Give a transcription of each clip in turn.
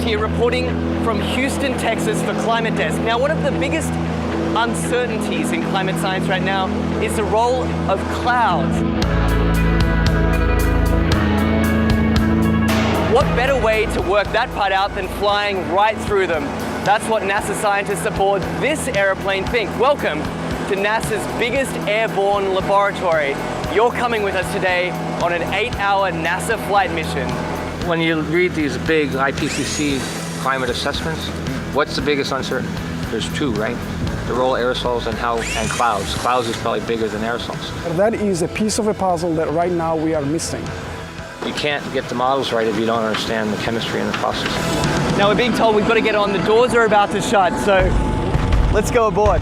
here reporting from Houston, Texas for Climate Desk. Now, one of the biggest uncertainties in climate science right now is the role of clouds. What better way to work that part out than flying right through them? That's what NASA scientists aboard this airplane think. Welcome to NASA's biggest airborne laboratory. You're coming with us today on an 8-hour NASA flight mission. When you read these big IPCC climate assessments, what's the biggest uncertainty? There's two, right? The role of aerosols and clouds. Clouds is probably bigger than aerosols. That is a piece of a puzzle that right now we are missing. You can't get the models right if you don't understand the chemistry and the process. Now we're being told we've got to get on. The doors are about to shut, so let's go aboard.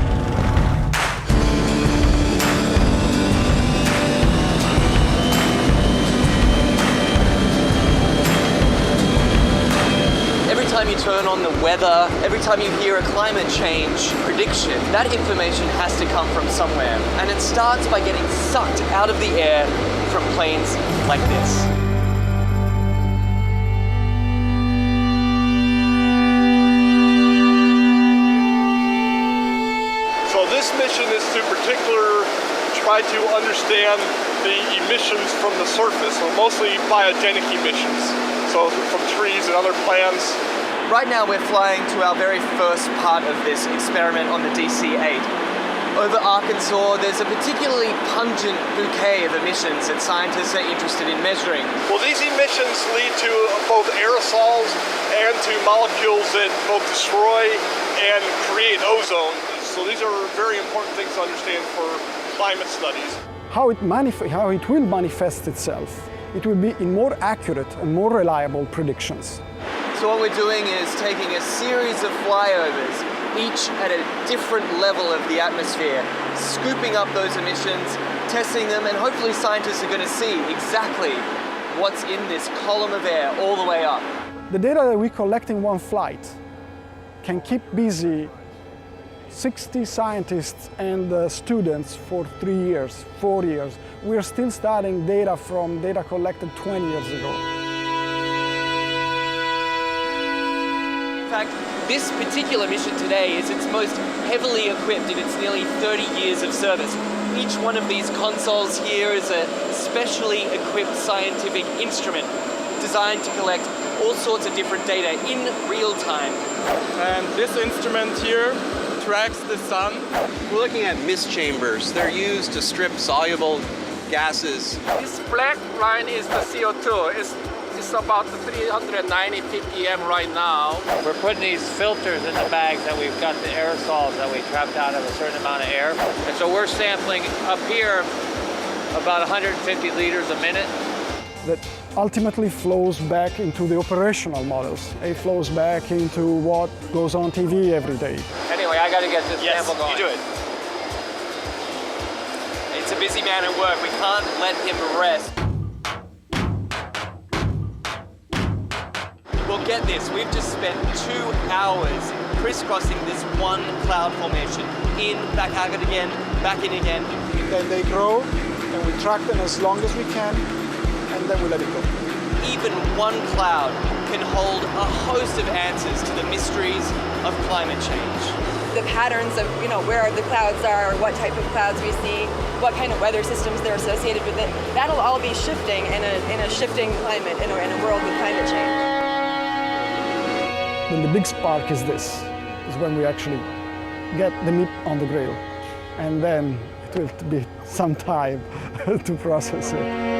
Every time you turn on the weather, every time you hear a climate change prediction, that information has to come from somewhere. And it starts by getting sucked out of the air from planes like this. This mission is to particularly try to understand the emissions from the surface, so mostly biogenic emissions, so from trees and other plants. Right now we're flying to our very first part of this experiment on the DC-8. Over Arkansas, there's a particularly pungent bouquet of emissions that scientists are interested in measuring. Well, these emissions lead to both aerosols and to molecules that both destroy and create ozone. So these are very important things to understand for climate studies. How it will manifest itself, it will be in more accurate and more reliable predictions. So what we're doing is taking a series of flyovers, each at a different level of the atmosphere, scooping up those emissions, testing them, and hopefully scientists are going to see exactly what's in this column of air all the way up. The data that we collect in one flight can keep busy 60 scientists and students for 3 years, 4 years. We're still studying data from data collected 20 years ago. In fact, this particular mission today is its most heavily equipped in its nearly 30 years of service. Each one of these consoles here is a specially equipped scientific instrument designed to collect all sorts of different data in real time. And this instrument here tracks the sun. We're looking at mist chambers. They're used to strip soluble gases. This black line is the CO2. It's about 390 ppm right now. We're putting these filters in the bags that we've got the aerosols that we trapped out of a certain amount of air. And so we're sampling up here about 150 liters a minute. That ultimately flows back into the operational models. It flows back into what goes on TV every day. Anyway, I got to get this sample going. You do it. It's a busy man at work. We can't let him rest. Well, get this. We've just spent 2 hours crisscrossing this one cloud formation. In, back out again, back in again. Then they grow, and we track them as long as we can, and then we let it go. Even one cloud can hold a host of answers to the mysteries of climate change. The patterns of, where the clouds are, what type of clouds we see, what kind of weather systems they're associated with it, that'll all be shifting in a shifting climate, in a world with climate change. Then the big spark is this, is when we actually get the meat on the grill. And then it will be some time to process it.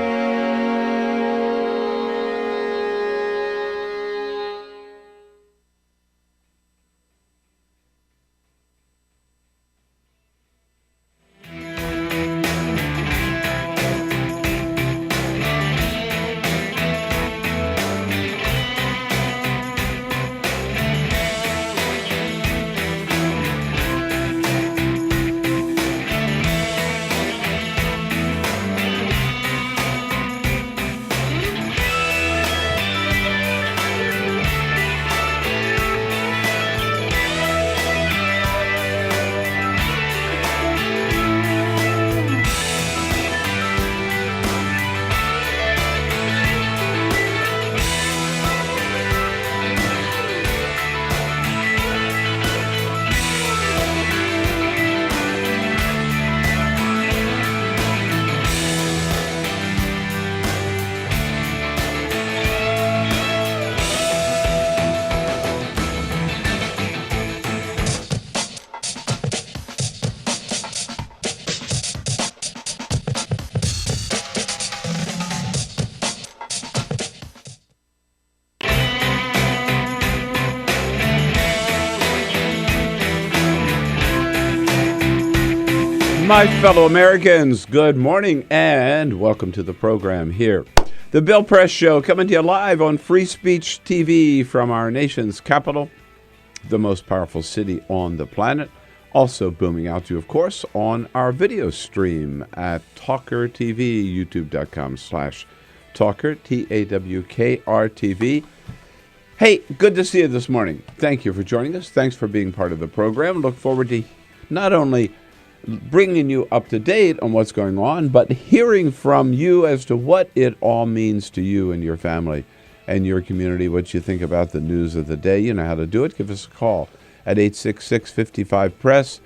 My fellow Americans, good morning and welcome to the program here. The Bill Press Show coming to you live on Free Speech TV from our nation's capital, the most powerful city on the planet. Also booming out to you, of course, on our video stream at TawkrTV, youtube.com/Tawker, TAWKRTV. Hey, good to see you this morning. Thank you for joining us. Thanks for being part of the program. Look forward to not only bringing you up to date on what's going on, but hearing from you as to what it all means to you and your family and your community, what you think about the news of the day. You know how to do it. Give us a call at 866-55-PRESS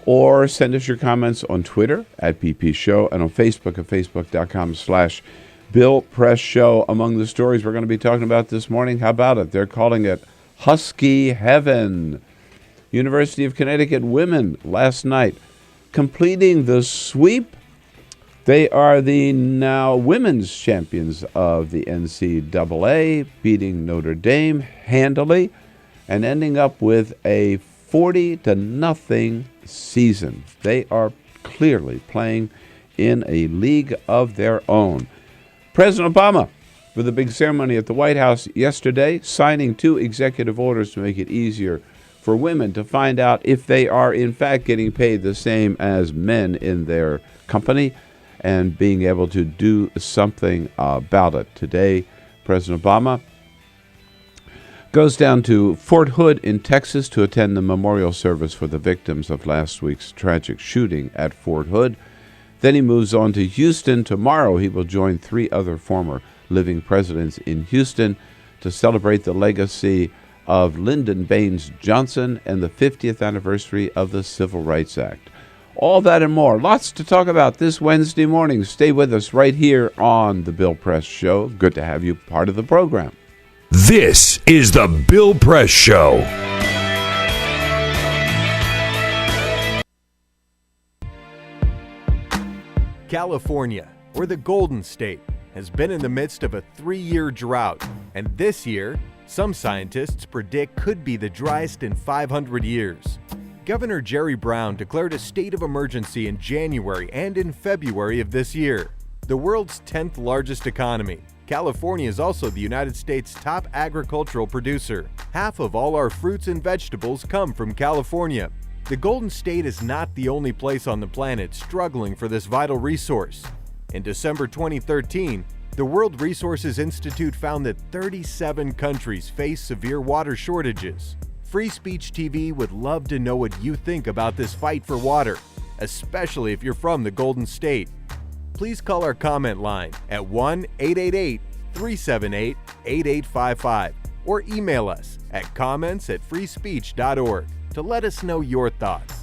or send us your comments on Twitter at BP Show and on Facebook at facebook.com/Bill Press Show. Among the stories we're going to be talking about this morning, how about it? They're calling it Husky Heaven. University of Connecticut women last night completing the sweep. They are the now women's champions of the NCAA, beating Notre Dame handily and ending up with a 40-0 season. They are clearly playing in a league of their own. President Obama, for the big ceremony at the White House yesterday, signing 2 executive orders to make it easier for women to find out if they are in fact getting paid the same as men in their company and being able to do something about it. Today, President Obama goes down to Fort Hood in Texas to attend the memorial service for the victims of last week's tragic shooting at Fort Hood. Then he moves on to Houston. Tomorrow he will join 3 other former living presidents in Houston to celebrate the legacy of Lyndon Baines Johnson and the 50th anniversary of the Civil Rights Act. All that and more. Lots to talk about this Wednesday morning. Stay with us right here on The Bill Press Show. Good to have you part of the program. This is The Bill Press Show. California, or the Golden State, has been in the midst of a 3-year drought, and this year, some scientists predict could be the driest in 500 years. Governor Jerry Brown declared a state of emergency in January and in February of this year. The world's 10th largest economy, California is also the United States' top agricultural producer. Half of all our fruits and vegetables come from California. The Golden State is not the only place on the planet struggling for this vital resource. In December 2013, the World Resources Institute found that 37 countries face severe water shortages. Free Speech TV would love to know what you think about this fight for water, especially if you're from the Golden State. Please call our comment line at 1-888-378-8855 or email us at comments@freespeech.org to let us know your thoughts.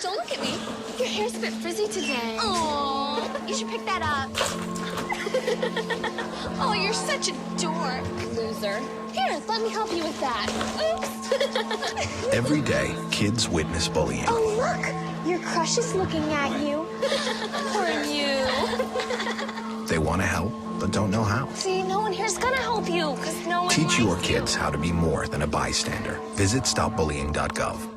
Don't look at me. Your hair's a bit frizzy today. Oh, you should pick that up. Oh, you're such a dork. Loser. Here, let me help you with that. Oops. Every day, kids witness bullying. Oh, look. Your crush is looking at you. Poor you. They want to help, but don't know how. See, no one here's gonna help you, because no one Teach your likes kids how to be more than a bystander. Visit stopbullying.gov.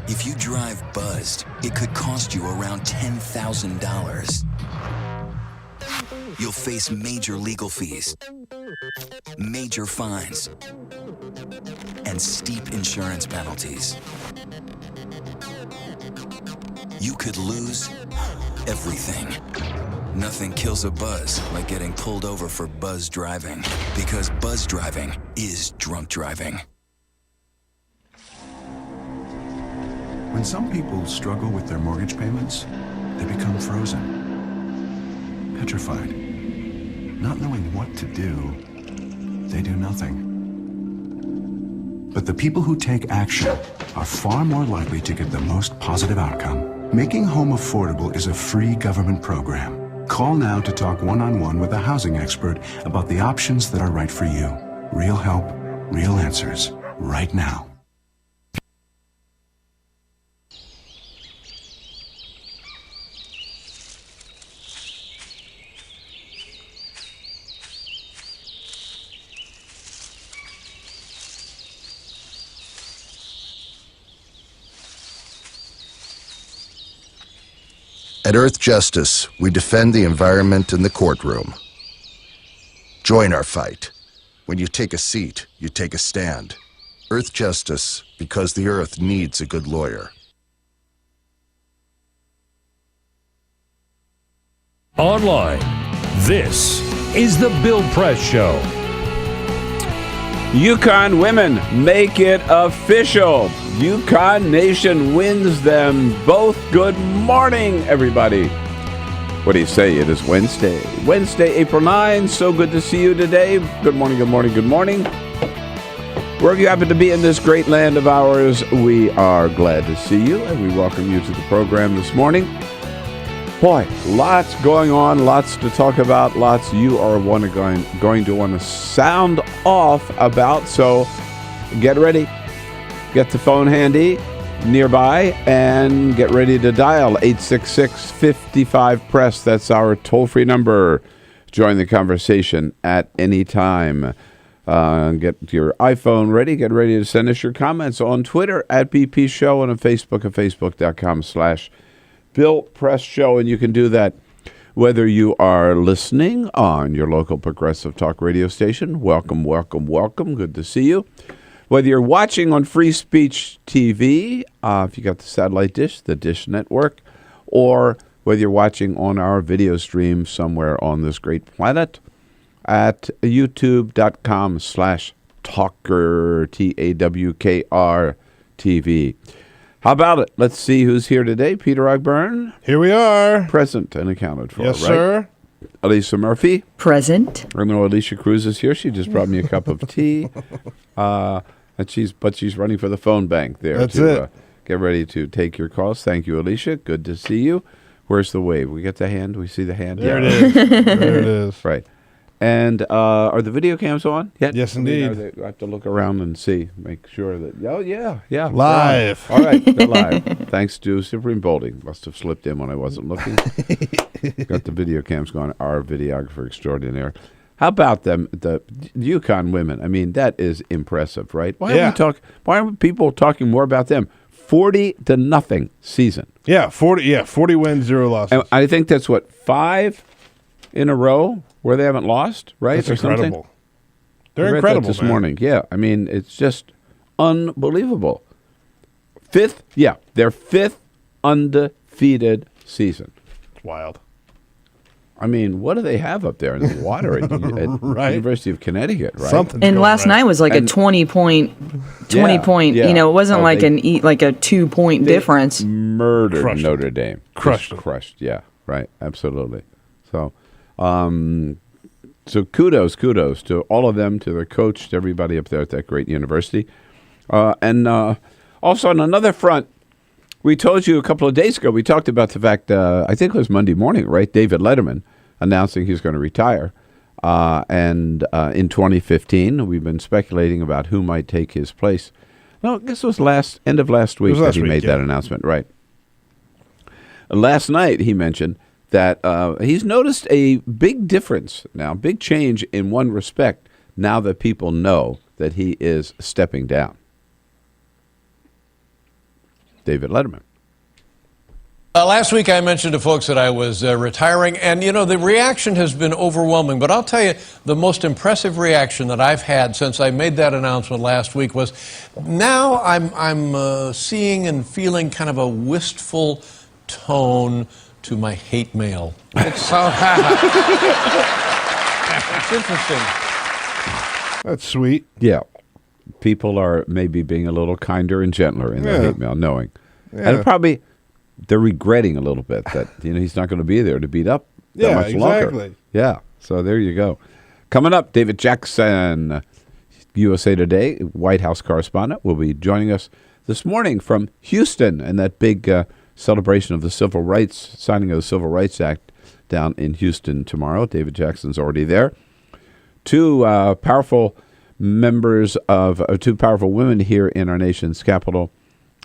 If you drive buzzed, it could cost you around $10,000. You'll face major legal fees, major fines, and steep insurance penalties. You could lose everything. Nothing kills a buzz like getting pulled over for buzz driving, because buzz driving is drunk driving. When some people struggle with their mortgage payments, they become frozen, petrified. Not knowing what to do, they do nothing. But the people who take action are far more likely to get the most positive outcome. Making home affordable is a free government program. Call now to talk one-on-one with a housing expert about the options that are right for you. Real help, real answers, right now. At Earth Justice, we defend the environment in the courtroom. Join our fight. When you take a seat, you take a stand. Earth Justice, because the Earth needs a good lawyer. Online, this is the Bill Press Show. Yukon women make it official. Yukon Nation wins them both. Good morning, everybody. What do you say? It is Wednesday, April 9. So good to see you today. Good morning, good morning, good morning. Wherever you happen to be in this great land of ours, we are glad to see you, and we welcome you to the program this morning. Boy, lots going on, lots to talk about, lots you are going to want to sound off about. So get ready, get the phone handy nearby, and get ready to dial 866-55-PRESS. That's our toll-free number. Join the conversation at any time. Get your iPhone ready. Get ready to send us your comments on Twitter at BP Show and on Facebook at facebook.com/Bill Press Show. And you can do that whether you are listening on your local progressive talk radio station. Welcome, welcome, welcome. Good to see you. Whether you're watching on Free Speech TV, if you got the satellite dish, the Dish Network, or whether you're watching on our video stream somewhere on this great planet at youtube.com/Tawker, TAWKR-TV. How about it? Let's see who's here today. Peter Ogburn. Here we are. Present and accounted for, yes, right? Sir. Elisa Murphy. Present. I know Alicia Cruz is here. She just brought me a cup of tea. And she's running for the phone bank there. That's to it. Get ready to take your calls. Thank you, Alicia. Good to see you. Where's the wave? We get the hand? We see the hand? There it is. There it is. Right. And are the video cams on yet? Yes, indeed. I have to look around and see, make sure that, yeah. Live. All right, they're live. Thanks to Supreme Bolding. Must have slipped in when I wasn't looking. Got the video cams going. Our videographer extraordinaire. How about them, the Yukon women? I mean, that is impressive, right? Why are people talking more about them? 40-0 season. Yeah, 40 wins, 0 losses. And I think that's 5 in a row where they haven't lost, right? That's or incredible. Something? They're incredible, this man. morning. Yeah, I mean, it's just unbelievable. Their fifth undefeated season. It's wild. I mean, what do they have up there in the water at Right. University of Connecticut, right? Something. And last night was like a 20 point. Yeah. You know, it wasn't like a 2-point difference. Murdered Crushed Notre Dame. Crushed. Yeah, right. Absolutely. So, so kudos to all of them, to their coach, to everybody up there at that great university. And also on another front, we told you a couple of days ago, we talked about the fact, I think it was Monday morning, right? David Letterman announcing he's going to retire. And in 2015, we've been speculating about who might take his place. No, I guess it was end of last week that he made that announcement, right? Last night, he mentioned that he's noticed a big difference now, big change in one respect, now that people know that he is stepping down. David Letterman. Last week I mentioned to folks that I was retiring, and you know, the reaction has been overwhelming, but I'll tell you, the most impressive reaction that I've had since I made that announcement last week was, now I'm seeing and feeling kind of a wistful tone to my hate mail. It's interesting. That's sweet. Yeah. People are maybe being a little kinder and gentler in their hate mail, knowing. Yeah. And probably they're regretting a little bit that he's not going to be there to beat up that much longer. Exactly. Yeah, so there you go. Coming up, David Jackson, USA Today, White House correspondent, will be joining us this morning from Houston and that big celebration of the civil rights, signing of the Civil Rights Act down in Houston tomorrow. David Jackson's already there. Two powerful women here in our nation's capital,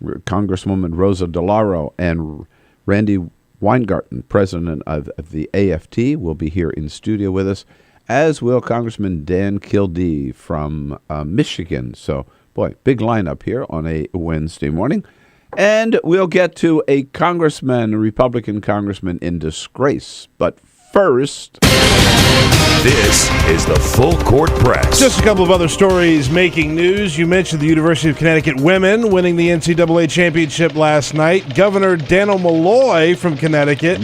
Congresswoman Rosa DeLauro and Randi Weingarten, president of the AFT, will be here in studio with us, as will Congressman Dan Kildee from Michigan. So, boy, big lineup here on a Wednesday morning. And we'll get to a Republican congressman in disgrace. But first, this is the Full Court Press. Just a couple of other stories making news. You mentioned the University of Connecticut women winning the NCAA championship last night. Governor Daniel Malloy from Connecticut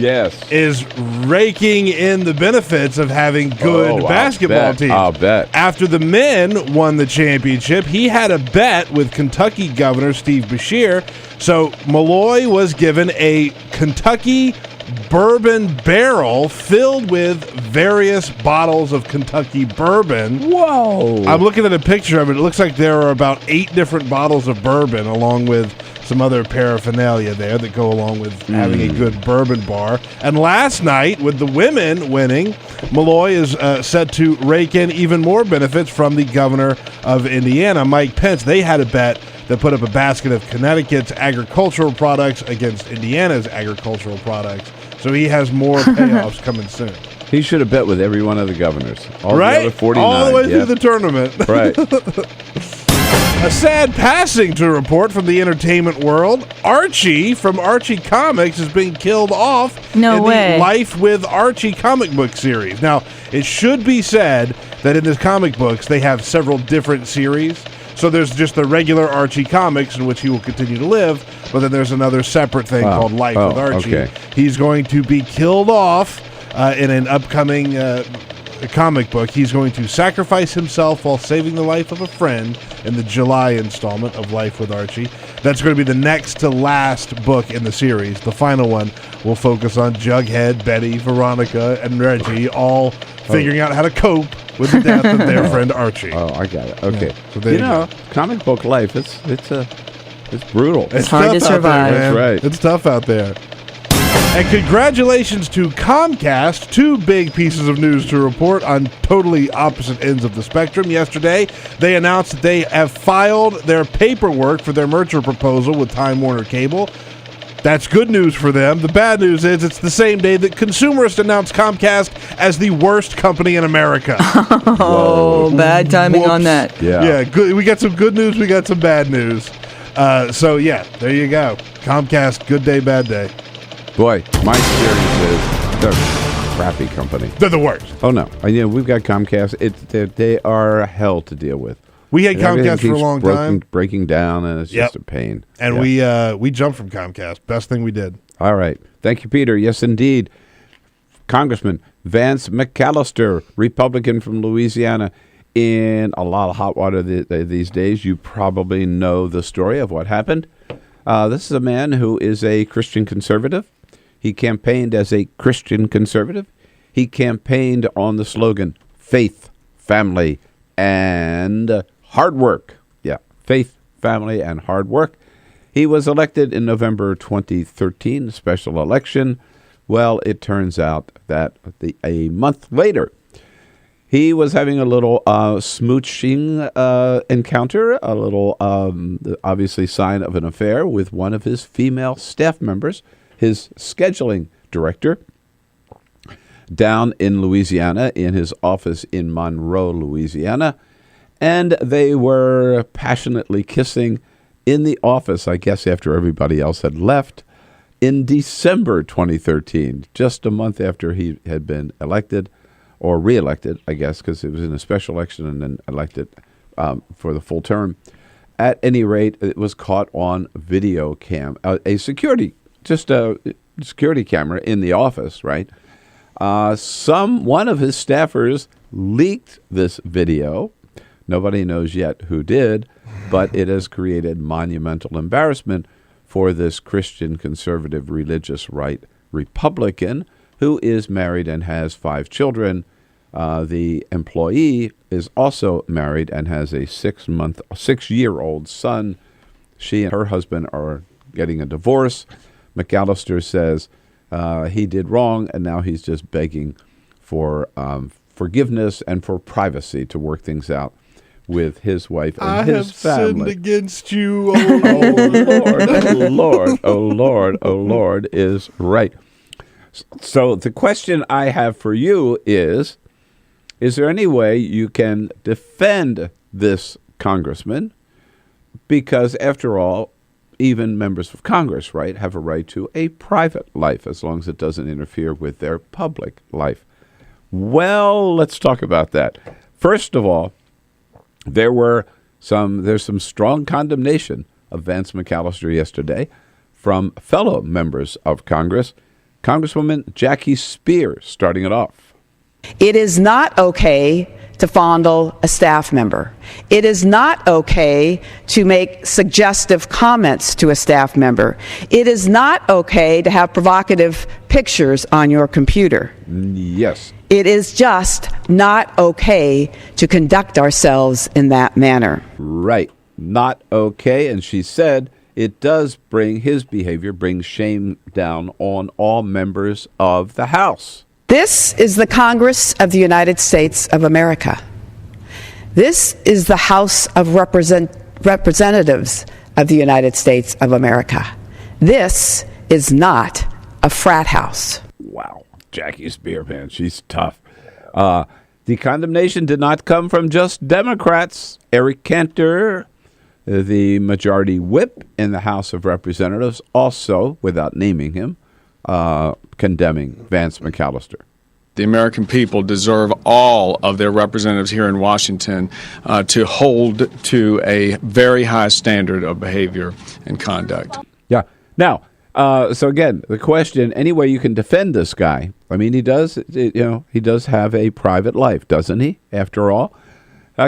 is raking in the benefits of having good basketball teams. I'll bet. After the men won the championship, he had a bet with Kentucky Governor Steve Beshear. So Malloy was given a Kentucky bourbon barrel filled with various bottles of Kentucky bourbon. Whoa. I'm looking at a picture of it. It looks like there are about 8 different bottles of bourbon along with some other paraphernalia there that go along with having a good bourbon bar. And last night, with the women winning, Malloy is set to rake in even more benefits from the governor of Indiana, Mike Pence. They had a bet that put up a basket of Connecticut's agricultural products against Indiana's agricultural products. So he has more payoffs coming soon. He should have bet with every one of the governors. All right? The other 49. All the way through the tournament. Right. A sad passing to report from the entertainment world. Archie from Archie Comics is being killed off in the Life with Archie comic book series. Now, it should be said that in the comic books, they have several different series. So there's just the regular Archie Comics in which he will continue to live, but then there's another separate thing called Life with Archie. Okay. He's going to be killed off in an upcoming comic book. He's going to sacrifice himself while saving the life of a friend in the July installment of Life with Archie. That's going to be the next to last book in the series. The final one will focus on Jughead, Betty, Veronica, and Reggie all figuring out how to cope with the death of their friend Archie. Oh, I got it. Okay. Yeah. So there you go. Comic book life, it's brutal. It's hard to tough out survive. there, man. That's right. It's tough out there. And congratulations to Comcast. 2 big pieces of news to report on totally opposite ends of the spectrum. Yesterday, they announced that they have filed their paperwork for their merger proposal with Time Warner Cable. That's good news for them. The bad news is it's the same day that Consumerists announced Comcast as the worst company in America. Oh, bad timing on that. Yeah, good. We got some good news. We got some bad news. So, yeah, there you go. Comcast, good day, bad day. Boy, my experience is they're a crappy company. They're the worst. Oh, no. We've got Comcast. They are hell to deal with. We had Comcast for a keeps long time. breaking down, and it's just a pain. And we jumped from Comcast. Best thing we did. All right. Thank you, Peter. Yes, indeed. Congressman Vance McAllister, Republican from Louisiana, in a lot of hot water these days. You probably know the story of what happened. This is a man who is a Christian conservative. He campaigned as a Christian conservative. He campaigned on the slogan, faith, family, and hard work. Yeah, faith, family, and hard work. He was elected in November 2013, special election. Well, it turns out that a month later, he was having a little smooching encounter, a little obviously sign of an affair with one of his female staff members, his scheduling director, down in Louisiana in his office in Monroe, Louisiana. And they were passionately kissing in the office, I guess after everybody else had left, in December 2013, just a month after he had been elected, or re-elected, I guess, because it was in a special election and then elected for the full term. At any rate, it was caught on video cam, a security camera in the office, right? One of his staffers leaked this video. Nobody knows yet who did, but it has created monumental embarrassment for this Christian conservative religious right Republican who is married and has 5 children. The employee is also married and has a 6-year-old son. She and her husband are getting a divorce. McAllister says he did wrong, and now he's just begging for forgiveness and for privacy to work things out with his wife and his family. I have sinned against you, oh Lord, oh Lord, oh Lord is right. So the question I have for you is there any way you can defend this congressman? Because after all, even members of Congress, right, have a right to a private life as long as it doesn't interfere with their public life. Well, let's talk about that. First of all, there's some strong condemnation of Vance McAllister yesterday from fellow members of Congress. Congresswoman Jackie Spears starting it off. It is not okay to fondle a staff member. It is not okay to make suggestive comments to a staff member. It is not okay to have provocative pictures on your computer. Yes. It is just not okay to conduct ourselves in that manner. Right. Not okay. And she said it does his behavior brings shame down on all members of the House. This is the Congress of the United States of America. This is the House of Representatives of the United States of America. This is not a frat house. Wow. Jackie Spear, man, she's tough. The condemnation did not come from just Democrats. Eric Cantor, the majority whip in the House of Representatives, also, without naming him, condemning Vance McAllister. The American people deserve all of their representatives here in Washington to hold to a very high standard of behavior and conduct. Yeah. Now, so again, the question, any way you can defend this guy, I mean, he does have a private life, doesn't he, after all?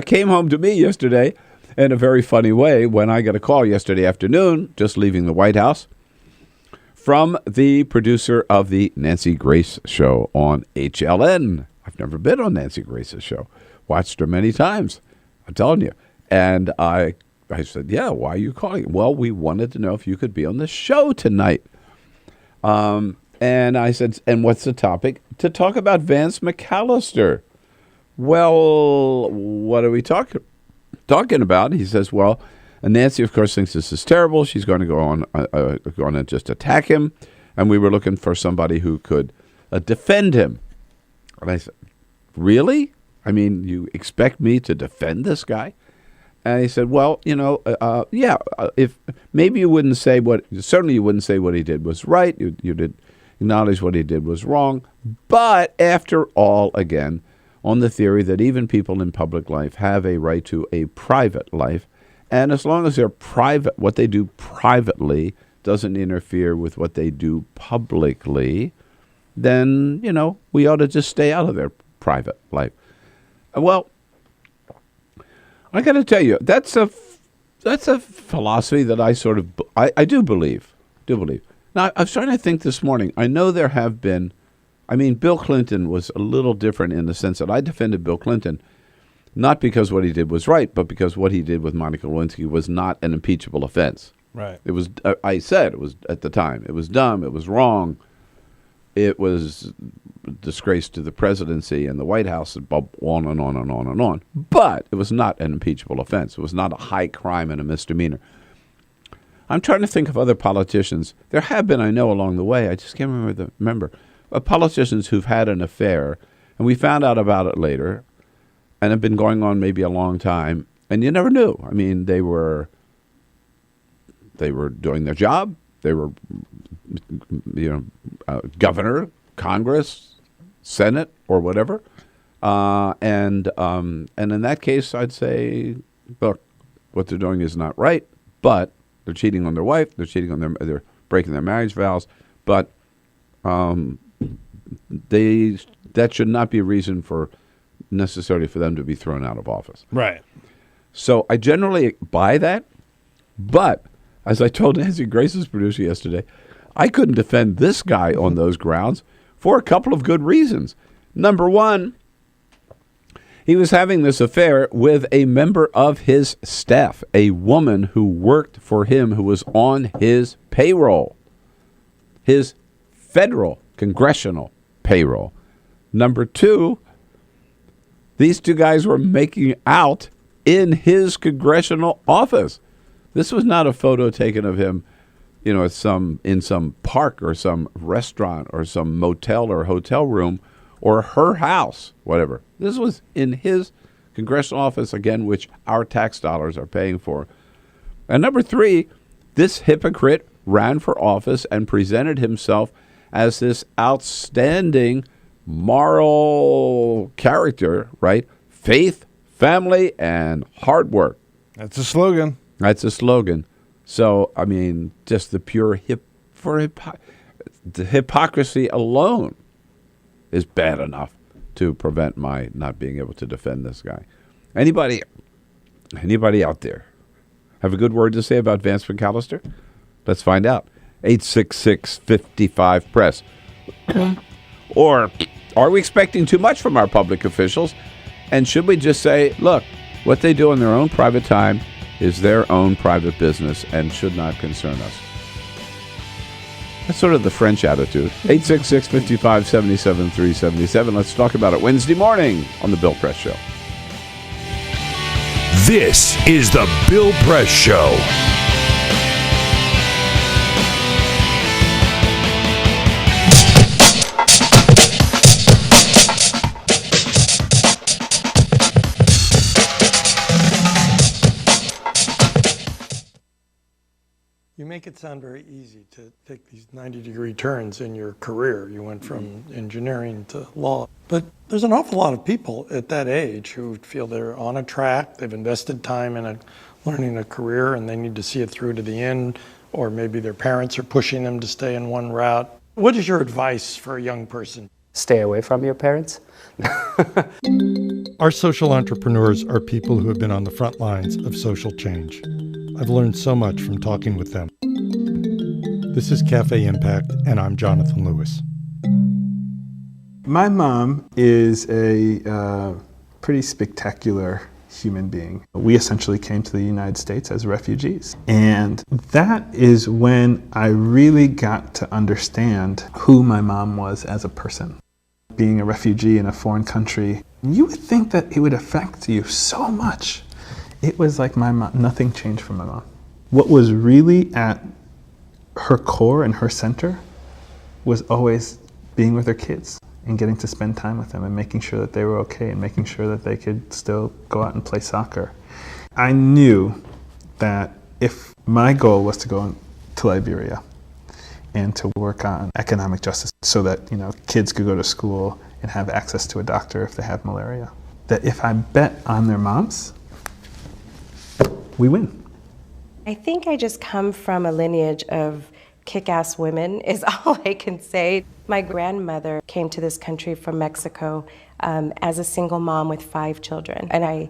Came home to me yesterday in a very funny way when I got a call yesterday afternoon, just leaving the White House, from the producer of the Nancy Grace show on HLN. I've never been on Nancy Grace's show. Watched her many times, I'm telling you. And I said, yeah, why are you calling? Well, we wanted to know if you could be on the show tonight. And I said, and what's the topic? To talk about Vance McAllister. Well, what are we talking about? He says, well, Nancy, of course, thinks this is terrible. She's going to go on, just attack him. And we were looking for somebody who could defend him. And I said, really? I mean, you expect me to defend this guy? And he said, well, if maybe you wouldn't say certainly you wouldn't say what he did was right. You did acknowledge what he did was wrong. But after all, again, on the theory that even people in public life have a right to a private life. And as long as they're private, what they do privately doesn't interfere with what they do publicly, then, we ought to just stay out of their private life. Well, I got to tell you, that's a philosophy that I do believe. Now, I was trying to think this morning. I know there have been, Bill Clinton was a little different in the sense that I defended Bill Clinton, not because what he did was right, but because what he did with Monica Lewinsky was not an impeachable offense. Right. It was, I said, it was at the time, it was dumb, it was wrong, it was a disgrace to the presidency and the White House, and on and on and on and on. But it was not an impeachable offense. It was not a high crime and a misdemeanor. I'm trying to think of other politicians. There have been, I know, along the way, I just can't remember politicians who've had an affair, and we found out about it later, and have been going on maybe a long time, and you never knew. I mean, they were doing their job. They were, governor, Congress, Senate, or whatever. And in that case, I'd say, look, what they're doing is not right, but they're cheating on their wife. They're cheating on they're breaking their marriage vows. But that should not be a reason necessarily for them to be thrown out of office. Right. So I generally buy that, but as I told Nancy Grace's producer yesterday, I couldn't defend this guy on those grounds for a couple of good reasons. Number one, he was having this affair with a member of his staff, a woman who worked for him, who was on his payroll, his federal congressional payroll. Number two, these two guys were making out in his congressional office. This was not a photo taken of him, in some park or some restaurant or some motel or hotel room or her house, whatever. This was in his congressional office, again, which our tax dollars are paying for. And number three, This hypocrite ran for office and presented himself as this outstanding moral character, right? Faith, family, and hard work. That's a slogan. That's a slogan. So, I mean, just the pure the hypocrisy alone is bad enough to prevent my not being able to defend this guy. Anybody out there have a good word to say about Vance McAllister? Let's find out. 866-55-PRESS. Or are we expecting too much from our public officials? And should we just say, look, what they do in their own private time is their own private business and should not concern us? That's sort of the French attitude. 866-55-77-377. Let's talk about it Wednesday morning on The Bill Press Show. This is The Bill Press Show. You make it sound very easy to take these 90-degree turns in your career. You went from engineering to law. But there's an awful lot of people at that age who feel they're on a track, they've invested time in learning a career, and they need to see it through to the end, or maybe their parents are pushing them to stay in one route. What is your advice for a young person? Stay away from your parents. Our social entrepreneurs are people who have been on the front lines of social change. I've learned so much from talking with them. This is Cafe Impact, and I'm Jonathan Lewis. My mom is a pretty spectacular human being. We essentially came to the United States as refugees. And that is when I really got to understand who my mom was as a person. Being a refugee in a foreign country, you would think that it would affect you so much. It was like my mom, nothing changed for my mom. What was really at her core and her center was always being with her kids and getting to spend time with them and making sure that they were okay and making sure that they could still go out and play soccer. I knew that if my goal was to go to Liberia and to work on economic justice so that, kids could go to school and have access to a doctor if they have malaria, that if I bet on their moms, we win. I think I just come from a lineage of kick-ass women is all I can say. My grandmother came to this country from Mexico as a single mom with 5 children. And I,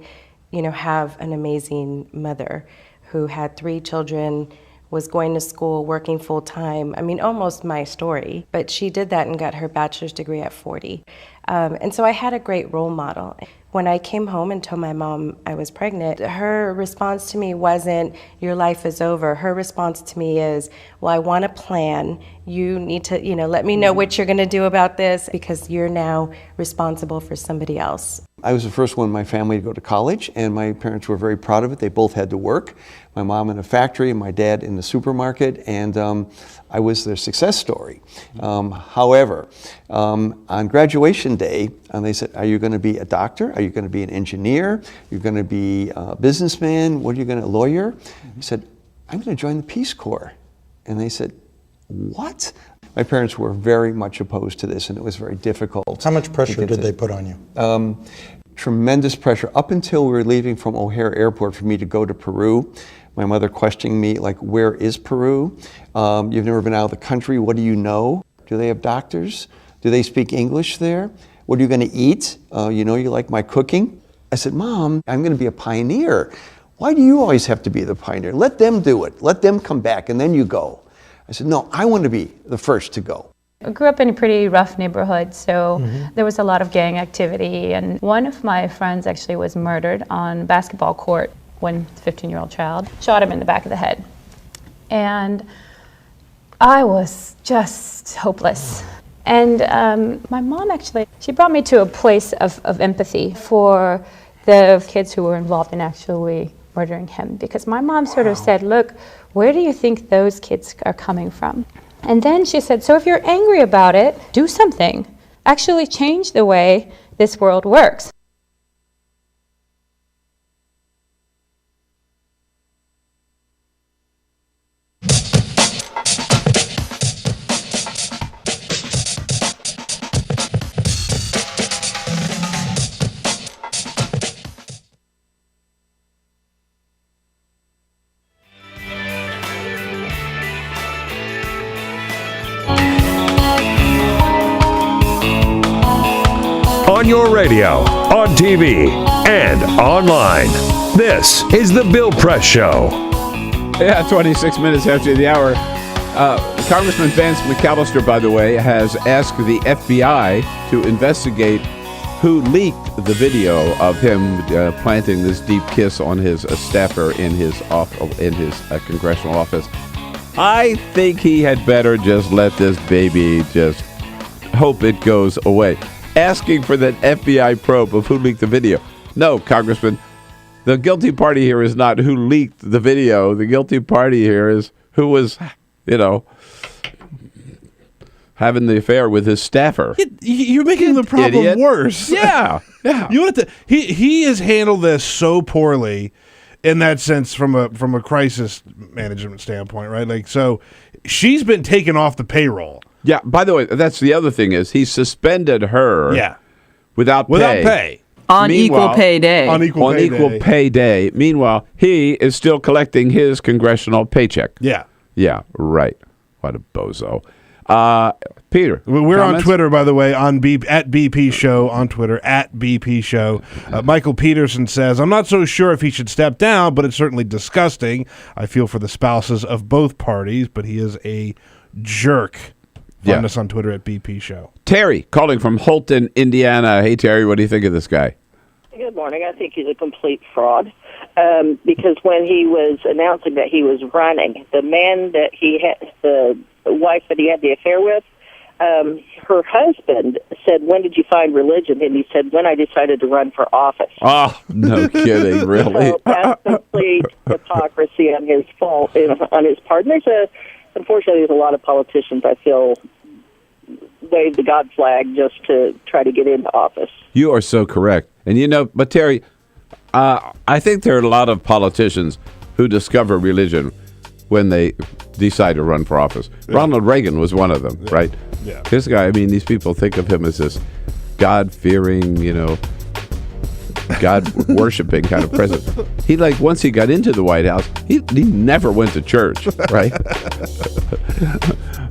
have an amazing mother who had 3 children, was going to school, working full-time. I mean, almost my story. But she did that and got her bachelor's degree at 40. And so I had a great role model. When I came home and told my mom I was pregnant, her response to me wasn't, your life is over. Her response to me is, well, I want a plan. You need to, let me know what you're gonna do about this because you're now responsible for somebody else. I was the first one in my family to go to college, and my parents were very proud of it. They both had to work. My mom in a factory, and my dad in the supermarket, and I was their success story. However, on graduation day, they said, are you going to be a doctor? Are you going to be an engineer? You're going to be a businessman? What are you going to, a lawyer? I said, I'm going to join the Peace Corps. And they said, what? My parents were very much opposed to this, and it was very difficult. How much pressure did they put on you? Tremendous pressure. Up until we were leaving from O'Hare Airport for me to go to Peru, my mother questioning me, like, where is Peru? You've never been out of the country. What do you know? Do they have doctors? Do they speak English there? What are you going to eat? You like my cooking? I said, Mom, I'm going to be a pioneer. Why do you always have to be the pioneer? Let them do it. Let them come back, and then you go. I said, no, I want to be the first to go. I grew up in a pretty rough neighborhood, so there was a lot of gang activity, and one of my friends actually was murdered on a basketball court when a 15-year-old child shot him in the back of the head. And I was just hopeless. And my mom actually, she brought me to a place of empathy for the kids who were involved in actually murdering him, because my mom sort of said, look, where do you think those kids are coming from? And then she said, so if you're angry about it, do something. Actually change the way this world works. on your radio, on TV, and online. This is The Bill Press Show. Yeah, 26 minutes after the hour. Congressman Vance McAllister, by the way, has asked the FBI to investigate who leaked the video of him planting this deep kiss on his staffer in his congressional office. I think he had better just let this baby just hope it goes away. Asking for that FBI probe of who leaked the video. No, Congressman, the guilty party here is not who leaked the video. The guilty party here is who was, having the affair with his staffer. You're making the problem idiot. worse. Yeah. You want to? He has handled this so poorly, in that sense, from a crisis management standpoint, right? Like, so she's been taken off the payroll. Yeah. By the way, that's the other thing is he suspended her. Yeah. Without pay. On equal pay day. On equal pay day. Meanwhile, he is still collecting his congressional paycheck. Yeah. Yeah. Right. What a bozo. Peter, we're comments? on Twitter, by the way, at BP Show on Twitter, at BP Show. Michael Peterson says, I'm not so sure if he should step down, but it's certainly disgusting. I feel for the spouses of both parties, but he is a jerk. Find us on Twitter at BP Show. Terry, calling from Holton, Indiana. Hey, Terry, what do you think of this guy? Good morning. I think he's a complete fraud because when he was announcing that he was running, the man that he had, the wife that he had the affair with, her husband said, when did you find religion? And he said, when I decided to run for office. Oh, no kidding, really? So that's complete hypocrisy on his fault, on his part. And unfortunately, there's a lot of politicians, I feel, wave the God flag just to try to get into office. You are so correct. And but Terry, I think there are a lot of politicians who discover religion when they decide to run for office. Yeah. Ronald Reagan was one of them, right? Yeah. This guy, these people think of him as this God-fearing, God-worshiping kind of president. He, once he got into the White House, he never went to church, right?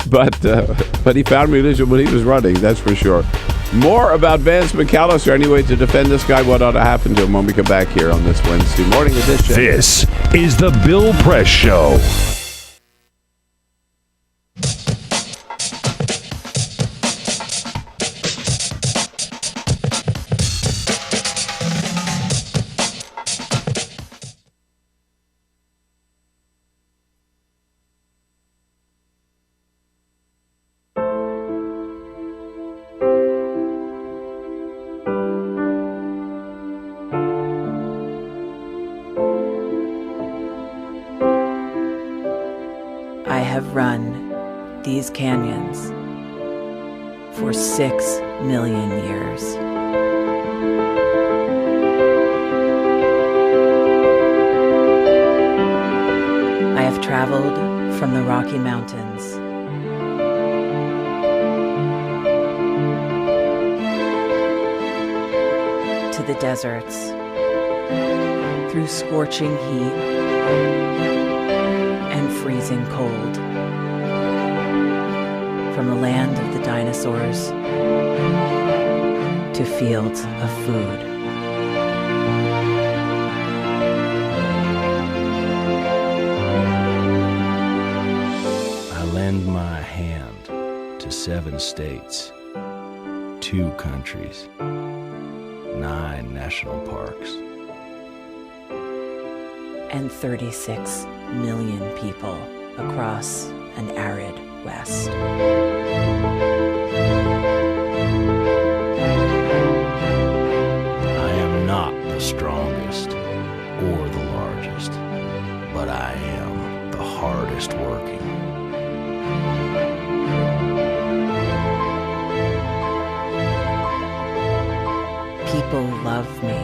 But he found religion when he was running, that's for sure. More about Vance McAllister, anyway, to defend this guy, what ought to happen to him when we come back here on this Wednesday morning edition. This is the Bill Press Show. I have run these canyons for 6 million years. I have traveled from the Rocky Mountains to the deserts, through scorching heat and freezing cold, from the land of the dinosaurs to fields of food. I lend my hand to 7 states, 2 countries, 9 national parks, and 36 million people across an arid West. I am not the strongest or the largest, but I am the hardest working. People love me.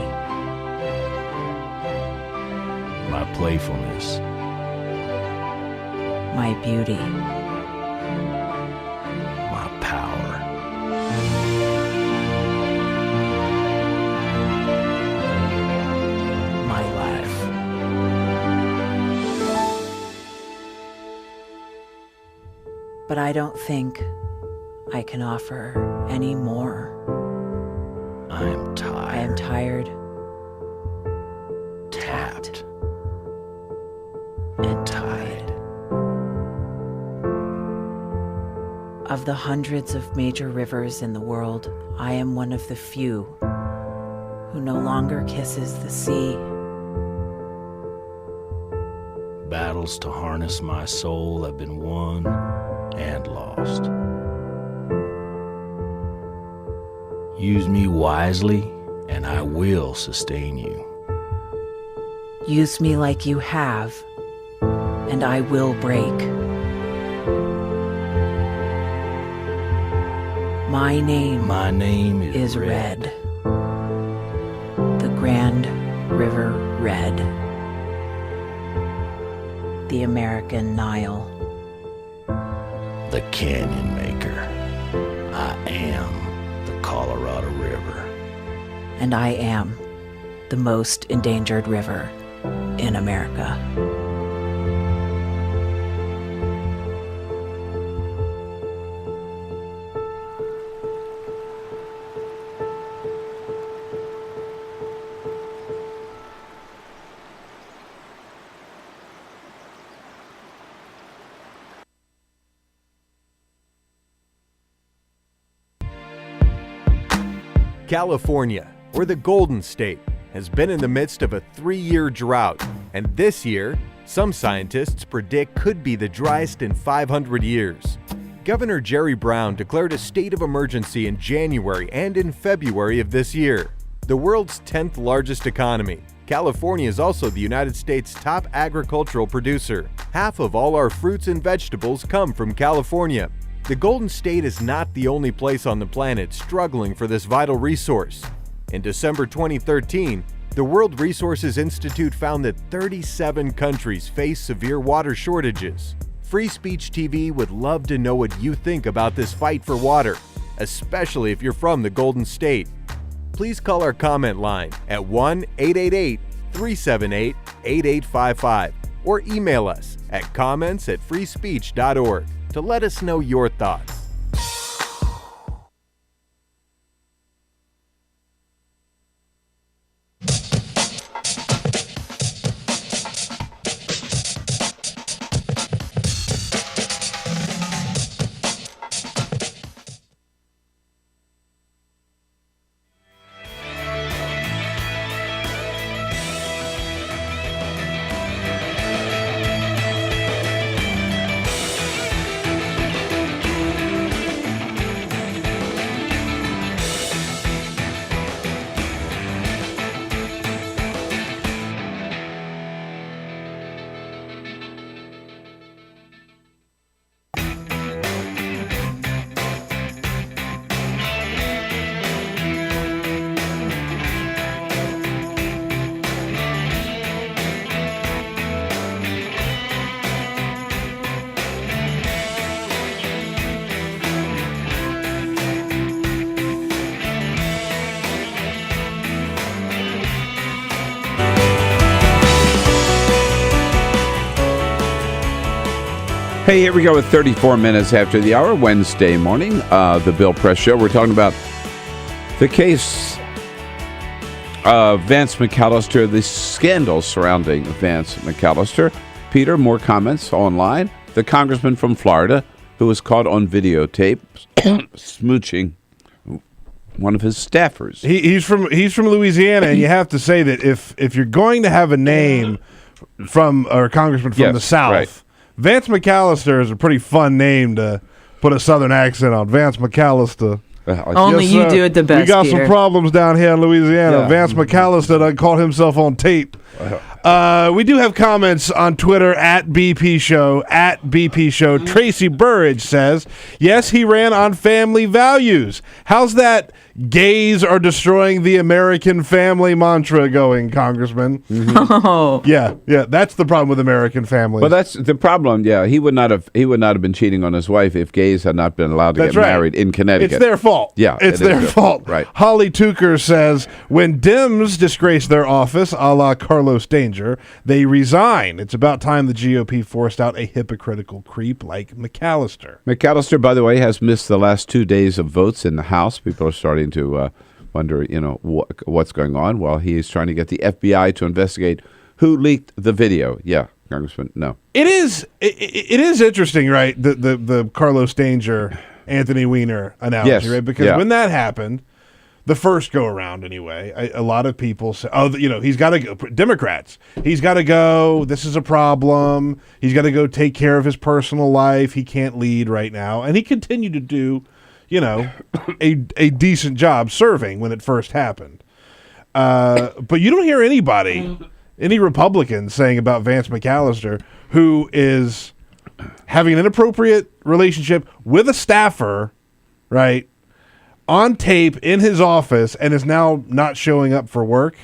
My playfulness, My beauty. my power. My life. But I don't think I can offer any more. I am tired. I am tired. Tapped. And tied. Of the hundreds of major rivers in the world, I am one of the few who no longer kisses the sea. Battles to harness my soul have been won and lost. Use me wisely, and I will sustain you. Use me like you have, and I will break. My name is Red. The Grand River Red. The American Nile. The Canyon Maker. I am the Colorado River. And I am the most endangered river in America. California, or the Golden State, has been in the midst of a 3-year drought, and this year, some scientists predict could be the driest in 500 years. Governor Jerry Brown declared a state of emergency in January and in February of this year. The world's 10th largest economy, California is also the United States' top agricultural producer. Half of all our fruits and vegetables come from California. The Golden State is not the only place on the planet struggling for this vital resource. In December 2013, the World Resources Institute found that 37 countries face severe water shortages. Free Speech TV would love to know what you think about this fight for water, especially if you're from the Golden State. Please call our comment line at 1-888-378-8855 or email us at comments@freespeech.org to let us know your thoughts. Hey, here we go with 34 minutes after the hour, Wednesday morning, the Bill Press Show. We're talking about the case of Vance McAllister, the scandal surrounding Vance McAllister. Peter, more comments online. The congressman from Florida who was caught on videotape smooching one of his staffers. He's from Louisiana, and you have to say that if you're going to have a name from or a congressman from the South, right. Vance McAllister is a pretty fun name to put a Southern accent on. Vance McAllister. Only you do it the best. We got Peter. some problems down here in Louisiana. Yeah. Vance McAllister done caught himself on tape. We do have comments on Twitter at BP Show. Tracy Burridge says, yes, he ran on family values. How's that gays are destroying the American family mantra going, Congressman? Mm-hmm. Oh. Yeah, that's the problem with American families. Well, that's the problem. Yeah, he would not have been cheating on his wife if gays had not been allowed to get married in Connecticut. It's their fault. Yeah, it's their fault. Right. Holly Tucker says, when Dems disgrace their office, a la Carlos Danger, they resign. It's about time the GOP forced out a hypocritical creep like McAllister. McAllister, by the way, has missed the last 2 days of votes in the House. People are starting to wonder, what's going on. Well, he is trying to get the FBI to investigate who leaked the video. Yeah, Congressman, no. It is interesting, right? The Carlos Danger, Anthony Weiner analogy, Yes, right? Because when that happened, the first go around anyway, a lot of people say, he's got to go. Democrats, he's got to go. This is a problem. He's got to go take care of his personal life. He can't lead right now. And he continued to do, a decent job serving when it first happened. But you don't hear any Republicans saying about Vance McAllister, who is having an inappropriate relationship with a staffer, right? On tape in his office, and is now not showing up for work.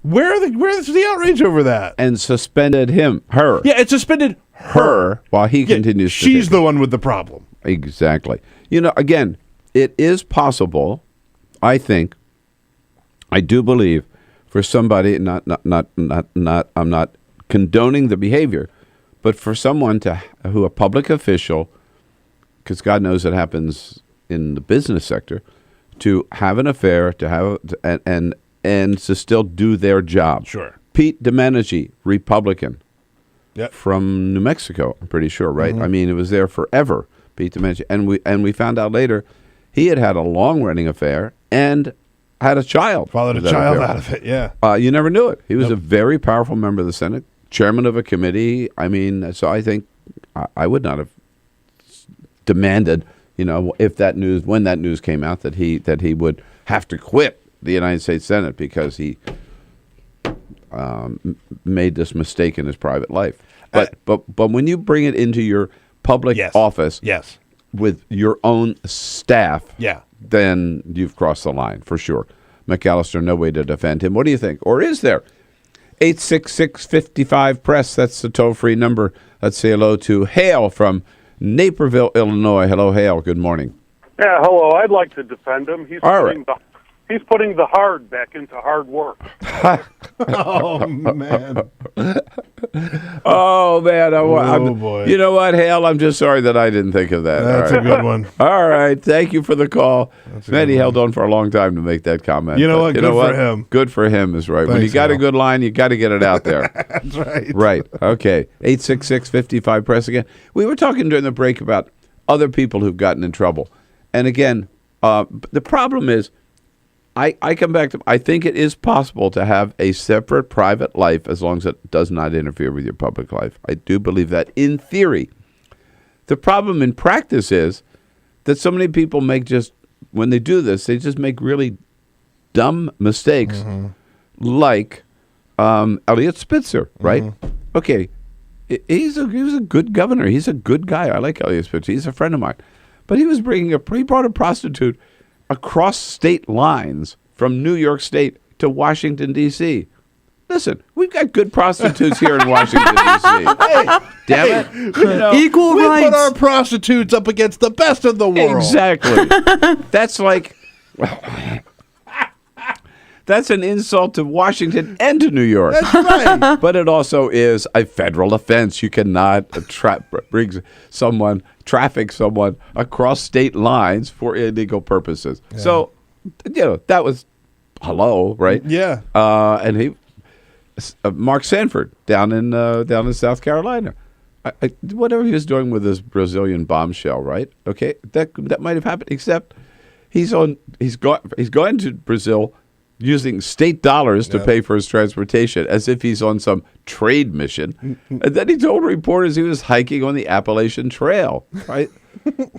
Where's the outrage over that? And suspended her. Yeah, it suspended her while he continues. She's the one with the problem. Exactly. Again, it is possible. I do believe, for somebody, not. I'm not condoning the behavior, but for someone who a public official, because God knows it happens in the business sector, to have an affair, and to still do their job. Sure. Pete Domenici, Republican, from New Mexico, I'm pretty sure, right? Mhm. I mean, it was there forever, Pete Domenici, and we found out later he had a long-running affair and had a child. Fathered a child out of it, yeah. You never knew it. He was a very powerful member of the Senate, chairman of a committee. I mean, so I think I would not have demanded, when that news came out, that he would have to quit the United States Senate because he made this mistake in his private life. But when you bring it into your public office, with your own staff, then you've crossed the line for sure. McAllister, no way to defend him. What do you think? Or is there? 866-55-PRESS, that's the toll-free number. Let's say hello to Hale from Naperville, Illinois. Hello, Hale. Good morning. Yeah, hello. I'd like to defend him. He's All putting the hard back into hard work. Oh, man. Oh, man. Oh, boy. You know what, Hale? I'm just sorry that I didn't think of that. That's All a good one. All right. Thank you for the call. Man, he held on for a long time to make that comment. You know what? Good for him. Good for him is right. When Thanks, you got Hale. a good line, you got to get it out there. That's right. Right. Okay. 866-55-PRESS again. We were talking during the break about other people who've gotten in trouble. And again, the problem is, I come back to, I think it is possible to have a separate private life as long as it does not interfere with your public life. I do believe that in theory. The problem in practice is that so many people when they do this, they just make really dumb mistakes, like Elliot Spitzer, right? Okay, he was a good governor. He's a good guy. I like Elliot Spitzer. He's a friend of mine. But he brought a prostitute across state lines from New York State to Washington, D.C. Listen, we've got good prostitutes here in Washington, D.C. Hey, damn it. Equal rights. We put our prostitutes up against the best of the world. Exactly. That's like... That's an insult to Washington and to New York. That's right. But it also is a federal offense. You cannot traffic someone across state lines for illegal purposes. Yeah. So, that was right? Yeah. And Mark Sanford down in South Carolina. Whatever he was doing with this Brazilian bombshell, right? Okay, that might have happened. Except he's going to Brazil using state dollars to pay for his transportation, as if he's on some trade mission. And then he told reporters he was hiking on the Appalachian Trail, right?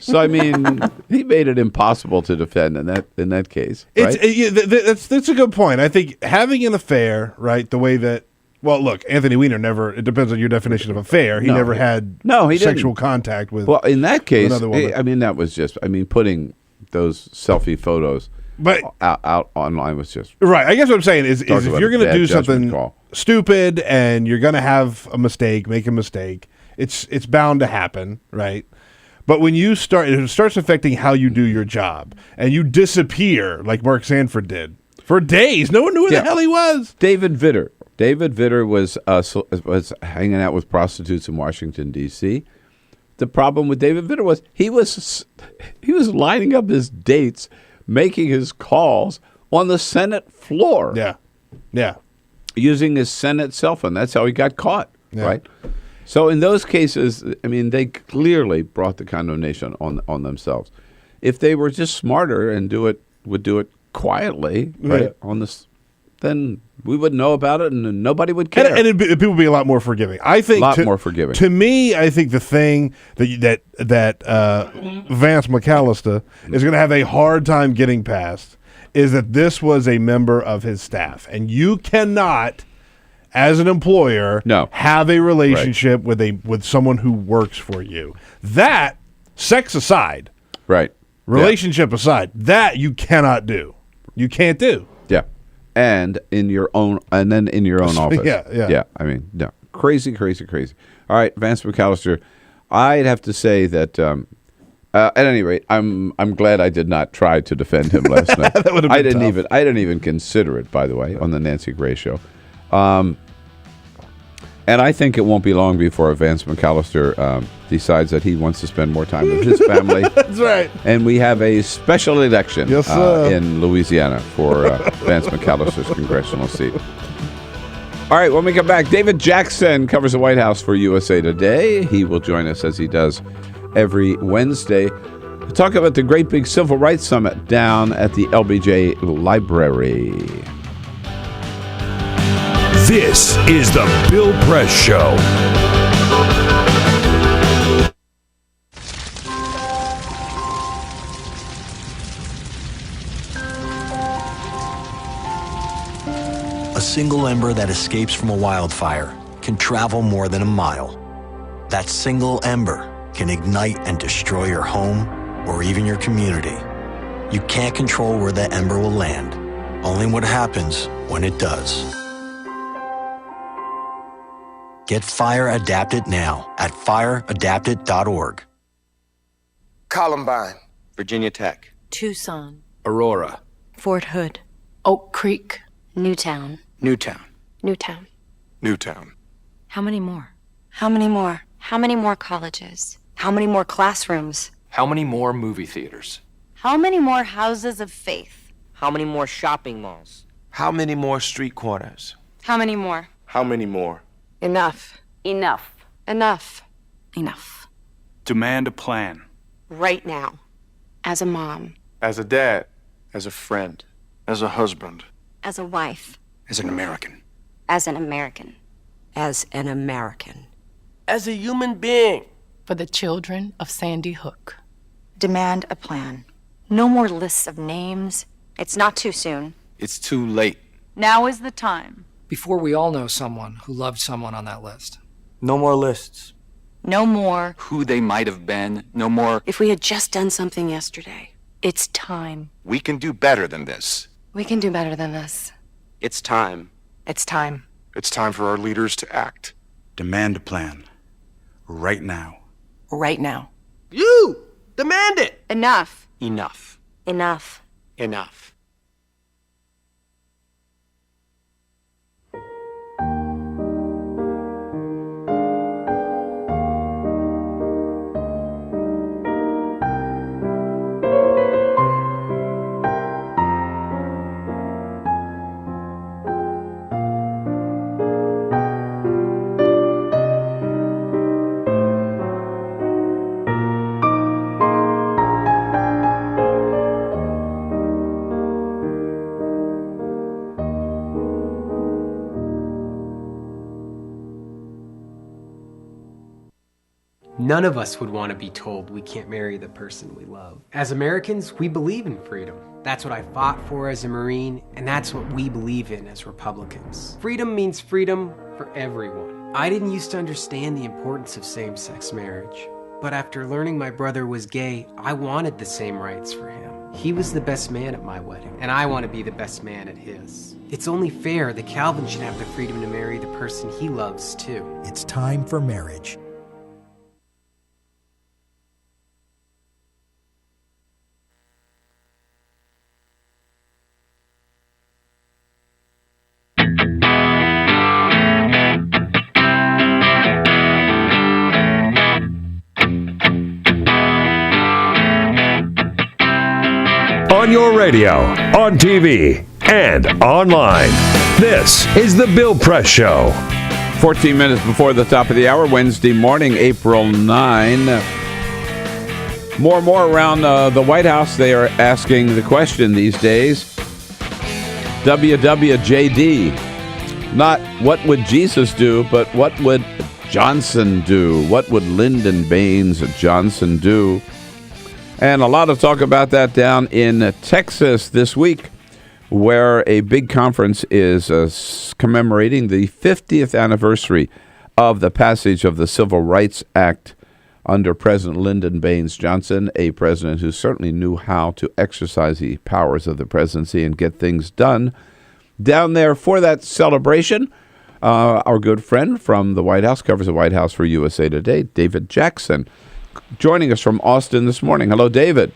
So, I mean, he made it impossible to defend in that case. Right? That's a good point. I think having an affair, right, the way that, well, look, Anthony Weiner never, it depends on your definition of affair. He never had sexual contact with Well, in that case, another woman. that was just, putting those selfie photos out online was just... Right. I guess what I'm saying is if you're going to do something stupid and you're going to have a mistake, make a mistake, it's bound to happen, right? But when it starts affecting how you do your job and you disappear like Mark Sanford did for days, no one knew where the hell he was. David Vitter was hanging out with prostitutes in Washington, D.C. The problem with David Vitter was he was lining up his dates making his calls on the Senate floor. Yeah. Using his Senate cell phone. That's how he got caught, Yeah. right? So in those cases, I mean, they clearly brought the condemnation on themselves. If they were just smarter and would do it quietly, right, on this, then we would know about it and nobody would care. And people would be a lot more forgiving. I think more forgiving. To me, I think the thing that Vance McAllister is going to have a hard time getting past is that this was a member of his staff, and you cannot, as an employer, have a relationship with someone who works for you. That, sex aside, right, relationship aside, that you cannot do. You can't do. Yeah, and in your own office. Yeah. I mean, no, crazy. All right, Vance McAllister, I'd have to say that. At any rate, I'm glad I did not try to defend him last night. That would have been tough. I didn't even consider it, by the way, on the Nancy Grace show. And I think it won't be long before Vance McAllister decides that he wants to spend more time with his family. That's right. And we have a special election Yes, sir. in Louisiana for Vance McAllister's congressional seat. All right, when we come back, David Jackson covers the White House for USA Today. He will join us as he does every Wednesday to talk about the great big Civil Rights Summit down at the LBJ Library. This is the Bill Press Show. A single ember that escapes from a wildfire can travel more than a mile. That single ember can ignite and destroy your home or even your community. You can't control where that ember will land, only what happens when it does. Get Fire Adapted now at fireadapted.org. Columbine, Virginia Tech, Tucson, Aurora, Fort Hood, Oak Creek, Newtown. Newtown. How many more? How many more? How many more colleges? How many more classrooms? How many more movie theaters? How many more houses of faith? How many more shopping malls? How many more street corners? How many more? How many more? Enough. Enough. Enough. Enough. Demand a plan. Right now. As a mom. As a dad. As a friend. As a husband. As a wife. As an American. As an American. As an American. As a human being. For the children of Sandy Hook. Demand a plan. No more lists of names. It's not too soon. It's too late. Now is the time. Before we all know someone who loved someone on that list. No more lists. No more. Who they might have been. No more. If we had just done something yesterday. It's time. We can do better than this. We can do better than this. It's time. It's time. It's time for our leaders to act. Demand a plan. Right now. Right now. You! Demand it! Enough. Enough. Enough. Enough. None of us would want to be told we can't marry the person we love. As Americans, we believe in freedom. That's what I fought for as a Marine, and that's what we believe in as Republicans. Freedom means freedom for everyone. I didn't used to understand the importance of same-sex marriage, but after learning my brother was gay, I wanted the same rights for him. He was the best man at my wedding, and I want to be the best man at his. It's only fair that Calvin should have the freedom to marry the person he loves, too. It's time for marriage. On your radio, on TV, and online. This is The Bill Press Show. 14 minutes before the top of the hour, Wednesday morning, April 9. More and more around the White House, they are asking the question these days, WWJD. Not what would Jesus do, but what would Johnson do? What would Lyndon Baines Johnson do? And a lot of talk about that down in Texas this week, where a big conference is commemorating the 50th anniversary of the passage of the Civil Rights Act under President Lyndon Baines Johnson, a president who certainly knew how to exercise the powers of the presidency and get things done. Down there for that celebration, our good friend from the White House, covers the White House for USA Today, David Jackson, joining us from Austin this morning. Hello, David.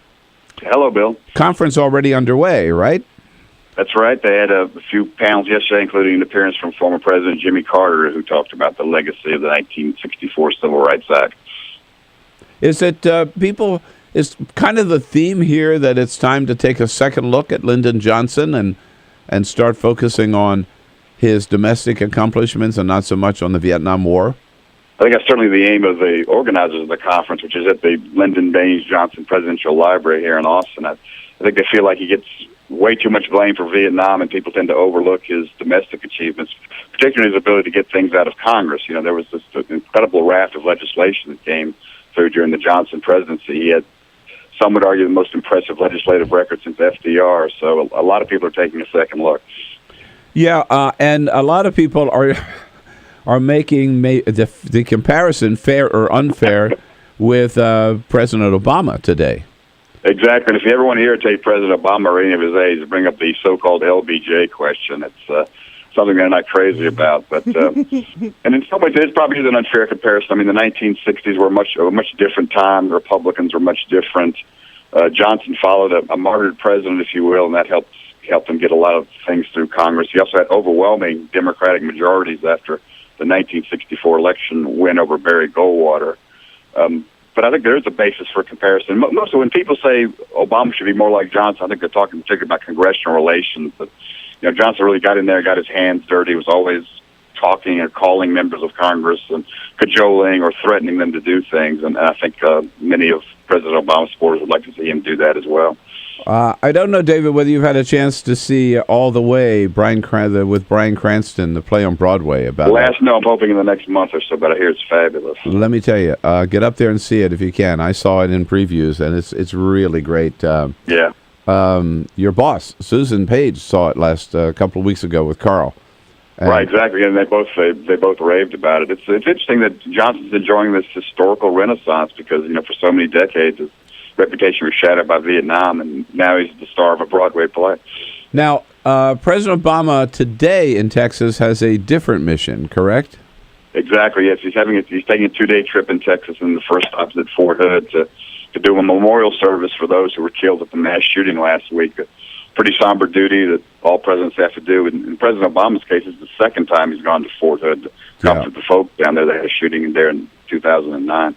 Hello, Bill. Conference already underway, right? That's right. They had a few panels yesterday, including an appearance from former President Jimmy Carter, who talked about the legacy of the 1964 Civil Rights Act. Is it is kind of the theme here that it's time to take a second look at Lyndon Johnson and start focusing on his domestic accomplishments and not so much on the Vietnam War? I think that's certainly the aim of the organizers of the conference, which is at the Lyndon Baines Johnson Presidential Library here in Austin. I think they feel like he gets way too much blame for Vietnam, and people tend to overlook his domestic achievements, particularly his ability to get things out of Congress. You know, there was this incredible raft of legislation that came through during the Johnson presidency. He had, some would argue, the most impressive legislative record since FDR, so a lot of people are taking a second look. Yeah, and a lot of people are making the comparison, fair or unfair, with President Obama today. Exactly. And if you ever want to irritate President Obama or any of his aides, bring up the so-called LBJ question. It's something they're not crazy about. But and in some ways, it probably is an unfair comparison. I mean, the 1960s were a much different time. The Republicans were much different. Johnson followed a martyred president, if you will, and that helped him get a lot of things through Congress. He also had overwhelming Democratic majorities after the 1964 election win over Barry Goldwater. But I think there is a basis for comparison. Mostly when people say Obama should be more like Johnson, I think they're talking particularly about congressional relations. But, you know, Johnson really got in there, got his hands dirty, was always talking or calling members of Congress and cajoling or threatening them to do things. And I think many of President Obama's supporters would like to see him do that as well. I don't know, David, whether you've had a chance to see All the Way with Bryan Cranston, the play on Broadway. About No, I'm hoping in the next month or so, but I hear it's fabulous. Let me tell you, get up there and see it if you can. I saw it in previews, and it's really great. Yeah. Your boss, Susan Page, saw it last couple of weeks ago with Carl. Right, exactly, and they both raved about it. It's interesting that Johnson's enjoying this historical renaissance because, you know, for so many decades his reputation was shattered by Vietnam, and now he's the star of a Broadway play. Now, President Obama today in Texas has a different mission, correct? Exactly. Yes, he's taking a 2-day trip in Texas, and the first stop is at Fort Hood to do a memorial service for those who were killed at the mass shooting last week. A pretty somber duty that all presidents have to do. In President Obama's case, it's the second time he's gone to Fort Hood to comfort the folks down there. They had a shooting there in 2009.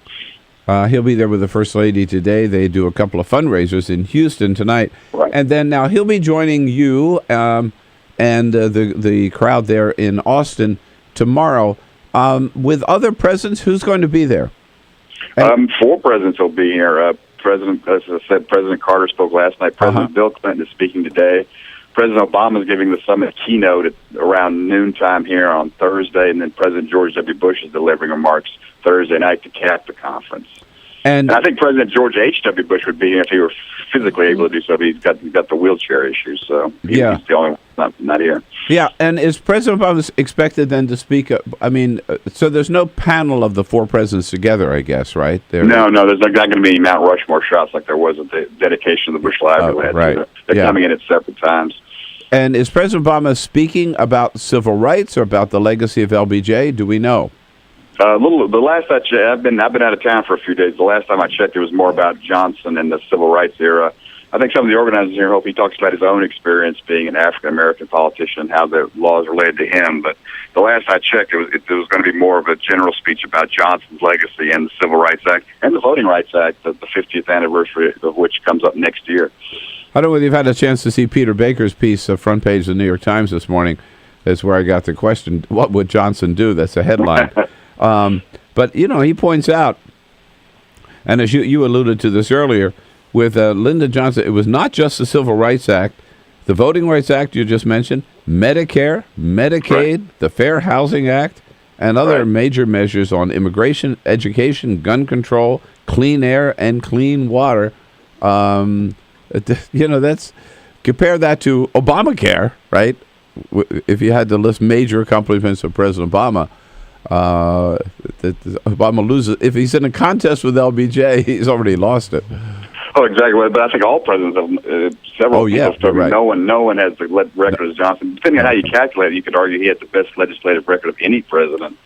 He'll be there with the First Lady today. They do a couple of fundraisers in Houston tonight. Right. And then now he'll be joining you and the crowd there in Austin tomorrow. With other presidents, who's going to be there? 4 presidents will be here. As I said, President Carter spoke last night. President Bill Clinton is speaking today. President Obama is giving the summit keynote at around noontime here on Thursday, and then President George W. Bush is delivering remarks Thursday night to cap the conference. And I think President George H.W. Bush would be here if he were physically able to do so. But he's got the wheelchair issue, so he's the only one not here. Yeah, and is President Obama expected then to speak? So there's no panel of the 4 presidents together, I guess, right? No, there's not going to be any Mount Rushmore shots like there was at the dedication of the Bush Library. Right. They're coming in at separate times. And is President Obama speaking about civil rights or about the legacy of LBJ? Do we know? The last I checked, I've been out of town for a few days. The last time I checked, it was more about Johnson and the civil rights era. I think some of the organizers here hope he talks about his own experience being an African-American politician and how the laws related to him. But the last I checked, it was going to be more of a general speech about Johnson's legacy and the Civil Rights Act and the Voting Rights Act, the 50th anniversary of which comes up next year. I don't know whether you've had a chance to see Peter Baker's piece, front page of the New York Times this morning. That's where I got the question, what would Johnson do? That's the headline. But, he points out, and as you alluded to this earlier, with Lyndon Johnson, it was not just the Civil Rights Act, the Voting Rights Act you just mentioned, Medicare, Medicaid, the Fair Housing Act, and other major measures on immigration, education, gun control, clean air, and clean water. That's compare that to Obamacare, right? If you had to list major accomplishments of President Obama, Obama loses. If he's in a contest with LBJ, he's already lost it. Oh, exactly. But I think all presidents have several people. Right. No one has the record as Johnson. Depending on how you calculate it, you could argue he had the best legislative record of any president.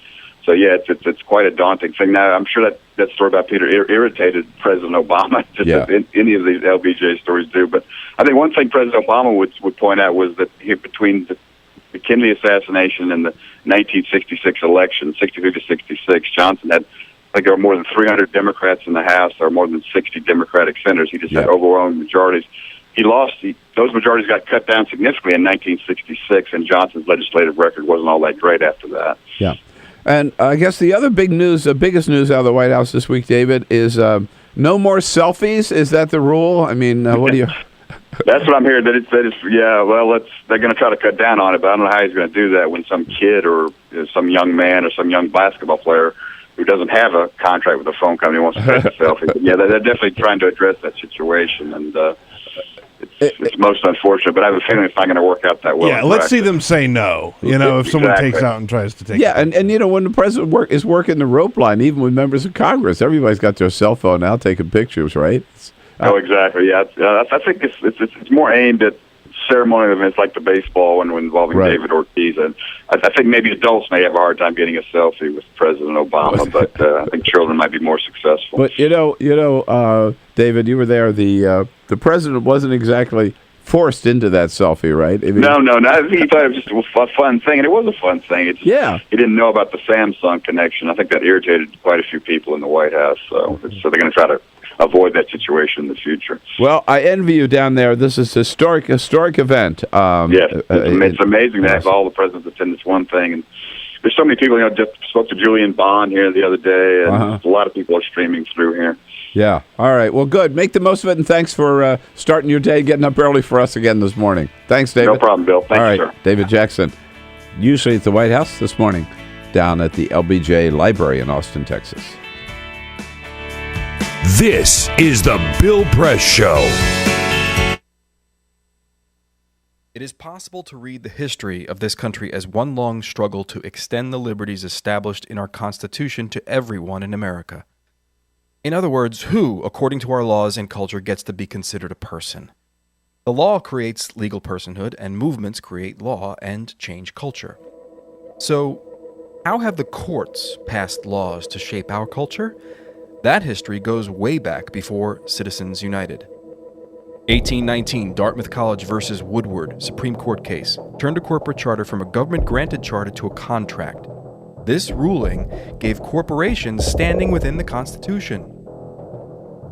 So yeah, it's quite a daunting thing. Now I'm sure that story about Peter irritated President Obama, just as any of these LBJ stories do. But I think one thing President Obama would point out was that between the Kennedy assassination and the 1966 election, 62 to 66, Johnson had, I think there were more than 300 Democrats in the House. There were more than 60 Democratic senators. He just had overwhelming majorities. He lost. Those majorities got cut down significantly in 1966, and Johnson's legislative record wasn't all that great after that. Yeah. And I guess the other big news, the biggest news out of the White House this week, David, is no more selfies. Is that the rule? I mean, what do you... That's what I'm hearing. They're going to try to cut down on it, but I don't know how he's going to do that when some kid or some young man or some young basketball player who doesn't have a contract with a phone company wants to take a selfie. But yeah, they're definitely trying to address that situation, and it's most unfortunate. But I have a feeling it's not going to work out that well. Yeah, let's see them say no. If someone takes out and tries to take. Yeah, and when the president is working the rope line, even with members of Congress, everybody's got their cell phone now taking pictures, right? Oh, exactly. Yeah, I think it's more aimed at ceremonial events like the baseball one involving David Ortiz, and I think maybe adults may have a hard time getting a selfie with President Obama, but I think children might be more successful. But David, you were there. The president wasn't exactly forced into that selfie, right? I mean, no. I think he thought it was just a fun thing, and it was a fun thing. He didn't know about the Samsung connection. I think that irritated quite a few people in the White House. So they're going to try to avoid that situation in the future. Well, I envy you down there. This is a historic event. Yes, it's amazing to have all the presidents attend this one thing. And there's so many people. Just spoke to Julian Bond here the other day, and a lot of people are streaming through here. Yeah. All right. Well, good. Make the most of it, and thanks for starting your day, getting up early for us again this morning. Thanks, David. No problem, Bill. Thank you, sir. David Jackson, usually at the White House, this morning down at the LBJ Library in Austin, Texas. This is the Bill Press Show. It is possible to read the history of this country as one long struggle to extend the liberties established in our Constitution to everyone in America. In other words, who, according to our laws and culture, gets to be considered a person? The law creates legal personhood, and movements create law and change culture. So, how have the courts passed laws to shape our culture? That history goes way back before Citizens United. 1819, Dartmouth College versus Woodward, Supreme Court case, turned a corporate charter from a government-granted charter to a contract. This ruling gave corporations standing within the Constitution.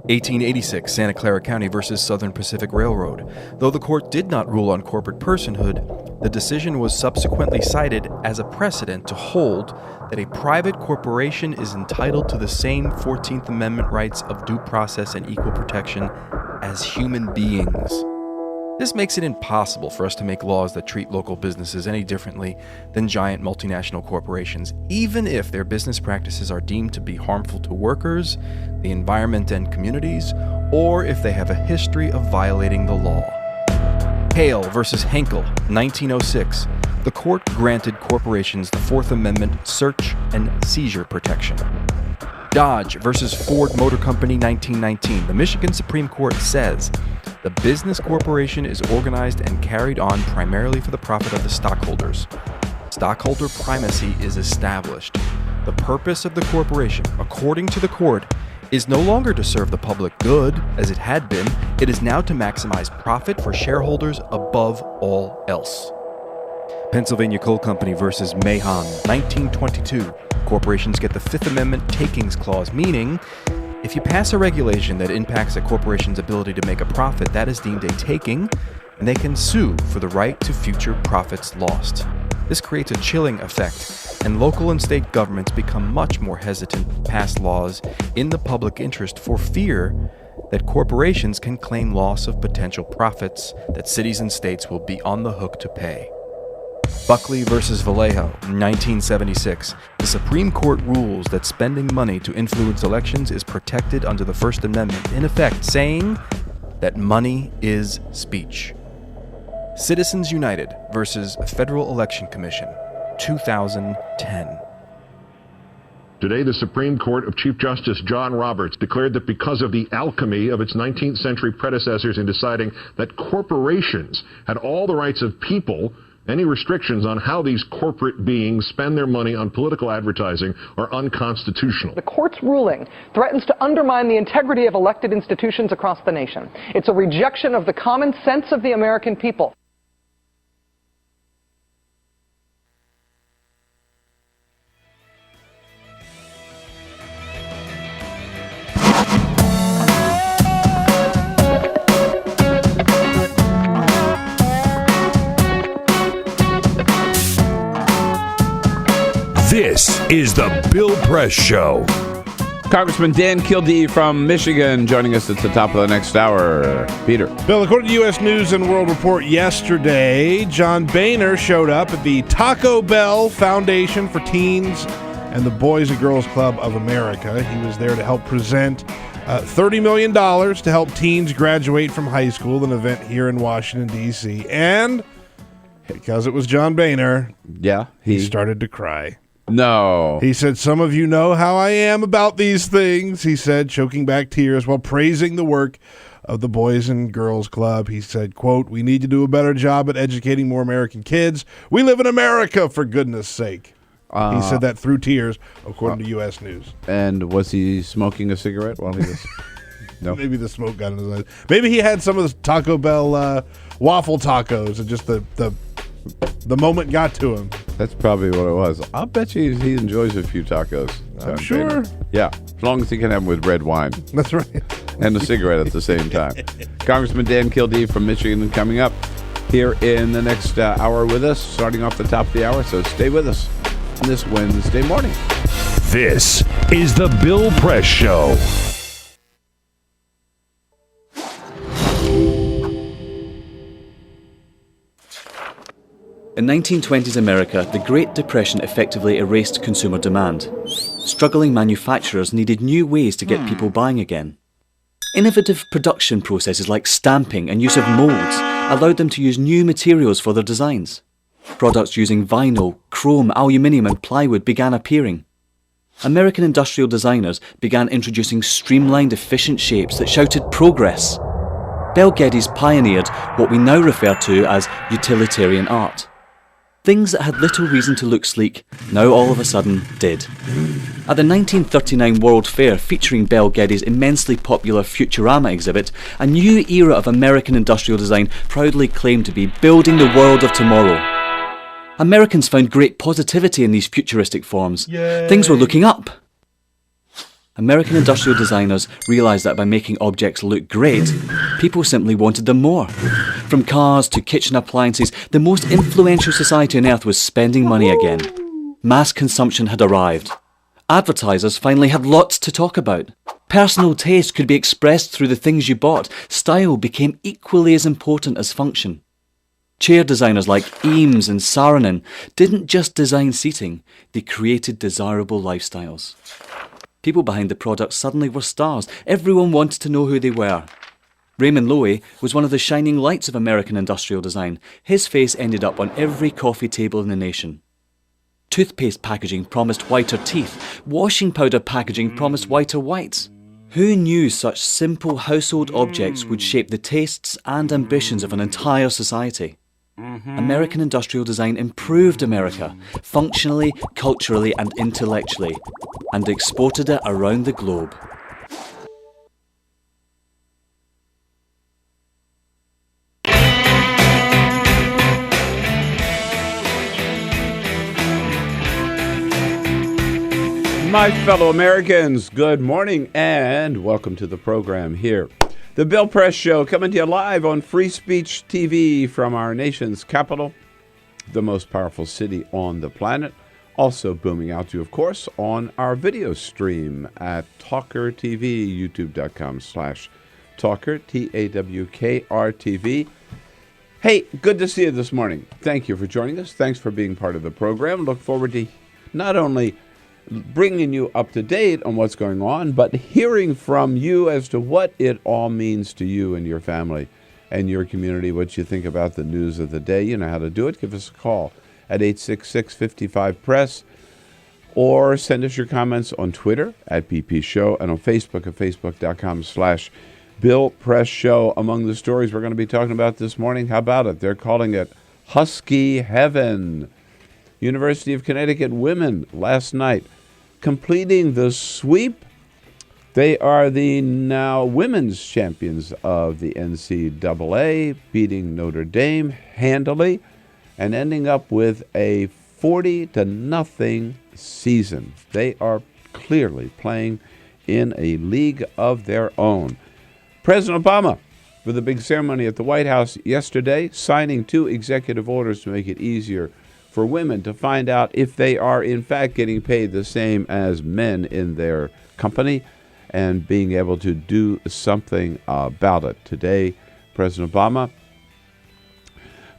1886, Santa Clara County versus Southern Pacific Railroad. Though the court did not rule on corporate personhood, the decision was subsequently cited as a precedent to hold that a private corporation is entitled to the same 14th Amendment rights of due process and equal protection as human beings. This makes it impossible for us to make laws that treat local businesses any differently than giant multinational corporations, even if their business practices are deemed to be harmful to workers, the environment and communities, or if they have a history of violating the law. Hale versus Henkel, 1906. The court granted corporations the Fourth Amendment search and seizure protection. Dodge versus Ford Motor Company, 1919. The Michigan Supreme Court says the business corporation is organized and carried on primarily for the profit of the stockholders. Stockholder primacy is established. The purpose of the corporation, according to the court, is no longer to serve the public good, as it had been. It is now to maximize profit for shareholders above all else. Pennsylvania Coal Company versus Mahon, 1922. Corporations get the Fifth Amendment takings clause, meaning If you pass a regulation that impacts a corporation's ability to make a profit, that is deemed a taking, and they can sue for the right to future profits lost. This creates a chilling effect, and local and state governments become much more hesitant to pass laws in the public interest for fear that corporations can claim loss of potential profits that cities and states will be on the hook to pay. Buckley versus Vallejo, 1976. The Supreme Court rules that spending money to influence elections is protected under the First Amendment, in effect saying that money is speech. Citizens United versus Federal Election Commission, 2010. Today, the Supreme Court of Chief Justice John Roberts declared that because of the alchemy of its 19th century predecessors in deciding that corporations had all the rights of people, any restrictions on how these corporate beings spend their money on political advertising are unconstitutional. The court's ruling threatens to undermine the integrity of elected institutions across the nation. It's a rejection of the common sense of the American people. This is the Bill Press Show. Congressman Dan Kildee from Michigan joining us at the top of the next hour. Peter. Bill, according to U.S. News and World Report yesterday, John Boehner showed up at the Taco Bell Foundation for Teens and the Boys and Girls Club of America. He was there to help present $30 million to help teens graduate from high school, an event here in Washington, D.C. And because it was John Boehner, he started to cry. No. He said, "Some of you know how I am about these things," he said, choking back tears while praising the work of the Boys and Girls Club. He said, quote, "We need to do a better job at educating more American kids. We live in America, for goodness sake." He said that through tears, according to U.S. News. And was he smoking a cigarette while he was... No. Maybe the smoke got in his eyes. Maybe he had some of the Taco Bell waffle tacos and just the moment got to him. That's probably what it was. I'll bet you he enjoys a few tacos. I'm sure. Yeah, as long as he can have them with red wine. That's right. And a cigarette at the same time. Congressman Dan Kildee from Michigan coming up here in the next hour with us, starting off the top of the hour. So stay with us on this Wednesday morning. This is the Bill Press Show. In 1920s America, the Great Depression effectively erased consumer demand. Struggling manufacturers needed new ways to get people buying again. Innovative production processes like stamping and use of molds allowed them to use new materials for their designs. Products using vinyl, chrome, aluminium and plywood began appearing. American industrial designers began introducing streamlined, efficient shapes that shouted progress. Bel Geddes pioneered what we now refer to as utilitarian art. Things that had little reason to look sleek, now all of a sudden did. At the 1939 World Fair featuring Bel Geddes' immensely popular Futurama exhibit, a new era of American industrial design proudly claimed to be building the world of tomorrow. Americans found great positivity in these futuristic forms. Yay. Things were looking up. American industrial designers realised that by making objects look great, people simply wanted them more. From cars to kitchen appliances, the most influential society on earth was spending money again. Mass consumption had arrived. Advertisers finally had lots to talk about. Personal taste could be expressed through the things you bought. Style became equally as important as function. Chair designers like Eames and Saarinen didn't just design seating, they created desirable lifestyles. People behind the products suddenly were stars. Everyone wanted to know who they were. Raymond Loewy was one of the shining lights of American industrial design. His face ended up on every coffee table in the nation. Toothpaste packaging promised whiter teeth. Washing powder packaging promised whiter whites. Who knew such simple household objects would shape the tastes and ambitions of an entire society? American industrial design improved America, functionally, culturally and intellectually, and exported it around the globe. My fellow Americans, good morning and welcome to the program here. The Bill Press Show coming to you live on Free Speech TV from our nation's capital, the most powerful city on the planet. Also booming out to you, of course, on our video stream at TawkrTV, youtube.com/Tawker, TawkrTV. Hey, good to see you this morning. Thank you for joining us. Thanks for being part of the program. Look forward to not only bringing you up to date on what's going on, but hearing from you as to what it all means to you and your family and your community, what you think about the news of the day. You know how to do it. Give us a call at 866-55-PRESS or send us your comments on Twitter at BP Show and on Facebook at facebook.com/Bill Press Show. Among the stories we're going to be talking about this morning, how about it? They're calling it Husky Heaven. University of Connecticut women last night completing the sweep. They are the now women's champions of the NCAA, beating Notre Dame handily and ending up with a 40-0 season. They are clearly playing in a league of their own. President Obama, with a big ceremony at the White House yesterday, signing 2 executive orders to make it easier for women to find out if they are in fact getting paid the same as men in their company and being able to do something about it. Today, President Obama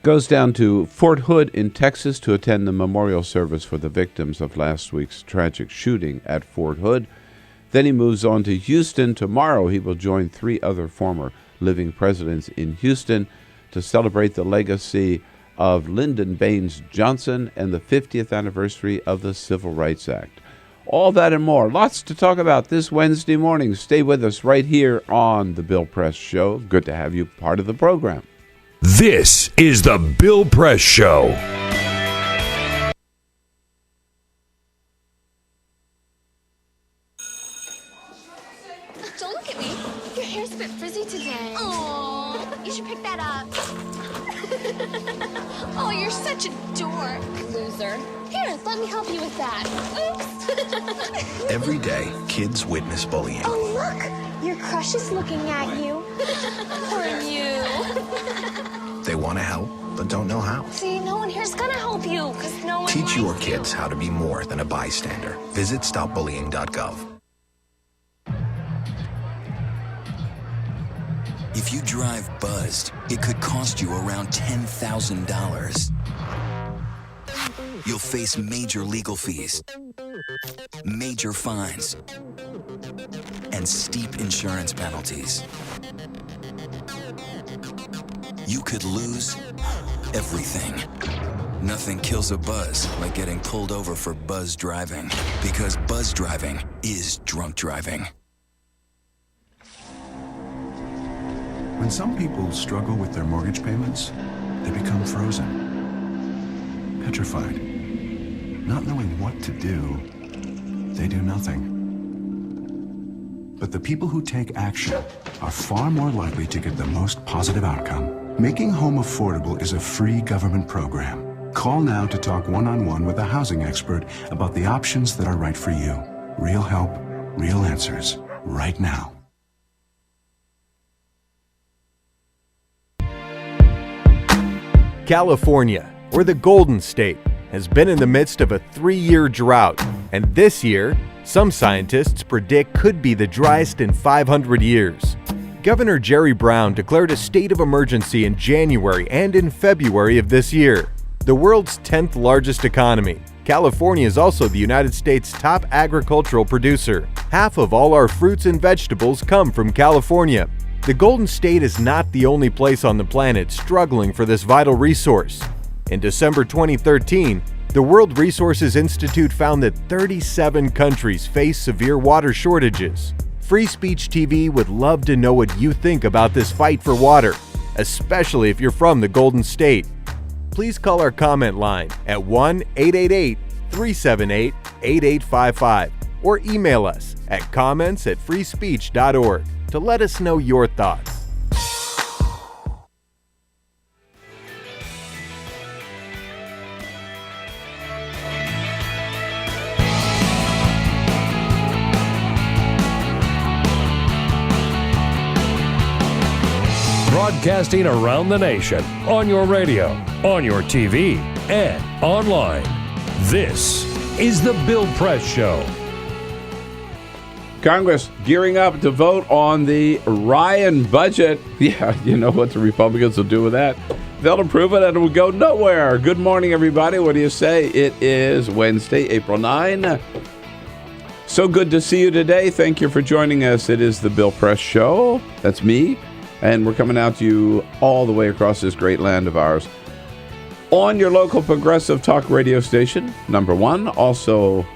goes down to Fort Hood in Texas to attend the memorial service for the victims of last week's tragic shooting at Fort Hood. Then he moves on to Houston. Tomorrow he will join 3 other former living presidents in Houston to celebrate the legacy of Lyndon Baines Johnson and the 50th anniversary of the Civil Rights Act. All that and more. Lots to talk about this Wednesday morning. Stay with us right here on The Bill Press Show. Good to have you part of the program. This is The Bill Press Show. Don't look at me. Your hair's a bit frizzy today. Oh, you should pick that up. Oh, you're such a dork, loser. Here, let me help you with that. Oops. Every day, kids witness bullying. Oh, look. Your crush is looking at you. Poor you. They want to help, but don't know how. See, no one here's gonna help you, because no one Teach your likes kids how to be more than a bystander. Visit stopbullying.gov. If you drive buzzed, it could cost you around $10,000. You'll face major legal fees, major fines, and steep insurance penalties. You could lose everything. Nothing kills a buzz like getting pulled over for buzz driving, because buzz driving is drunk driving. When some people struggle with their mortgage payments, they become frozen, petrified. Not knowing what to do, they do nothing. But the people who take action are far more likely to get the most positive outcome. Making home affordable is a free government program. Call now to talk one-on-one with a housing expert about the options that are right for you. Real help, real answers, right now. California, or the Golden State, has been in the midst of a 3-year drought, and this year, some scientists predict could be the driest in 500 years. Governor Jerry Brown declared a state of emergency in January and in February of this year. The world's 10th largest economy, California is also the United States' top agricultural producer. Half of all our fruits and vegetables come from California. The Golden State is not the only place on the planet struggling for this vital resource. In December 2013, the World Resources Institute found that 37 countries face severe water shortages. Free Speech TV would love to know what you think about this fight for water, especially if you're from the Golden State. Please call our comment line at 1-888-378-8855 or email us at comments@freespeech.org. to let us know your thoughts. broadcasting around the nation, on your radio, on your TV, and online. This is The Bill Press Show. Congress gearing up to vote on the Ryan budget. Yeah, you know what the Republicans will do with that. They'll approve it and it will go nowhere. Good morning, everybody. What do you say? It is Wednesday, April 9. So good to see you today. Thank you for joining us. It is the Bill Press Show. That's me. And we're coming out to you all the way across this great land of ours on your local progressive talk radio station, number one. Also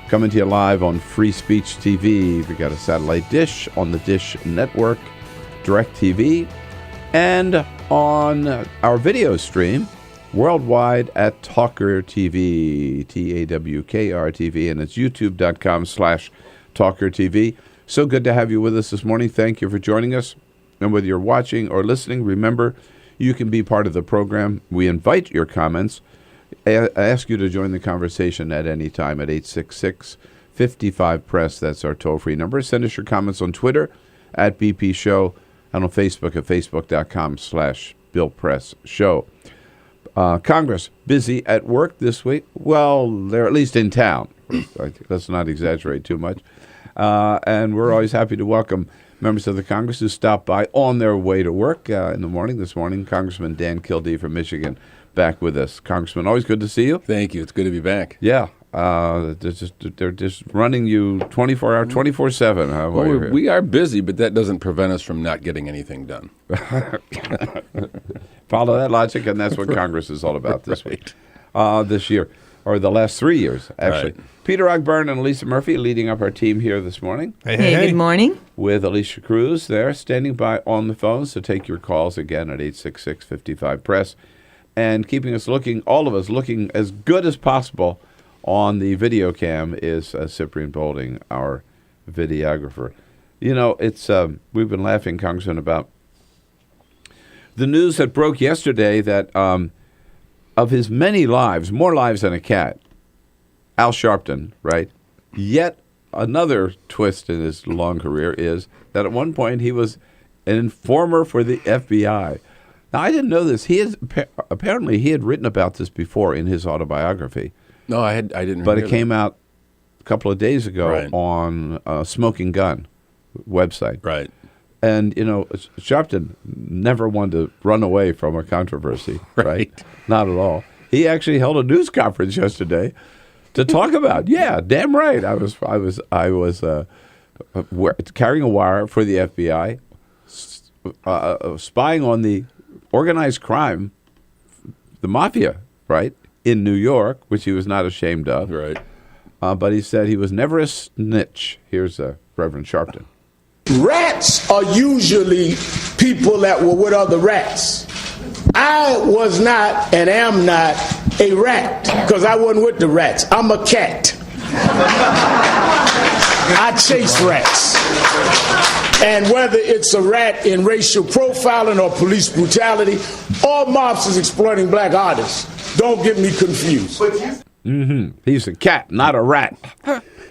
coming to you live on Free Speech TV. We got a satellite dish on the Dish Network, DirecTV, and on our video stream worldwide at TawkrTV, TawkrTV, and it's youtube.com/TawkrTV. So good to have you with us this morning. Thank you for joining us. And whether you're watching or listening, remember, you can be part of the program. We invite your comments. I ask you to join the conversation at any time at 866-55-PRESS. That's our toll-free number. Send us your comments on Twitter at BP Show and on Facebook at facebook.com/BillPressShow. Congress busy at work this week. Well, they're at least in town. Let's not exaggerate too much. And we're always happy to welcome members of the Congress who stop by on their way to work in the morning. This morning, Congressman Dan Kildee from Michigan back with us. Congressman, always good to see you. Thank you. It's good to be back. Yeah. They're just running you 24/7. Well, we are busy, but that doesn't prevent us from not getting anything done. Follow that logic, and that's what Congress is all about this week, this year, or the last 3 years, actually. Right. Peter Ogburn and Lisa Murphy leading up our team here this morning. Hey, good morning. With Alicia Cruz there, standing by on the phones to take your calls again at 866-55-PRESS, and keeping us looking, all of us looking as good as possible on the video cam is Cyprian Bolding, our videographer. You know, it's we've been laughing, Congressman, about the news that broke yesterday that of his many lives, more lives than a cat, Al Sharpton, right? Yet another twist in his long career is that at one point he was an informer for the FBI. Now, I didn't know this. Apparently he had written about this before in his autobiography. No, I didn't. But it came out a couple of days ago on Smoking Gun website. Right. And, you know, Sharpton never wanted to run away from a controversy, right? Not at all. He actually held a news conference yesterday to talk about. Yeah, damn right. I was carrying a wire for the FBI, spying on the organized crime, the mafia, right, in New York, which he was not ashamed of. Right. But he said he was never a snitch. Here's Reverend Sharpton. Rats are usually people that were with other rats. I was not and am not a rat because I wasn't with the rats. I'm a cat. I chase rats. And whether it's a rat in racial profiling or police brutality or mobsters exploiting black artists, don't get me confused. Mm-hmm. He's a cat, not a rat.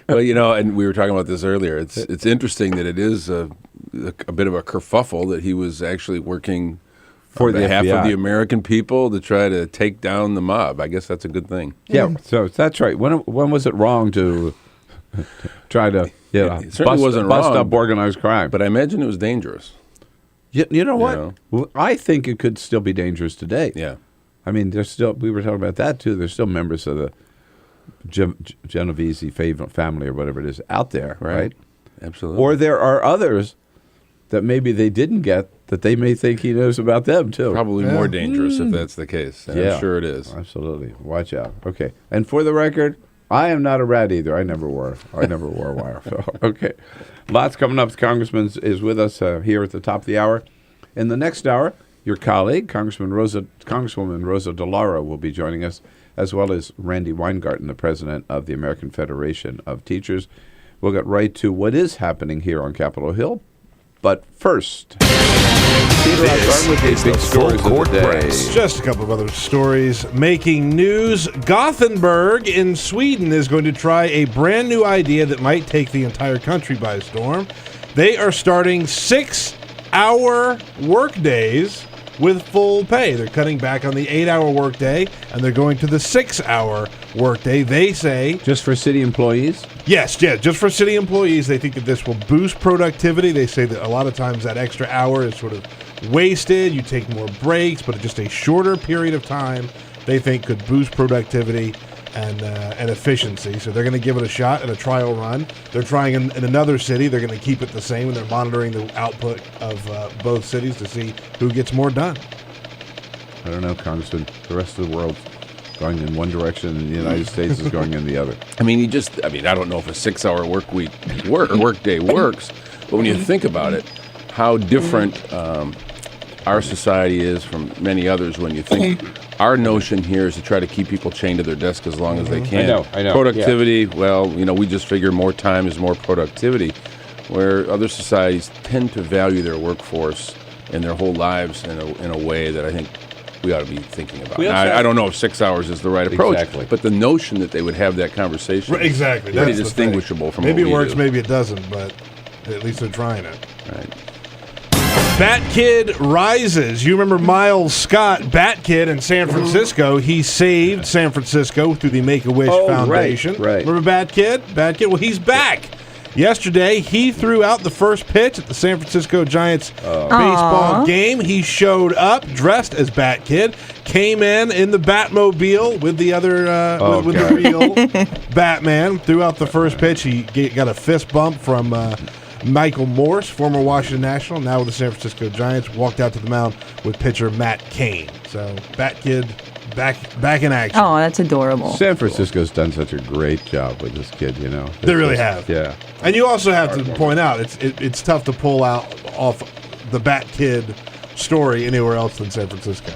Well, you know, and we were talking about this earlier. It's interesting that it is a bit of a kerfuffle that he was actually working for on the behalf FBI. of the American people to try to take down the mob. I guess that's a good thing. Yeah, so that's right. When was it wrong to try to it certainly wasn't bust wrong, up organized crime? But I imagine it was dangerous. You know what? Well, I think it could still be dangerous today. Yeah. I mean, there's still, we were talking about that too. There's still members of the Genovese family or whatever it is out there, right? Absolutely. Or there are others that maybe they didn't get that they may think he knows about them too. Probably more dangerous if that's the case. Yeah. I'm sure it is. Absolutely. Watch out. Okay. And for the record, I am not a rat either. I never wore a wire. So, okay. Lots coming up. The Congressman is with us here at the top of the hour. In the next hour, your colleague, Congresswoman Rosa DeLauro, will be joining us, as well as Randi Weingarten, the president of the American Federation of Teachers. We'll get right to what is happening here on Capitol Hill. But first, Peter, I'll start with these big stories of the day. Just a couple of other stories making news. Gothenburg in Sweden is going to try a brand new idea that might take the entire country by storm. They are starting 6 6-hour work days with full pay. They're cutting back on the 8-hour workday, and they're going to the 6-hour workday. They say... Just for city employees? Yes, yeah, just for city employees. They think that this will boost productivity. They say that a lot of times that extra hour is sort of wasted. You take more breaks, but just a shorter period of time they think could boost productivity and efficiency. So they're going to give it a shot at a trial run. They're trying in another city. They're going to keep it the same, and they're monitoring the output of both cities to see who gets more done. I don't know, Congressman. The rest of the world's going in one direction, and the United States is going in the other. I mean, I don't know if a 6-hour workday works, but when you think about it, how different our society is from many others when you think our notion here is to try to keep people chained to their desk as long as they can. I know. Productivity, well, we just figure more time is more productivity, where other societies tend to value their workforce and their whole lives in a way that I think we ought to be thinking about. I don't know if 6 hours is the right approach, but the notion that they would have that conversation is pretty distinguishable from maybe what it works, do. maybe it doesn't, but at least they're trying it. Right. Bat Kid rises. You remember Miles Scott, Bat Kid in San Francisco. He saved San Francisco through the Make-A-Wish Foundation. Right. Remember Bat Kid? Well, he's back. Yesterday, he threw out the first pitch at the San Francisco Giants baseball game. He showed up dressed as Bat Kid, came in the Batmobile with the other with the real Batman. Threw out the first pitch. He got a fist bump from Michael Morse, former Washington National, now with the San Francisco Giants. Walked out to the mound with pitcher Matt Cain. So Bat Kid back in action. Oh, that's adorable. San Francisco's done such a great job with this kid, They really have. Yeah. And you also have to point out, it's tough to pull off the Bat Kid story anywhere else than San Francisco.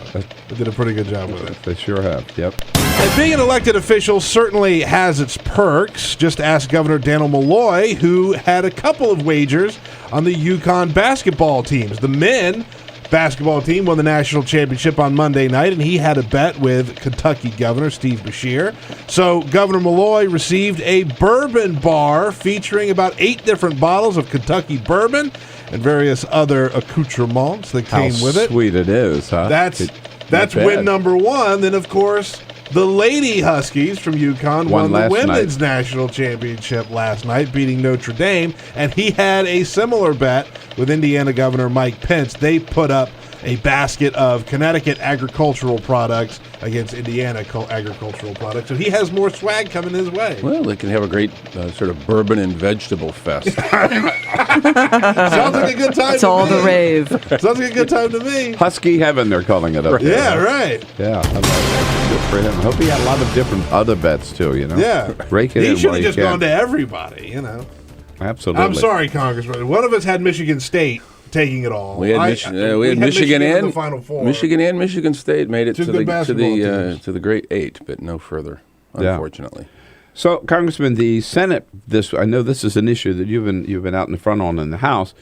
They did a pretty good job with it. They sure have, yep. And being an elected official certainly has its perks. Just ask Governor Daniel Malloy, who had a couple of wagers on the UConn basketball teams. The men basketball team won the national championship on Monday night, and he had a bet with Kentucky Governor Steve Beshear. So Governor Malloy received a bourbon bar featuring about 8 different bottles of Kentucky bourbon and various other accoutrements that came with it. How sweet it is, huh? That's win number one. Then, of course, the Lady Huskies from UConn won the women's national championship last night, beating Notre Dame. And he had a similar bet with Indiana Governor Mike Pence. They put up a basket of Connecticut agricultural products against Indiana agricultural products. So he has more swag coming his way. Well, they can have a great sort of bourbon and vegetable fest. Sounds like a good time It's all the rave. Sounds like a good time to me. Husky heaven, they're calling it up. Yeah, right. Yeah, I love that. Good for him. I hope he had a lot of different other bets, too, Yeah. Rake it in he should while have you just can. gone to everybody, Absolutely. I'm sorry, Congressman. One of us had Michigan State taking it all. We had Michigan in the Final Four. Michigan and Michigan State made it Two to good basketball teams. the Great Eight, but no further, unfortunately. So, Congressman, the Senate I know this is an issue that you've been out in the front on in the House.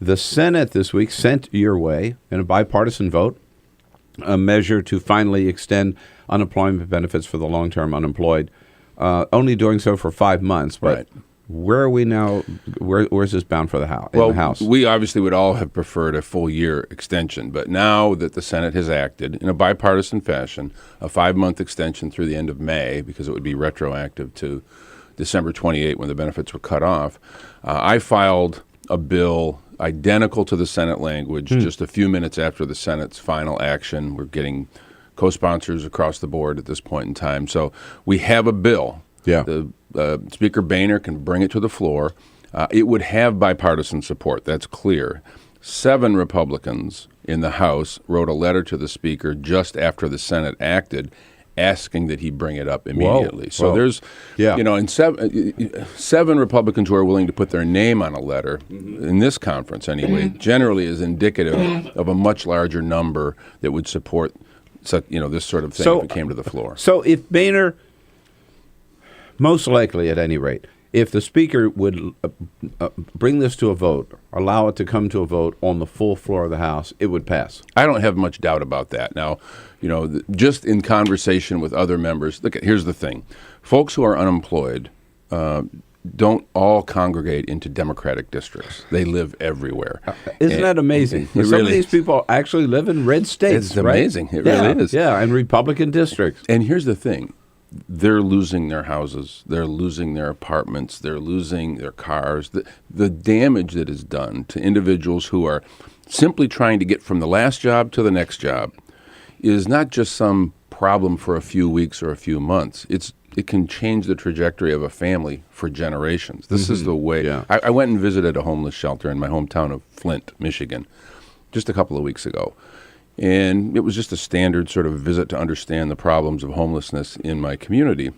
The Senate this week sent your way in a bipartisan vote a measure to finally extend unemployment benefits for the long-term unemployed, only doing so for 5 months. But right. Where are we now? Where's this bound for the House? Well, in the House? We obviously would all have preferred a full year extension, but now that the Senate has acted in a bipartisan fashion, a 5-month extension through the end of May, because it would be retroactive to December 28 when the benefits were cut off, I filed a bill identical to the Senate language just a few minutes after the Senate's final action. We're getting co-sponsors across the board at this point in time. So we have a bill. Yeah. Speaker Boehner can bring it to the floor. It would have bipartisan support. That's clear. 7 Republicans in the House wrote a letter to the Speaker just after the Senate acted, asking that he bring it up immediately. Whoa. So there's, and 7 Republicans who are willing to put their name on a letter, in this conference anyway, generally is indicative of a much larger number that would support this sort of thing if it came to the floor. So if Boehner, most likely at any rate, if the Speaker would bring this to a vote, allow it to come to a vote on the full floor of the House, it would pass. I don't have much doubt about that. Now, just in conversation with other members, here's the thing. Folks who are unemployed don't all congregate into Democratic districts. They live everywhere. Isn't that amazing? Some of these people actually live in red states. It's amazing. It really is. Yeah, and Republican districts. And here's the thing. They're losing their houses. They're losing their apartments. They're losing their cars. The damage that is done to individuals who are simply trying to get from the last job to the next job is not just some problem for a few weeks or a few months. It can change the trajectory of a family for generations. This is the way. Yeah. I went and visited a homeless shelter in my hometown of Flint, Michigan, just a couple of weeks ago. And it was just a standard sort of visit to understand the problems of homelessness in my community.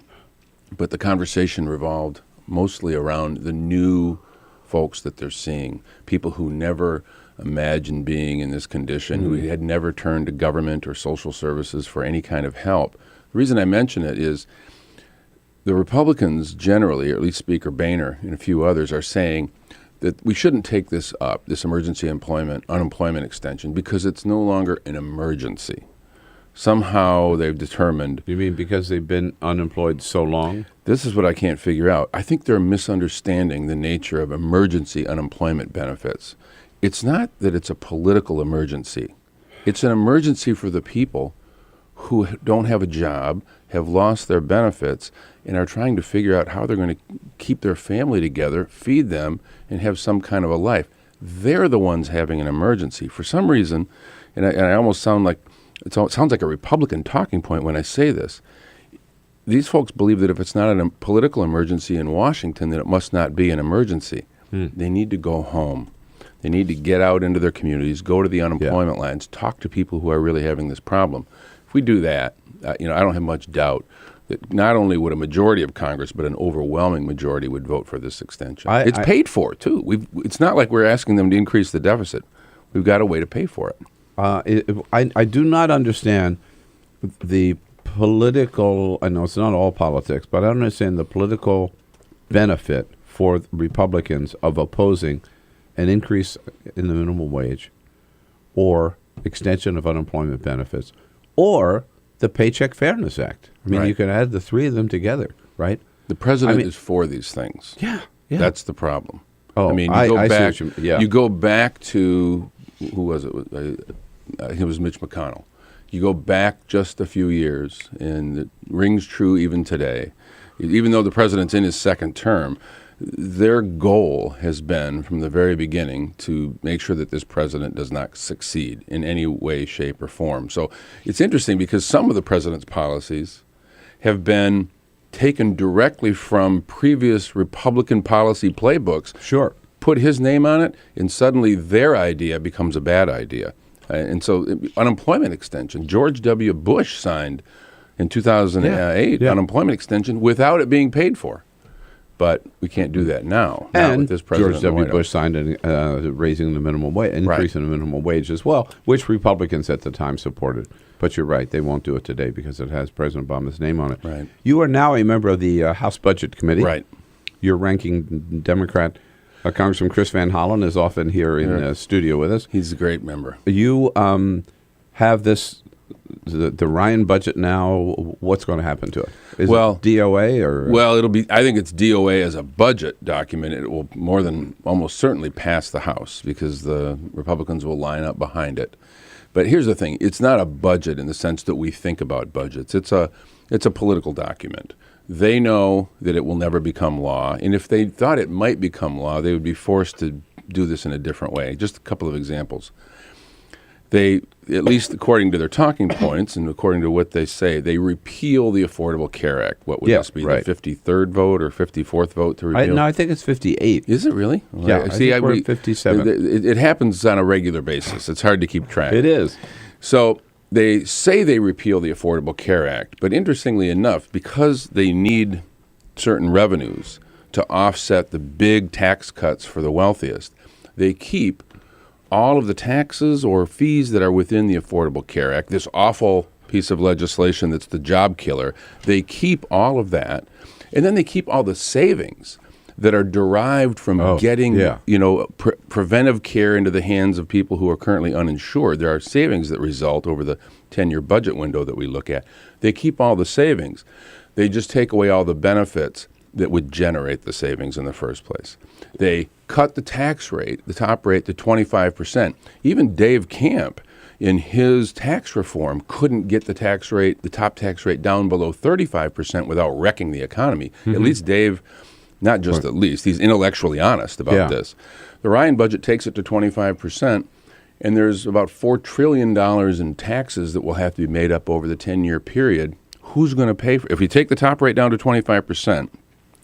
But the conversation revolved mostly around the new folks that they're seeing, people who never imagined being in this condition, who had never turned to government or social services for any kind of help. The reason I mention it is the Republicans generally, or at least Speaker Boehner and a few others, are saying that we shouldn't take this up, this emergency unemployment extension, because it's no longer an emergency. Somehow they've determined... You mean because they've been unemployed so long? This is what I can't figure out. I think they're misunderstanding the nature of emergency unemployment benefits. It's not that it's a political emergency. It's an emergency for the people who don't have a job, have lost their benefits, and are trying to figure out how they're going to keep their family together, feed them, and have some kind of a life. They're the ones having an emergency. For some reason, and I almost sound like, it sounds like a Republican talking point when I say this, these folks believe that if it's not a political emergency in Washington, then it must not be an emergency. They need to go home. They need to get out into their communities, go to the unemployment lines, talk to people who are really having this problem. If we do that, I don't have much doubt that not only would a majority of Congress, but an overwhelming majority would vote for this extension. It's paid for, too. It's not like we're asking them to increase the deficit. We've got a way to pay for it. I do not understand the political, I know it's not all politics, but I don't understand the political benefit for Republicans of opposing an increase in the minimum wage or extension of unemployment benefits or the Paycheck Fairness Act. I mean, you can add the three of them together, right? The president is for these things. Yeah. That's the problem. Oh, I mean, you go back to, who was it? It was Mitch McConnell. You go back just a few years, and it rings true even today. Even though the president's in his second term, their goal has been from the very beginning to make sure that this president does not succeed in any way, shape, or form. So it's interesting because some of the president's policies have been taken directly from previous Republican policy playbooks. Sure. Put his name on it, and suddenly their idea becomes a bad idea. And so unemployment extension, George W. Bush signed in 2008 unemployment extension without it being paid for. But we can't do that now. And with this president George W. Bush signed raising the minimum wage, increasing the minimum wage as well, which Republicans at the time supported. But you're right, they won't do it today because it has President Obama's name on it. Right. You are now a member of the House Budget Committee. Right. Your ranking Democrat, Congressman Chris Van Hollen, is often here in the studio with us. He's a great member. You have this, the Ryan budget now. What's going to happen to it? Is it DOA or? Well, I think it's DOA as a budget document. It will more than almost certainly pass the House because the Republicans will line up behind it. But here's the thing. It's not a budget in the sense that we think about budgets. It's a political document. They know that it will never become law. And if they thought it might become law, they would be forced to do this in a different way. Just a couple of examples. They, at least according to their talking points and according to what they say, they repeal the Affordable Care Act. What would this be, the 53rd vote or 54th vote to repeal? No, I think it's 58. Is it really? Well, yeah, I think we're at 57. It happens on a regular basis. It's hard to keep track. It is. So they say they repeal the Affordable Care Act, but interestingly enough, because they need certain revenues to offset the big tax cuts for the wealthiest, they keep all of the taxes or fees that are within the Affordable Care Act, this awful piece of legislation that's the job killer. They keep all of that, and then they keep all the savings that are derived from getting preventive care into the hands of people who are currently uninsured. There are savings that result over the 10-year budget window that we look at. They keep all the savings. They just take away all the benefits that would generate the savings in the first place. They cut the tax rate, the top rate, to 25%. Even Dave Camp, in his tax reform, couldn't get the tax rate, the top tax rate, down below 35% without wrecking the economy. At least Dave, not just at least, he's intellectually honest about this. The Ryan budget takes it to 25%, and there's about $4 trillion in taxes that will have to be made up over the 10-year period. Who's going to pay for it? If you take the top rate down to 25%,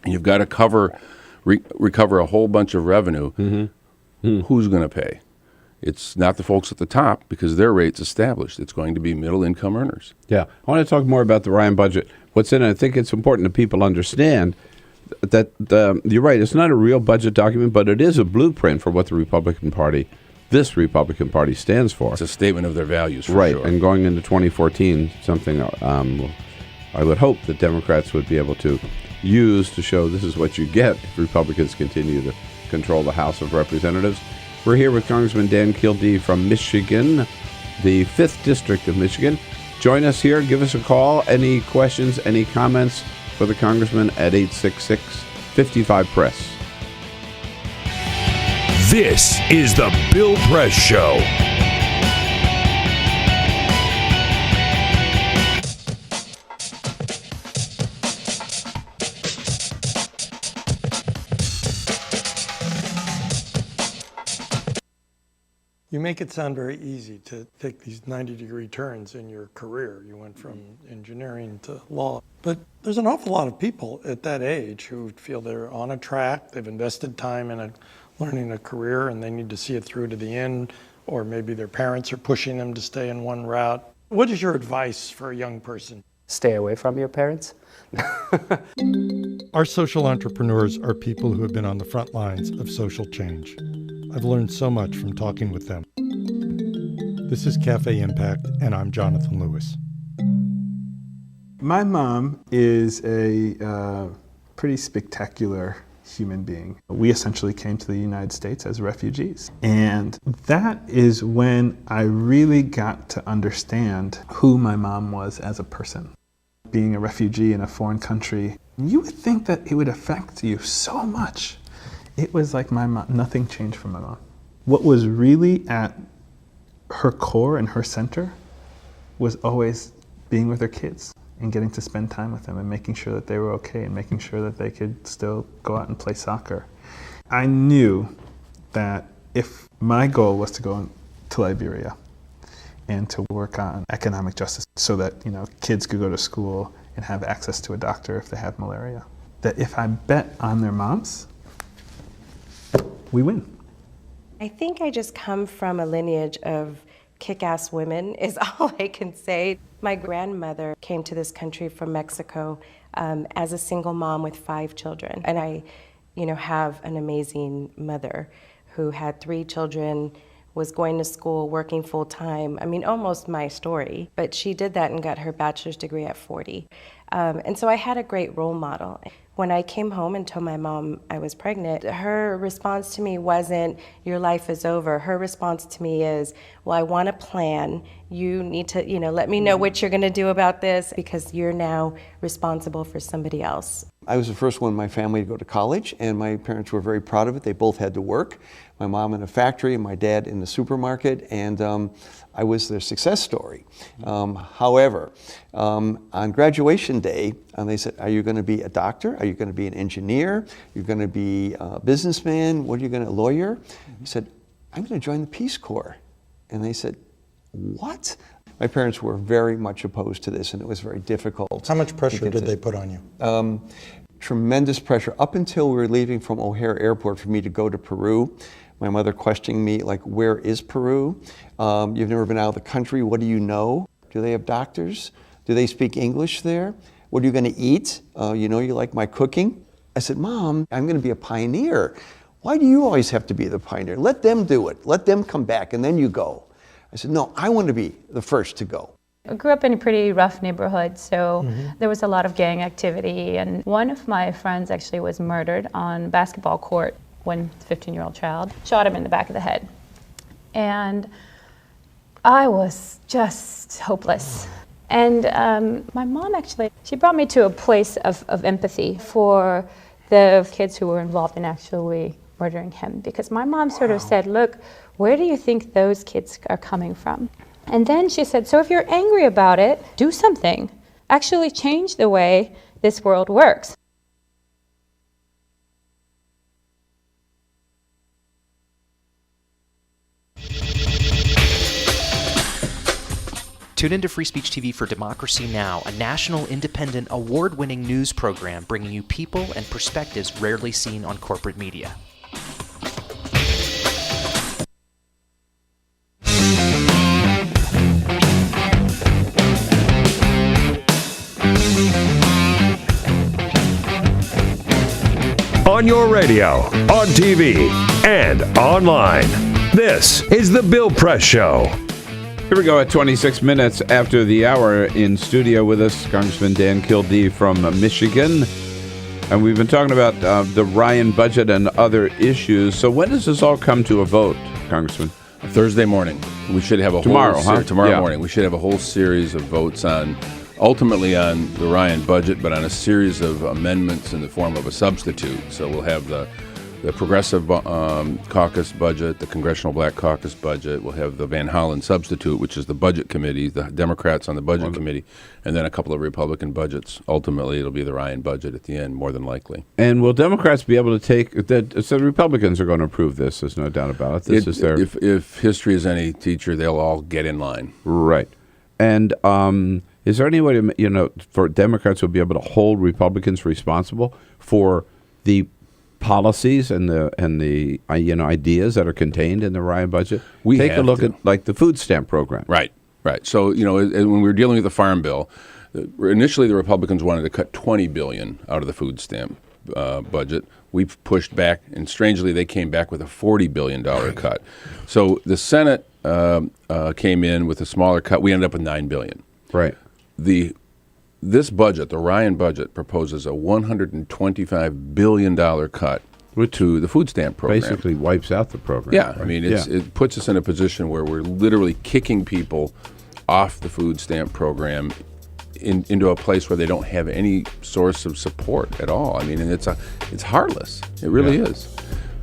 and you've got to recover a whole bunch of revenue, who's going to pay? It's not the folks at the top because their rate's established. It's going to be middle-income earners. Yeah. I want to talk more about the Ryan budget. What's in it? I think it's important that people understand that you're right. It's not a real budget document, but it is a blueprint for what the Republican Party, this Republican Party, stands for. It's a statement of their values, for right. sure. And going into 2014, something I would hope that Democrats would be able to use to show this is what you get if Republicans continue to control the House of Representatives. We're here with Congressman Dan Kildee from Michigan, the 5th District of Michigan. Join us here. Give us a call. Any questions, any comments for the Congressman at 866-55-PRESS. This is the Bill Press Show. You make it sound very easy to take these 90-degree turns in your career. You went from engineering to law. But there's an awful lot of people at that age who feel they're on a track, they've invested time in learning a career, and they need to see it through to the end, or maybe their parents are pushing them to stay in one route. What is your advice for a young person? Stay away from your parents. Our social entrepreneurs are people who have been on the front lines of social change. I've learned so much from talking with them. This is Cafe Impact, and I'm Jonathan Lewis. My mom is a pretty spectacular human being. We essentially came to the United States as refugees. And that is when I really got to understand who my mom was as a person. Being a refugee in a foreign country, you would think that it would affect you so much. It was like my mom, nothing changed for my mom. What was really at her core and her center was always being with her kids and getting to spend time with them and making sure that they were okay and making sure that they could still go out and play soccer. I knew that if my goal was to go to Liberia and to work on economic justice so that, kids could go to school and have access to a doctor if they have malaria, that if I bet on their moms, we win. I think I just come from a lineage of kick-ass women is all I can say. My grandmother came to this country from Mexico as a single mom with 5 children. And I, have an amazing mother who had 3 children, was going to school, working full-time. I mean, almost my story. But she did that and got her bachelor's degree at 40. And so I had a great role model. When I came home and told my mom I was pregnant, her response to me wasn't, your life is over. Her response to me is, well, I want a plan. You need to, let me know what you're gonna do about this because you're now responsible for somebody else. I was the first one in my family to go to college, and my parents were very proud of it. They both had to work. My mom in a factory and my dad in the supermarket, and I was their success story. However, on graduation day, they said, are you going to be a doctor? Are you going to be an engineer? You're going to be a businessman? What are you going to, a lawyer? I said, I'm going to join the Peace Corps. And they said, what? My parents were very much opposed to this, and it was very difficult. How much pressure did they put on you? Tremendous pressure. Up until we were leaving from O'Hare Airport for me to go to Peru, my mother questioning me, like, where is Peru? You've never been out of the country. What do you know? Do they have doctors? Do they speak English there? What are you going to eat? You like my cooking? I said, Mom, I'm going to be a pioneer. Why do you always have to be the pioneer? Let them do it. Let them come back, and then you go. I said, no, I want to be the first to go. I grew up in a pretty rough neighborhood, so there was a lot of gang activity. And one of my friends actually was murdered on a basketball court when a 15-year-old child shot him in the back of the head. And I was just hopeless. And my mom actually, she brought me to a place of empathy for the kids who were involved in actually murdering him. Because my mom sort of said, look, where do you think those kids are coming from? And then she said, so if you're angry about it, do something. Actually change the way this world works. Tune into Free Speech TV for Democracy Now!, a national, independent, award-winning news program bringing you people and perspectives rarely seen on corporate media. On your radio, on TV, and online. This is The Bill Press Show. Here we go at 26 minutes after the hour. In studio with us, Congressman Dan Kildee from Michigan. And we've been talking about the Ryan budget and other issues. So when does this all come to a vote, Congressman? Thursday morning. We should have a tomorrow morning. We should have a whole series of votes ultimately on the Ryan budget, but on a series of amendments in the form of a substitute. So we'll have the Progressive Caucus budget, the Congressional Black Caucus budget. We'll have the Van Hollen substitute, which is the Budget Committee, the Democrats on the Budget Committee, and then a couple of Republican budgets. Ultimately, it'll be the Ryan budget at the end, more than likely. And will Democrats be able to take that? So the Republicans are going to approve this. There's no doubt about it. If history is any teacher, they'll all get in line. Right. And is there any way to, for Democrats will be able to hold Republicans responsible for the policies and the ideas that are contained in the Ryan budget? Take a look at like the food stamp program. Right. So when we were dealing with the farm bill, initially the Republicans wanted to cut $20 billion out of the food stamp budget. We've pushed back, and strangely they came back with a $40 billion cut. So the Senate came in with a smaller cut. We ended up with $9 billion. Right. This budget, the Ryan budget, proposes a $125 billion cut to the food stamp program. Basically wipes out the program. Yeah, right? I mean, it puts us in a position where we're literally kicking people off the food stamp program into a place where they don't have any source of support at all. I mean, and it's heartless. It really is.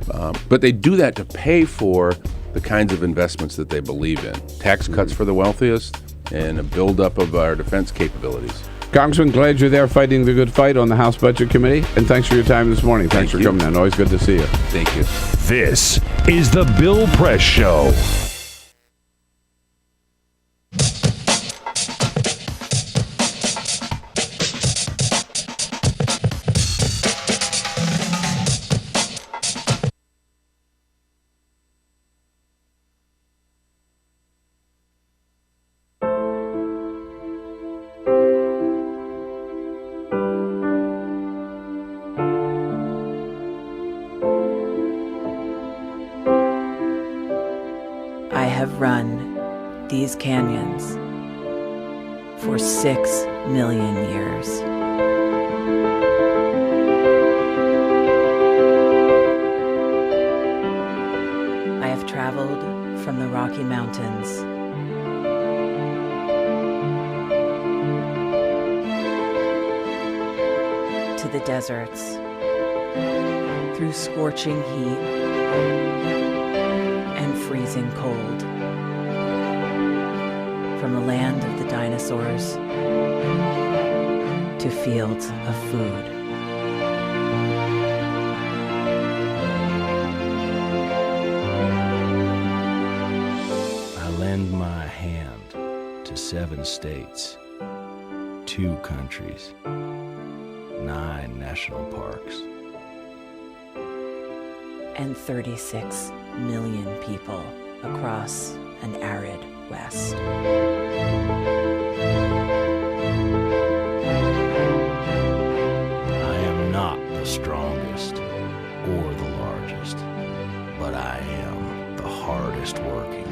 But they do that to pay for the kinds of investments that they believe in. Tax cuts for the wealthiest and a buildup of our defense capabilities. Congressman, glad you're there fighting the good fight on the House Budget Committee. And thanks for your time this morning. Thanks for coming in. Always good to see you. Thank you. This is the Bill Press Show. Run these canyons for 6 million years. I have traveled from the Rocky Mountains to the deserts, through scorching heat and freezing cold, from the land of the dinosaurs to fields of food. I lend my hand to 7 states, 2 countries, 9 national parks, and 36 million people across an arid West. I am not the strongest or the largest, but I am the hardest working.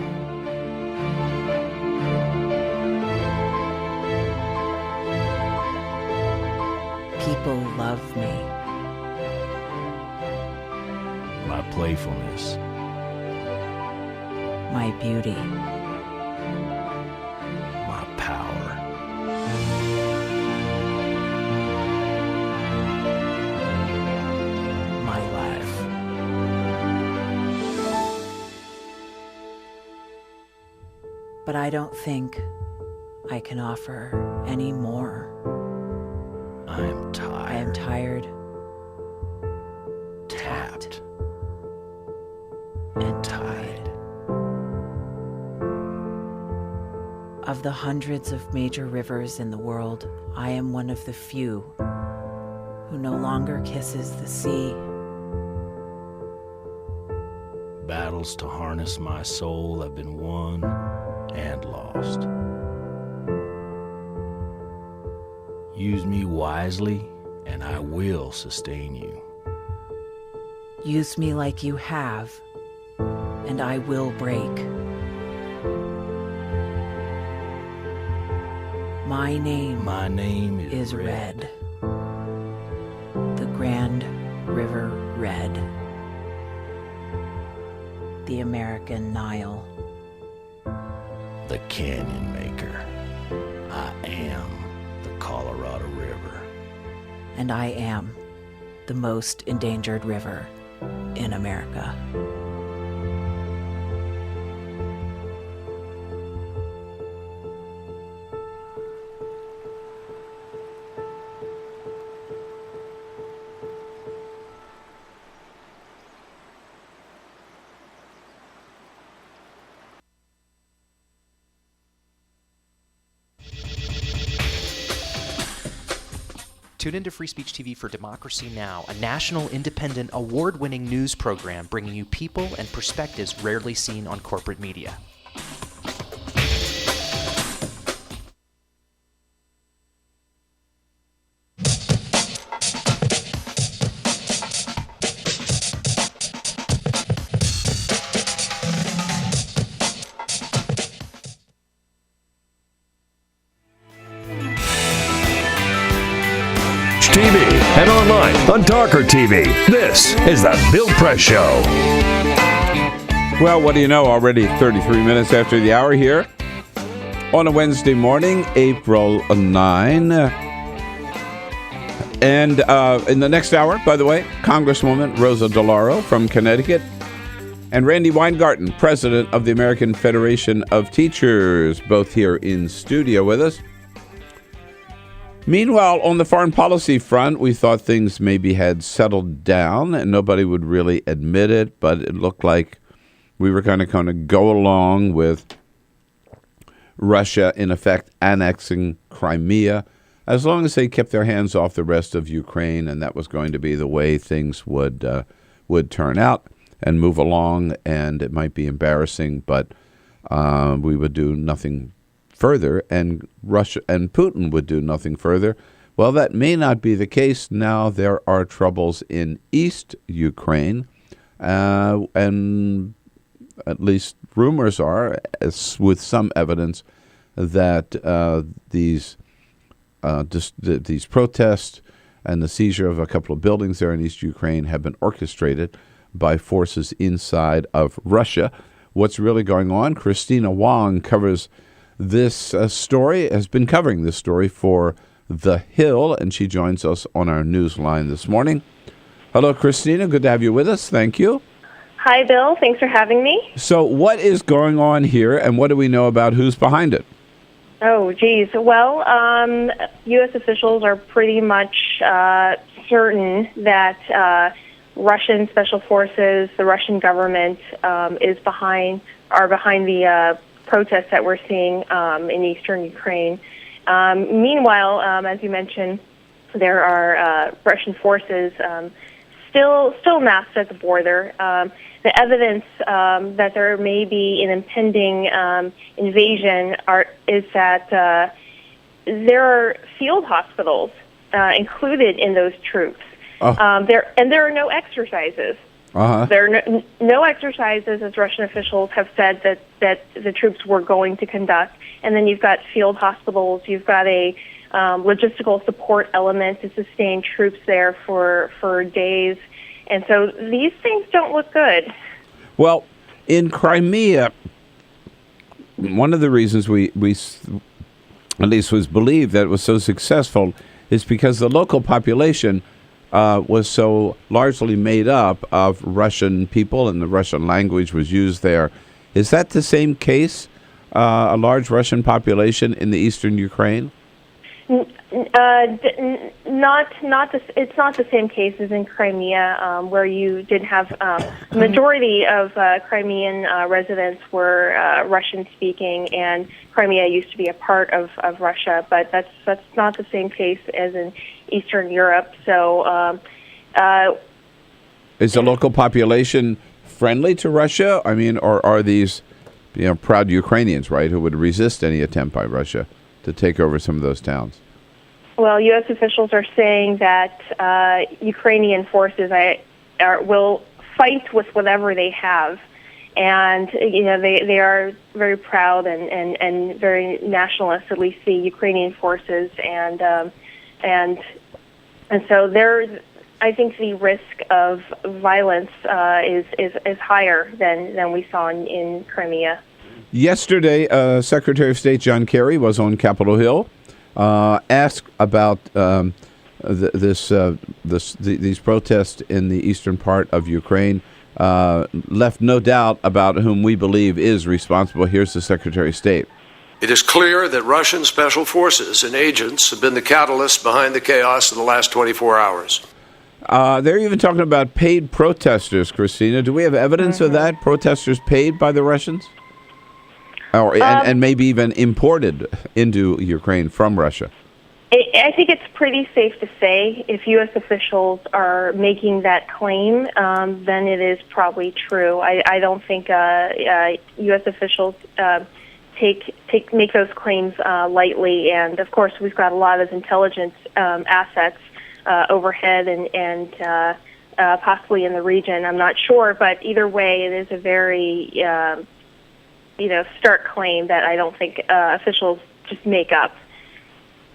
People love me. My playfulness. My beauty. My power. but I don't think I can offer any more. I'm tired. I am tired, tapped, and tied. Of the hundreds of major rivers in the world, I am one of the few who no longer kisses the sea. Battles to harness my soul have been won and lost. Use me wisely, and I will sustain you. Use me like you have, and I will break. My name is Red. The Grand River Red. The American Nile. The Canyon Maker. I am the Colorado River. And I am the most endangered river in America. Tune into Free Speech TV for Democracy Now!, a national, independent, award-winning news program bringing you people and perspectives rarely seen on corporate media. TV and online on TawkrTV. This is the Bill Press Show. Well, what do you know? Already 33 minutes after the hour here on a Wednesday morning, April 9. And in the next hour, by the way, Congresswoman Rosa DeLauro from Connecticut and Randi Weingarten, president of the American Federation of Teachers, both here in studio with us. Meanwhile, on the foreign policy front, we thought things maybe had settled down and nobody would really admit it, but it looked like we were going to kind of go along with Russia, in effect, annexing Crimea, as long as they kept their hands off the rest of Ukraine, and that was going to be the way things would turn out and move along, and it might be embarrassing, but we would do nothing further, and Russia and Putin would do nothing further. Well, that may not be the case. Now there are troubles in East Ukraine, and at least rumors are, with some evidence, that these protests and the seizure of a couple of buildings there in East Ukraine have been orchestrated by forces inside of Russia. What's really going on? Kristina Wong covers this story, has been covering this story for The Hill, and she joins us on our news line this morning. Hello, Kristina. Good to have you with us. Thank you. Hi, Bill. Thanks for having me. So what is going on here, and what do we know about who's behind it? Oh, geez. Well, U.S. officials are pretty much certain that Russian special forces, the Russian government, are behind the protests that we're seeing in eastern Ukraine. Meanwhile, as you mentioned, there are Russian forces still massed at the border. The evidence that there may be an impending invasion is that there are field hospitals included in those troops. There are no exercises. There are no exercises, as Russian officials have said that the troops were going to conduct. And then you've got field hospitals. You've got a logistical support element to sustain troops there for days. And so these things don't look good. Well, in Crimea, one of the reasons we at least was believed that it was so successful is because the local population was so largely made up of Russian people, and the Russian language was used there. Is that the same case a large Russian population in the eastern Ukraine? It's not the same case as in Crimea, where you did have the majority of Crimean residents were Russian speaking, and Crimea used to be a part of Russia, but that's not the same case as in Eastern Europe. So, is the local population friendly to Russia? I mean, or are these, proud Ukrainians, right, who would resist any attempt by Russia to take over some of those towns? well, U.S. officials are saying that Ukrainian forces will fight with whatever they have. And, they are very proud and very nationalist, at least the Ukrainian forces. And so I think the risk of violence is higher than we saw in Crimea. Yesterday, Secretary of State John Kerry was on Capitol Hill, asked about these protests in the eastern part of Ukraine. Left no doubt about whom we believe is responsible. Here's the Secretary of State. It is clear that Russian special forces and agents have been the catalyst behind the chaos of the last 24 hours. They're even talking about paid protesters, Kristina. Do we have evidence of that? Protesters paid by the Russians? And maybe even imported into Ukraine from Russia? I think it's pretty safe to say if U.S. officials are making that claim, then it is probably true. I don't think U.S. officials make those claims lightly. And, of course, we've got a lot of intelligence assets overhead and possibly in the region. I'm not sure, but either way, it is a very stark claim that I don't think officials just make up.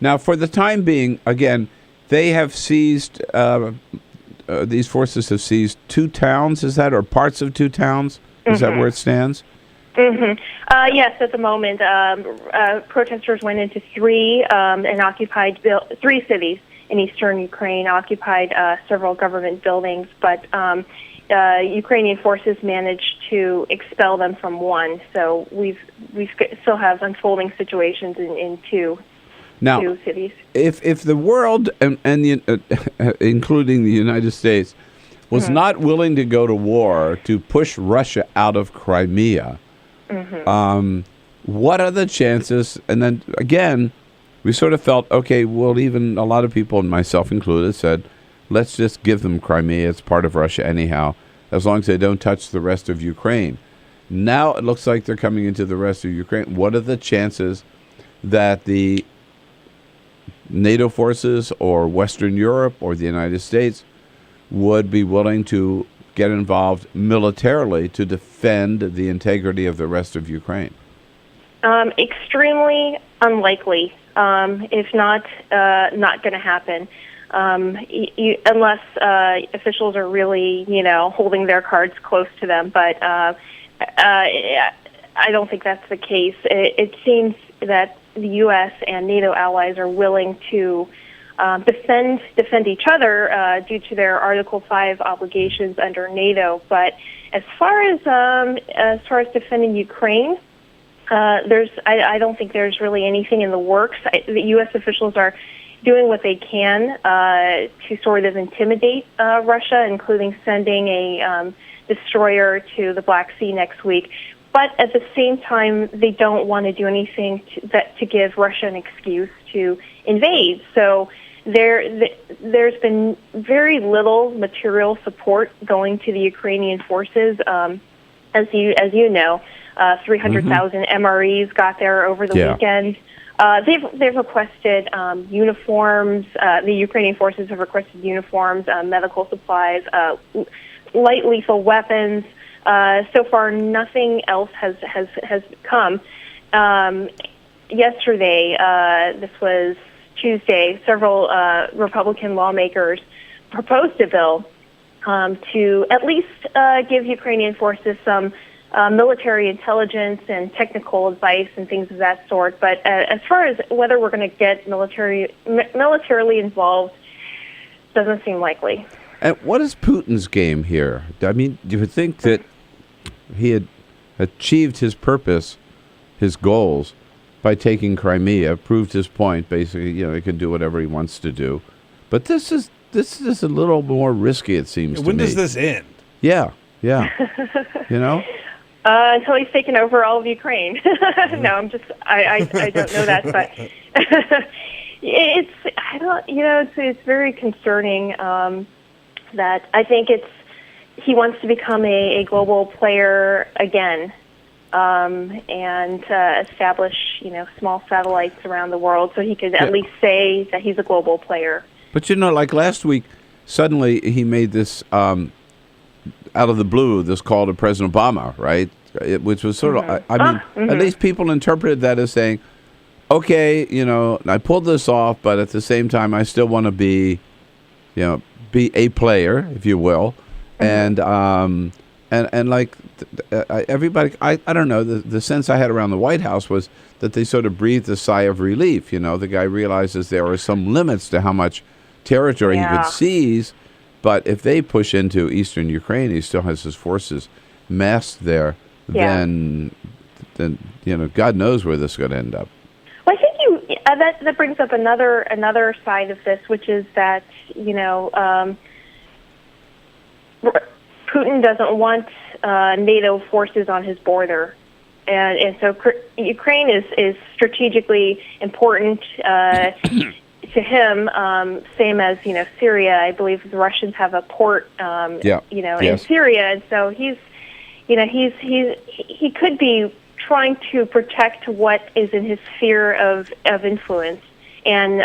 Now, for the time being, again, they have seized, these forces have seized 2 towns, is that, or parts of 2 towns? Is that where it stands? Mm-hmm. Yes, at the moment, protesters went into 3 and occupied 3 cities in eastern Ukraine, occupied several government buildings, but Ukrainian forces managed to expel them from 1. So we still have unfolding situations in 2 cities. If the world and including the United States was not willing to go to war to push Russia out of Crimea, what are the chances? And then again, we sort of felt, okay, well, even a lot of people, and myself included, said, let's just give them Crimea. It's part of Russia anyhow, as long as they don't touch the rest of Ukraine. Now it looks like they're coming into the rest of Ukraine. What are the chances that the NATO forces or Western Europe or the United States would be willing to get involved militarily to defend the integrity of the rest of Ukraine? Extremely unlikely, if not going to happen, unless officials are really, holding their cards close to them. But I don't think that's the case. It seems that the U.S. and NATO allies are willing to defend each other due to their Article 5 obligations under NATO. But as far as defending Ukraine, I don't think there's really anything in the works. The U.S. officials are doing what they can to sort of intimidate Russia, including sending a destroyer to the Black Sea next week. But at the same time, they don't want to do anything to give Russia an excuse to invade. So there's been very little material support going to the Ukrainian forces. As you know, 300,000 MREs got there over the weekend. They've requested uniforms. The Ukrainian forces have requested uniforms, medical supplies, light lethal weapons. So far, nothing else has come. Yesterday, this was Tuesday, several Republican lawmakers proposed a bill to at least give Ukrainian forces some military intelligence and technical advice and things of that sort. But as far as whether we're going to get militarily involved, doesn't seem likely. And what is Putin's game here? I mean, do you think that he had achieved his purpose his goals by taking Crimea, proved his point. Basically, he can do whatever he wants to do. But this is a little more risky, it seems to me. When does this end? Yeah. Until he's taken over all of Ukraine. No, I don't know that, but it's very concerning that I think he wants to become a global player again, and establish, small satellites around the world so he could at least say that he's a global player. But like last week, suddenly he made this out of the blue, this call to President Obama, right? Which was sort of, at least people interpreted that as saying, okay, I pulled this off, but at the same time, I still want to be a player, if you will, and like everybody, I don't know, the sense I had around the White House was that they sort of breathed a sigh of relief. The guy realizes there are some limits to how much territory he could seize, but if they push into eastern Ukraine, he still has his forces massed there. Then God knows where this is going to end up. Well, I think that brings up another side of this, which is that Putin doesn't want NATO forces on his border, and so Ukraine is strategically important to him. Same as Syria. I believe the Russians have a port in Syria, and so he could be trying to protect what is in his sphere of influence, and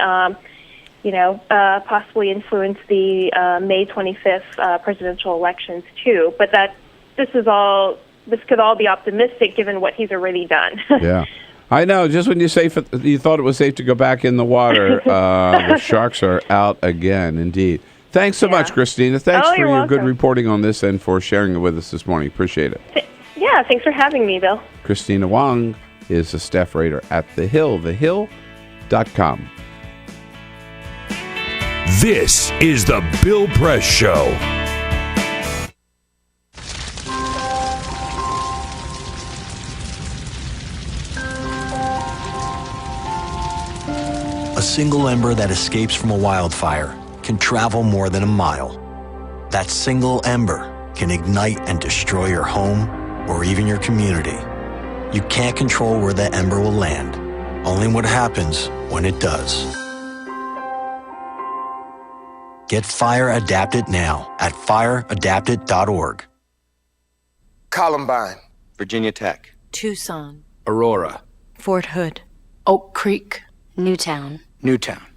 possibly influence the May 25th presidential elections too. But this could all be optimistic given what he's already done. Yeah, I know. Just when you thought it was safe to go back in the water, the sharks are out again. Indeed. Thanks so much, Kristina. Thanks for your good reporting on this and for sharing it with us this morning. Appreciate it. Yeah, thanks for having me, Bill. Kristina Wong is a staff writer at The Hill, thehill.com. This is the Bill Press Show. A single ember that escapes from a wildfire can travel more than a mile. That single ember can ignite and destroy your home or even your community. You can't control where the ember will land, only what happens when it does. Get Fire Adapted now at fireadapted.org. Columbine, Virginia Tech, Tucson, Aurora, Fort Hood, Oak Creek, Newtown. Newtown.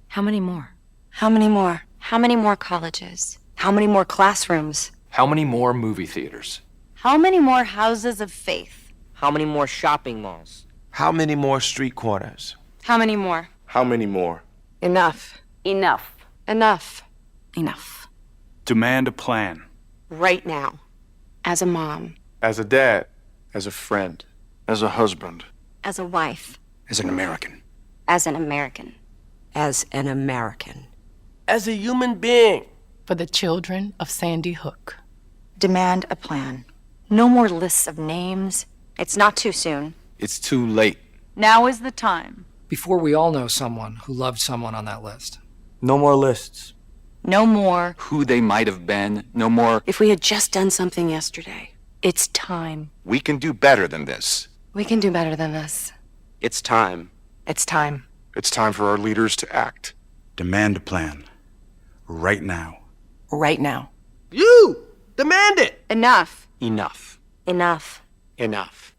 How many more? How many more? How many more colleges? How many more classrooms? How many more movie theaters? How many more houses of faith? How many more shopping malls? How many more street corners? How many more? How many more? Enough. Enough. Enough. Enough. Demand a plan. Right now. As a mom. As a dad. As a friend. As a husband. As a wife. As an American. As an American. As an American. As a human being. For the children of Sandy Hook. Demand a plan. No more lists of names. It's not too soon. It's too late. Now is the time. Before we all know someone who loved someone on that list. No more lists. No more. Who they might have been. No more. If we had just done something yesterday. It's time. We can do better than this. We can do better than this. It's time. It's time. It's time for our leaders to act. Demand a plan. Right now. Right now. You! Demand it! Enough. Enough. Enough. Enough.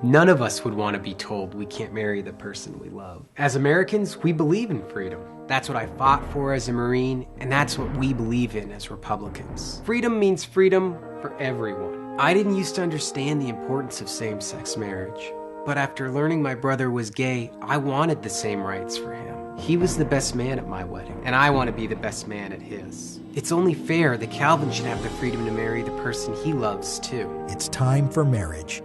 None of us would want to be told we can't marry the person we love. As Americans, we believe in freedom. That's what I fought for as a Marine, and that's what we believe in as Republicans. Freedom means freedom for everyone. I didn't used to understand the importance of same-sex marriage, but after learning my brother was gay, I wanted the same rights for him. He was the best man at my wedding, and I want to be the best man at his. It's only fair that Calvin should have the freedom to marry the person he loves, too. It's time for marriage.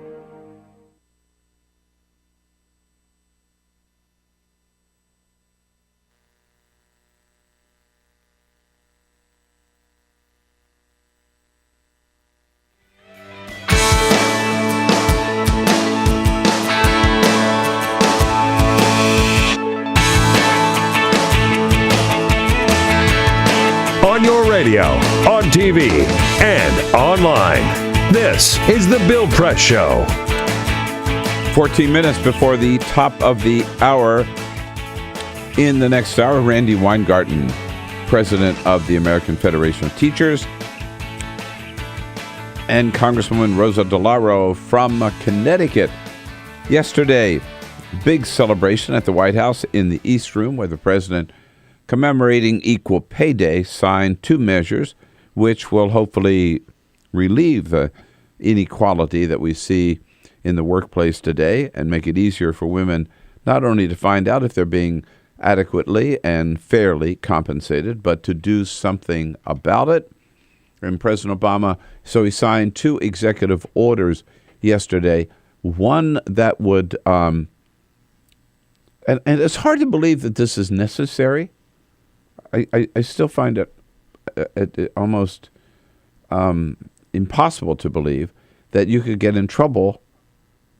On your radio, on TV, and online. This is The Bill Press Show. 14 minutes before the top of the hour. In the next hour, Randi Weingarten, president of the American Federation of Teachers, and Congresswoman Rosa DeLauro from Connecticut. Yesterday, big celebration at the White House in the East Room where the president, commemorating Equal Pay Day, signed two measures which will hopefully relieve the inequality that we see in the workplace today and make it easier for women not only to find out if they're being adequately and fairly compensated, but to do something about it. And President Obama, so he signed two executive orders yesterday, one that would, and it's hard to believe that this is necessary. I still find it almost impossible to believe that you could get in trouble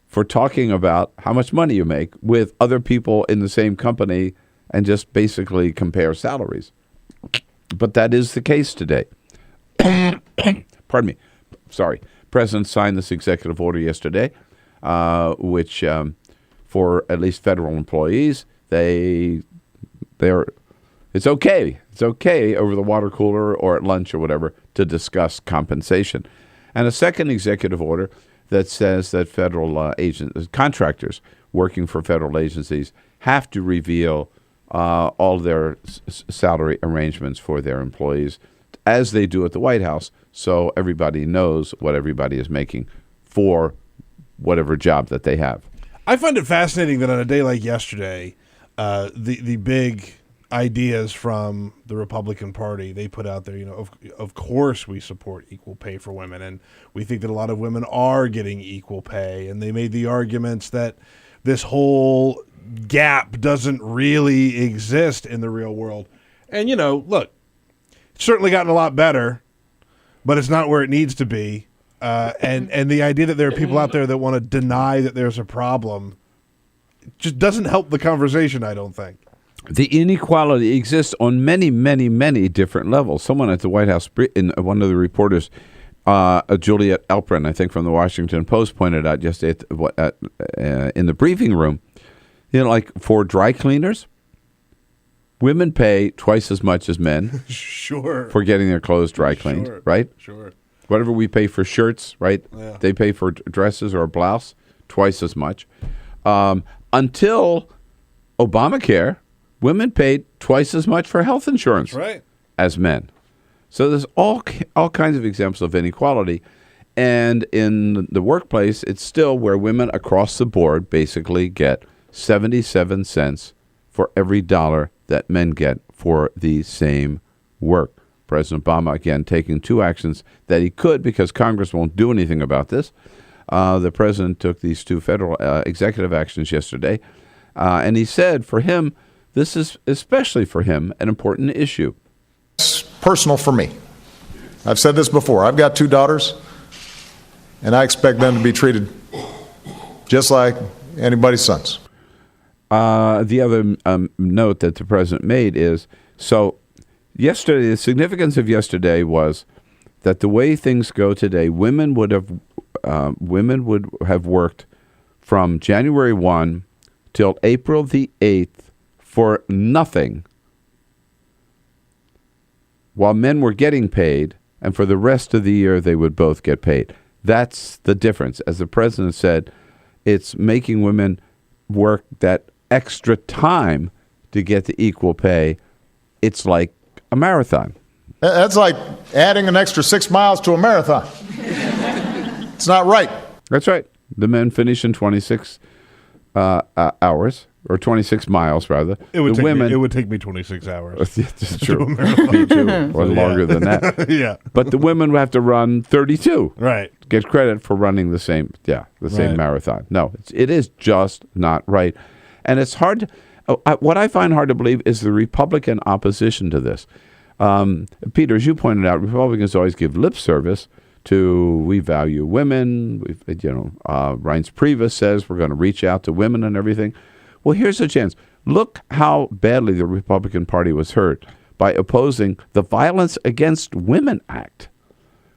for talking about how much money you make with other people in the same company and just basically compare salaries. But that is the case today. Pardon me. Sorry. President signed this executive order yesterday, which for at least federal employees, they're it's okay. It's okay over the water cooler or at lunch or whatever to discuss compensation. And a second executive order that says that federal contractors working for federal agencies have to reveal all their salary arrangements for their employees as they do at the White House, so everybody knows what everybody is making for whatever job that they have. I find it fascinating that on a day like yesterday, the big ideas from the Republican Party, they put out there, of course we support equal pay for women, and we think that a lot of women are getting equal pay, and they made the arguments that this whole gap doesn't really exist in the real world. And, look, it's certainly gotten a lot better, but it's not where it needs to be. And the idea that there are people out there that want to deny that there's a problem just doesn't help the conversation, I don't think. The inequality exists on many, many, many different levels. Someone at the White House, one of the reporters, Juliet Elprin, I think from the Washington Post, pointed out yesterday in the briefing room, like for dry cleaners, women pay twice as much as men sure. for getting their clothes dry cleaned, sure. right? Sure. Whatever we pay for shirts, right? Yeah. They pay for dresses or a blouse twice as much. Until Obamacare, women paid twice as much for health insurance as men. So there's all kinds of examples of inequality. And in the workplace, it's still where women across the board basically get 77 cents for every dollar that men get for the same work. President Obama, again, taking two actions that he could because Congress won't do anything about this. The president took these two federal executive actions yesterday. And he said for him, this is especially for him an important issue. It's personal for me. I've said this before. I've got two daughters, and I expect them to be treated just like anybody's sons. The other note that the president made is, so yesterday, the significance of yesterday was that the way things go today, women would have worked from January 1 till April the 8th for nothing, while men were getting paid, and for the rest of the year they would both get paid. That's the difference. As the president said, it's making women work that extra time to get the equal pay. It's like a marathon. That's like adding an extra 6 miles to a marathon. It's not right. That's right. The men finish in 26 hours, or 26 miles, rather. It would, the women, it would take me 26 hours. That's true. Me too. Or longer than that. Yeah. But the women would have to run 32. Right. Get credit for running the same marathon. No, it is just not right. And it's hard to, what I find hard to believe is the Republican opposition to this. Peter, as you pointed out, Republicans always give lip service to we value women. Reince Priebus says we're going to reach out to women and everything. Well, here's a chance. Look how badly the Republican Party was hurt by opposing the Violence Against Women Act,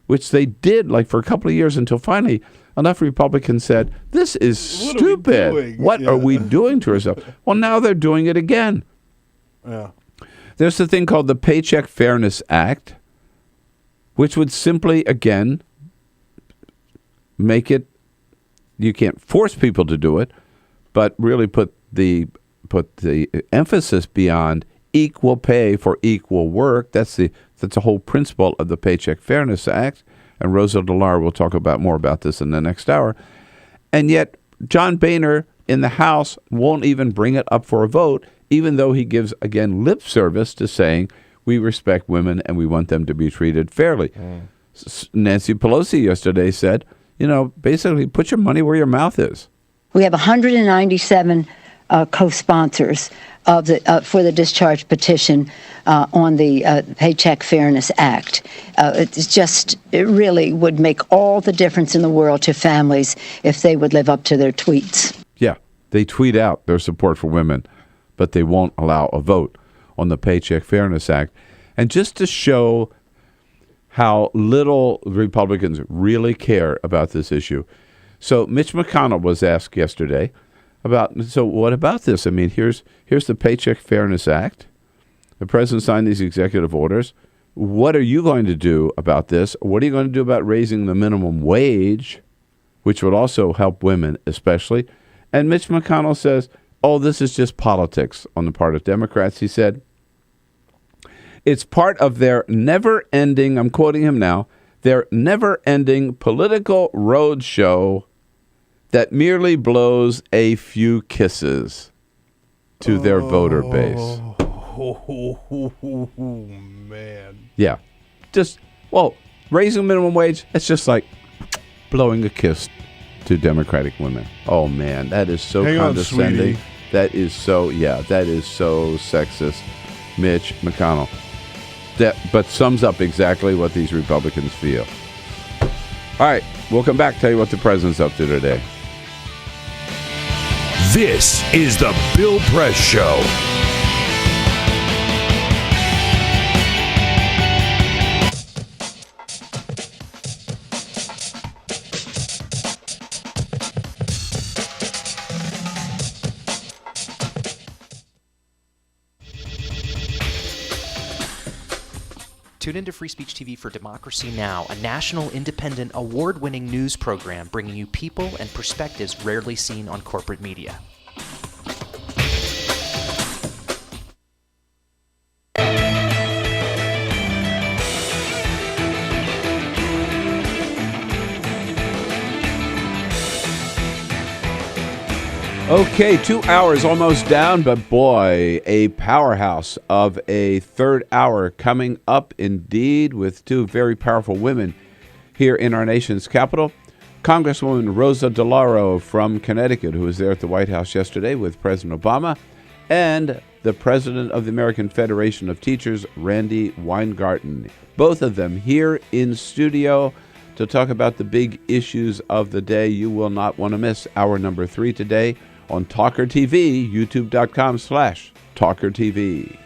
which they did like for a couple of years until finally enough Republicans said, this is stupid. What are we doing to ourselves? Well, now they're doing it again. Yeah. There's the thing called the Paycheck Fairness Act, which would simply, again, make it, you can't force people to do it, but really put the emphasis beyond equal pay for equal work. That's the whole principle of the Paycheck Fairness Act. And Rosa DeLauro will talk more about this in the next hour. And yet, John Boehner in the House won't even bring it up for a vote, even though he gives, again, lip service to saying we respect women and we want them to be treated fairly. Nancy Pelosi yesterday said, basically put your money where your mouth is. We have 197 co-sponsors of for the discharge petition on the Paycheck Fairness Act. It really would make all the difference in the world to families if they would live up to their tweets. Yeah, they tweet out their support for women, but they won't allow a vote on the Paycheck Fairness Act. And just to show how little Republicans really care about this issue. So Mitch McConnell was asked yesterday so what about this? I mean, here's the Paycheck Fairness Act. The president signed these executive orders. What are you going to do about this? What are you going to do about raising the minimum wage, which would also help women especially? And Mitch McConnell says, this is just politics on the part of Democrats. He said, it's part of their never-ending, I'm quoting him now, their never-ending political roadshow that merely blows a few kisses to their voter base. Oh, man. Yeah. Raising minimum wage, it's just like blowing a kiss to Democratic women. Oh, man, that is so condescending. That is so sexist. Mitch McConnell. But sums up exactly what these Republicans feel. All right, we'll come back, tell you what the president's up to today. This is the Bill Press Show. Tune into Free Speech TV for Democracy Now!, a national, independent, award-winning news program bringing you people and perspectives rarely seen on corporate media. Okay, 2 hours almost down, but boy, a powerhouse of a third hour coming up indeed with two very powerful women here in our nation's capital. Congresswoman Rosa DeLauro from Connecticut, who was there at the White House yesterday with President Obama, and the president of the American Federation of Teachers, Randi Weingarten. Both of them here in studio to talk about the big issues of the day. You will not want to miss hour number 3 today on TawkrTV, youtube.com/TawkrTV.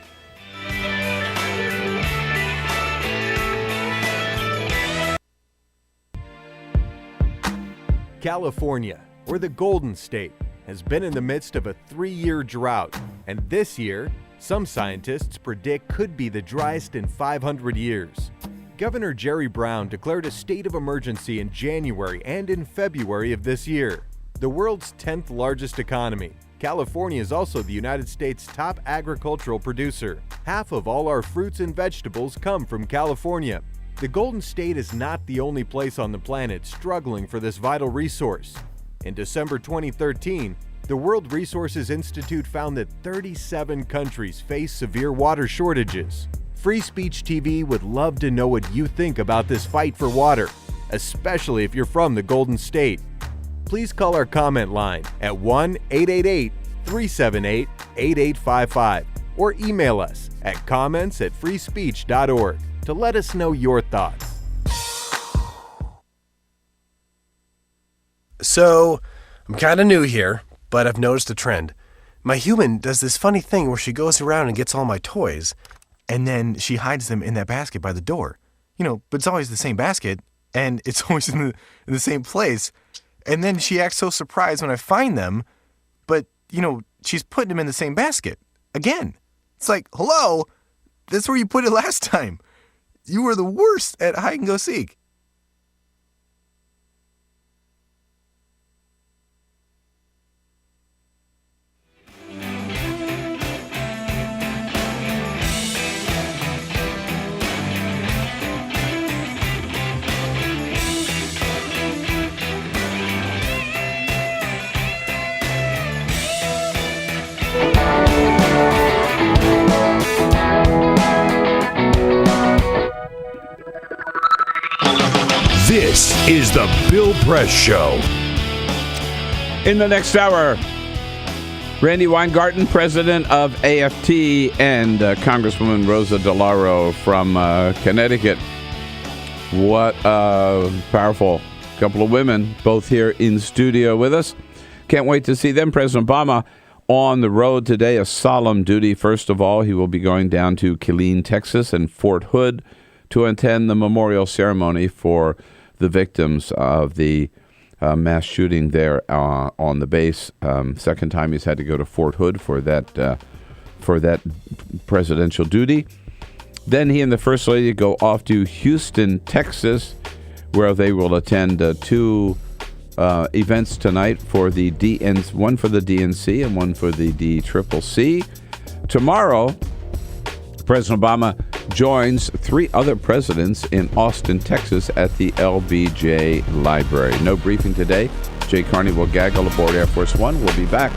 California, or the Golden State, has been in the midst of a 3-year drought, and this year, some scientists predict could be the driest in 500 years. Governor Jerry Brown declared a state of emergency in January and in February of this year. the world's 10th largest economy. California is also the United States' top agricultural producer. Half of all our fruits and vegetables come from California. The Golden State is not the only place on the planet struggling for this vital resource. In December 2013, the World Resources Institute found that 37 countries face severe water shortages. Free Speech TV would love to know what you think about this fight for water, especially if you're from the Golden State. Please call our comment line at 1-888-378-8855 or email us at comments@freespeech.org to let us know your thoughts. So, I'm kind of new here, but I've noticed a trend. My human does this funny thing where she goes around and gets all my toys, and then she hides them in that basket by the door. But it's always the same basket, and it's always in the same place. And then she acts so surprised when I find them, but, she's putting them in the same basket. Again. It's like, hello, that's where you put it last time. You were the worst at hide and go seek. This is the Bill Press Show. In the next hour, Randi Weingarten, president of AFT, and Congresswoman Rosa DeLauro from Connecticut. What a powerful couple of women, both here in studio with us. Can't wait to see them. President Obama on the road today, a solemn duty. First of all, he will be going down to Kildee, Texas, and Fort Hood to attend the memorial ceremony for the victims of the mass shooting there on the base. Second time he's had to go to Fort Hood for that presidential duty. Then he and the First Lady go off to Houston, Texas, where they will attend two events tonight for the one for the DNC and one for the DCCC. Tomorrow, President Obama joins three other presidents in Austin, Texas at the LBJ Library. No briefing today. Jay Carney will gaggle aboard Air Force One. We'll be back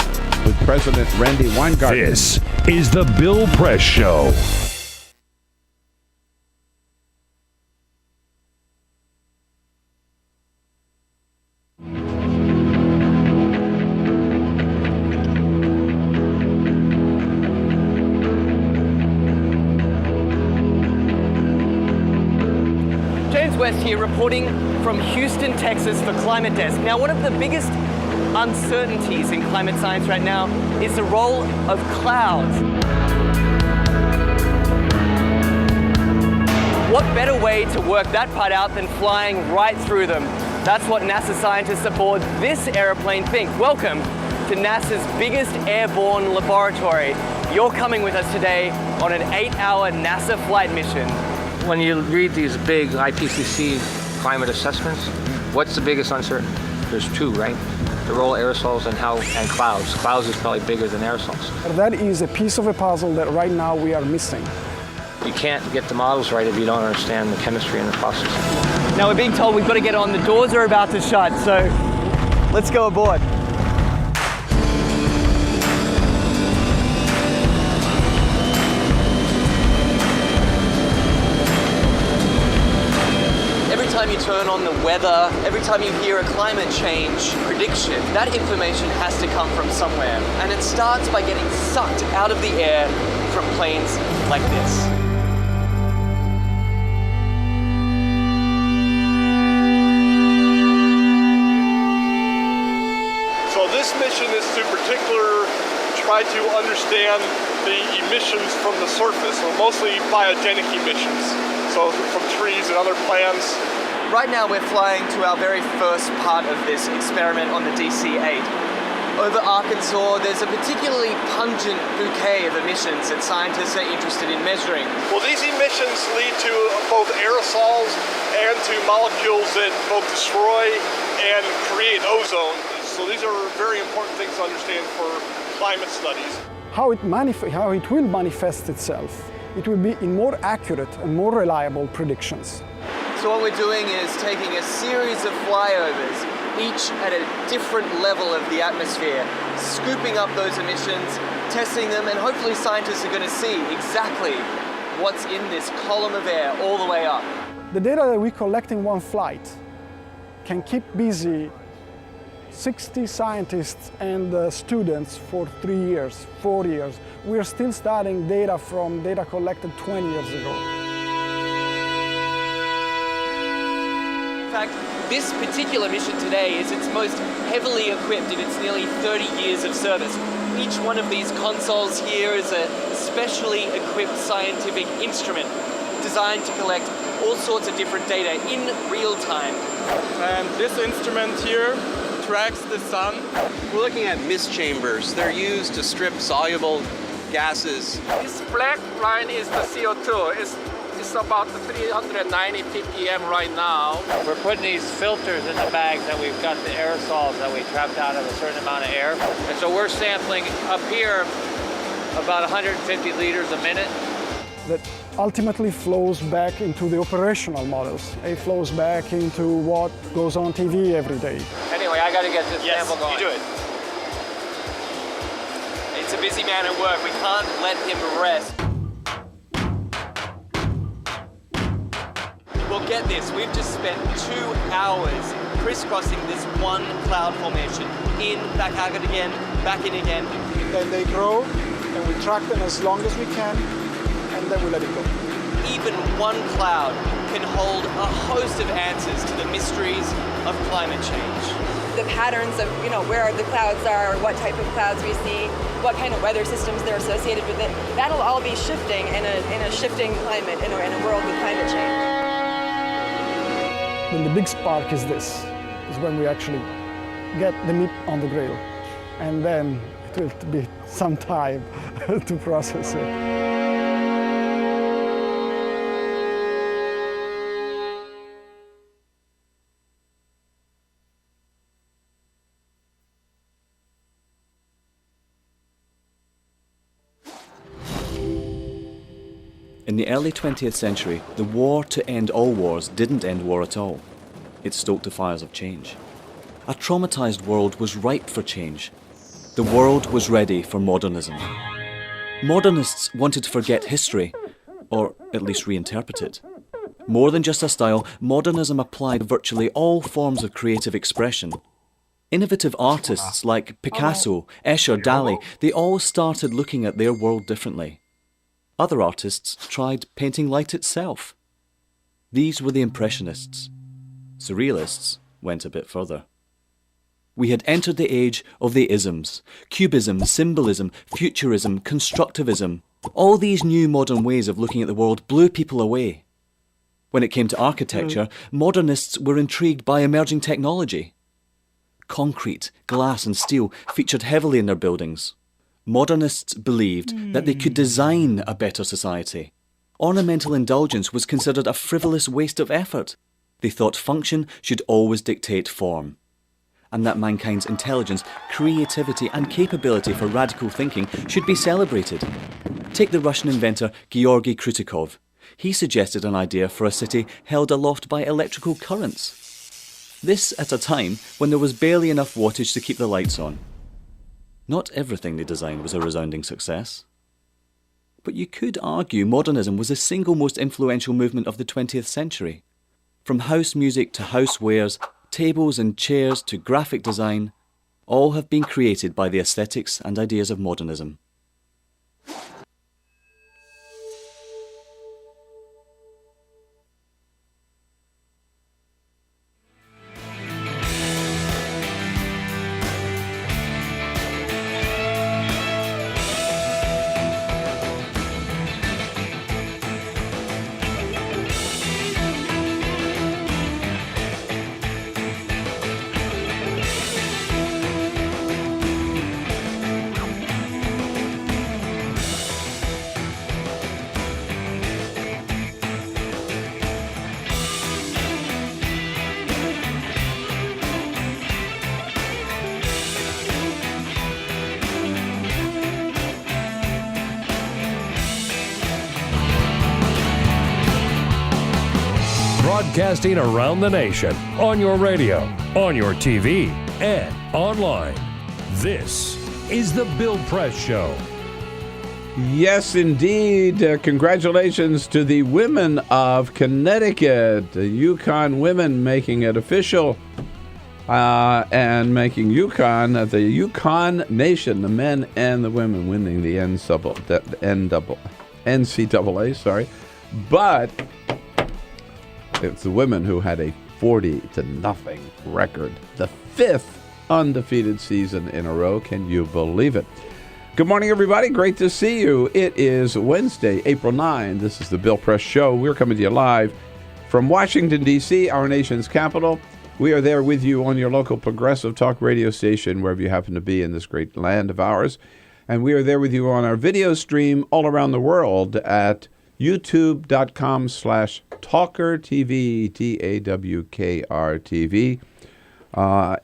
with President Randi Weingarten. This is the Bill Press Show. Here reporting from Houston, Texas for Climate Desk. Now, one of the biggest uncertainties in climate science right now is the role of clouds. What better way to work that part out than flying right through them? That's what NASA scientists aboard this airplane think. Welcome to NASA's biggest airborne laboratory. You're coming with us today on an 8-hour NASA flight mission. When you read these big IPCC climate assessments, what's the biggest uncertainty? There's two, right? The role of aerosols and clouds. Clouds is probably bigger than aerosols. That is a piece of a puzzle that right now we are missing. You can't get the models right if you don't understand the chemistry and the process. Now we're being told we've got to get on. The doors are about to shut, so let's go aboard. Every time you turn on the weather, every time you hear a climate change prediction, that information has to come from somewhere. And it starts by getting sucked out of the air from planes like this. So this mission is to try to understand the emissions from the surface, so mostly biogenic emissions, so from trees and other plants. Right now we're flying to our very first part of this experiment on the DC-8. Over Arkansas, there's a particularly pungent bouquet of emissions that scientists are interested in measuring. Well, these emissions lead to both aerosols and to molecules that both destroy and create ozone. So So these are very important things to understand for climate studies. How it will manifest itself, it will be in more accurate and more reliable predictions. So what we're doing is taking a series of flyovers, each at a different level of the atmosphere, scooping up those emissions, testing them, and hopefully scientists are going to see exactly what's in this column of air all the way up. The data that we collect in one flight can keep busy 60 scientists and students for 3 years, 4 years. We're still studying data from data collected 20 years ago. In fact, this particular mission today is its most heavily equipped in its nearly 30 years of service. Each one of these consoles here is a specially equipped scientific instrument designed to collect all sorts of different data in real time. And this instrument here tracks the sun. We're looking at mist chambers. They're used to strip soluble gases. This black line is the CO2. It's about 390 ppm right now. We're putting these filters in the bags that we've got the aerosols that we trapped out of a certain amount of air. And so we're sampling up here about 150 liters a minute. That ultimately flows back into the operational models. It flows back into what goes on TV every day. Anyway, I got to get this sample going. You do it. It's a busy man at work. We can't let him rest. Well, get this. We've just spent 2 hours crisscrossing this one cloud formation. In, back out again, back in again. Then they grow, and we track them as long as we can, and then we let it go. Even one cloud can hold a host of answers to the mysteries of climate change. The patterns of, where the clouds are, what type of clouds we see, what kind of weather systems they're associated with it, that'll all be shifting in a shifting climate, in a world with climate change. Then the big spark is this, is when we actually get the meat on the grill. And then it will be some time to process it. In the early 20th century, the war to end all wars didn't end war at all. It stoked the fires of change. A traumatized world was ripe for change. The world was ready for modernism. Modernists wanted to forget history, or at least reinterpret it. More than just a style, modernism applied virtually all forms of creative expression. Innovative artists like Picasso, Escher, Dali, they all started looking at their world differently. Other artists tried painting light itself. These were the Impressionists. Surrealists went a bit further. We had entered the age of the isms. Cubism, symbolism, futurism, constructivism. All these new modern ways of looking at the world blew people away. When it came to architecture, modernists were intrigued by emerging technology. Concrete, glass and steel featured heavily in their buildings. Modernists believed that they could design a better society. Ornamental indulgence was considered a frivolous waste of effort. They thought function should always dictate form, and that mankind's intelligence, creativity and capability for radical thinking should be celebrated. Take the Russian inventor Georgy Krutikov. He suggested an idea for a city held aloft by electrical currents. This at a time when there was barely enough wattage to keep the lights on. Not everything they designed was a resounding success. But you could argue modernism was the single most influential movement of the 20th century. From house music to housewares, tables and chairs to graphic design, all have been created by the aesthetics and ideas of modernism. broadcasting around the nation, on your radio, on your TV, and online. This is The Bill Press Show. Yes, indeed. Congratulations to the women of Connecticut, the Yukon women making it official and making Yukon, the Yukon nation, the men and the women winning the NCAA, sorry. But it's the women who had a 40-0 record, the 5th undefeated season in a row. Can you believe it? Good morning, everybody. Great to see you. It is Wednesday, April 9. This is the Bill Press Show. We're coming to you live from Washington, D.C., our nation's capital. We are there with you on your local progressive talk radio station, wherever you happen to be in this great land of ours. And we are there with you on our video stream all around the world at youtube.com/TawkrTV, TAWKRTV.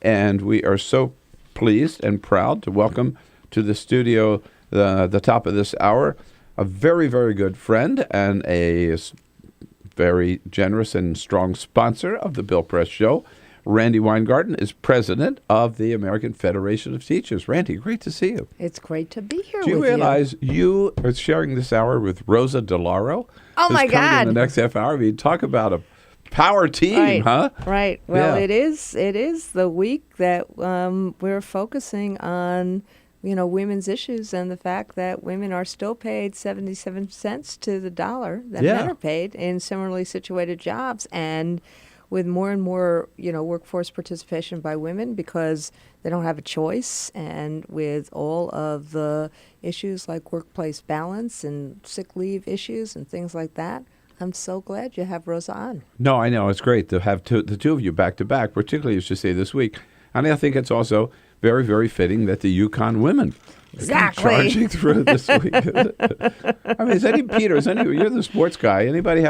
And we are so pleased and proud to welcome to the studio, the top of this hour, a very, very good friend and a very generous and strong sponsor of the Bill Press Show. Randi Weingarten is president of the American Federation of Teachers. Randi, great to see you. It's great to be here with you. Do you realize you are sharing this hour with Rosa DeLauro? Oh, my God. In the next half hour. I mean, talk about a power team, right, huh? Right. Well, yeah. It is the week that we're focusing on, women's issues and the fact that women are still paid 77 cents to the dollar that men are paid in similarly situated jobs, and with more and more, workforce participation by women because they don't have a choice, and with all of the issues like workplace balance and sick leave issues and things like that. I'm so glad you have Rosa on. No, I know. It's great to have the two of you back to back, particularly, as you say, this week. And I think it's also very, very fitting that the Yukon women are charging through this week. I mean, you're the sports guy. Anybody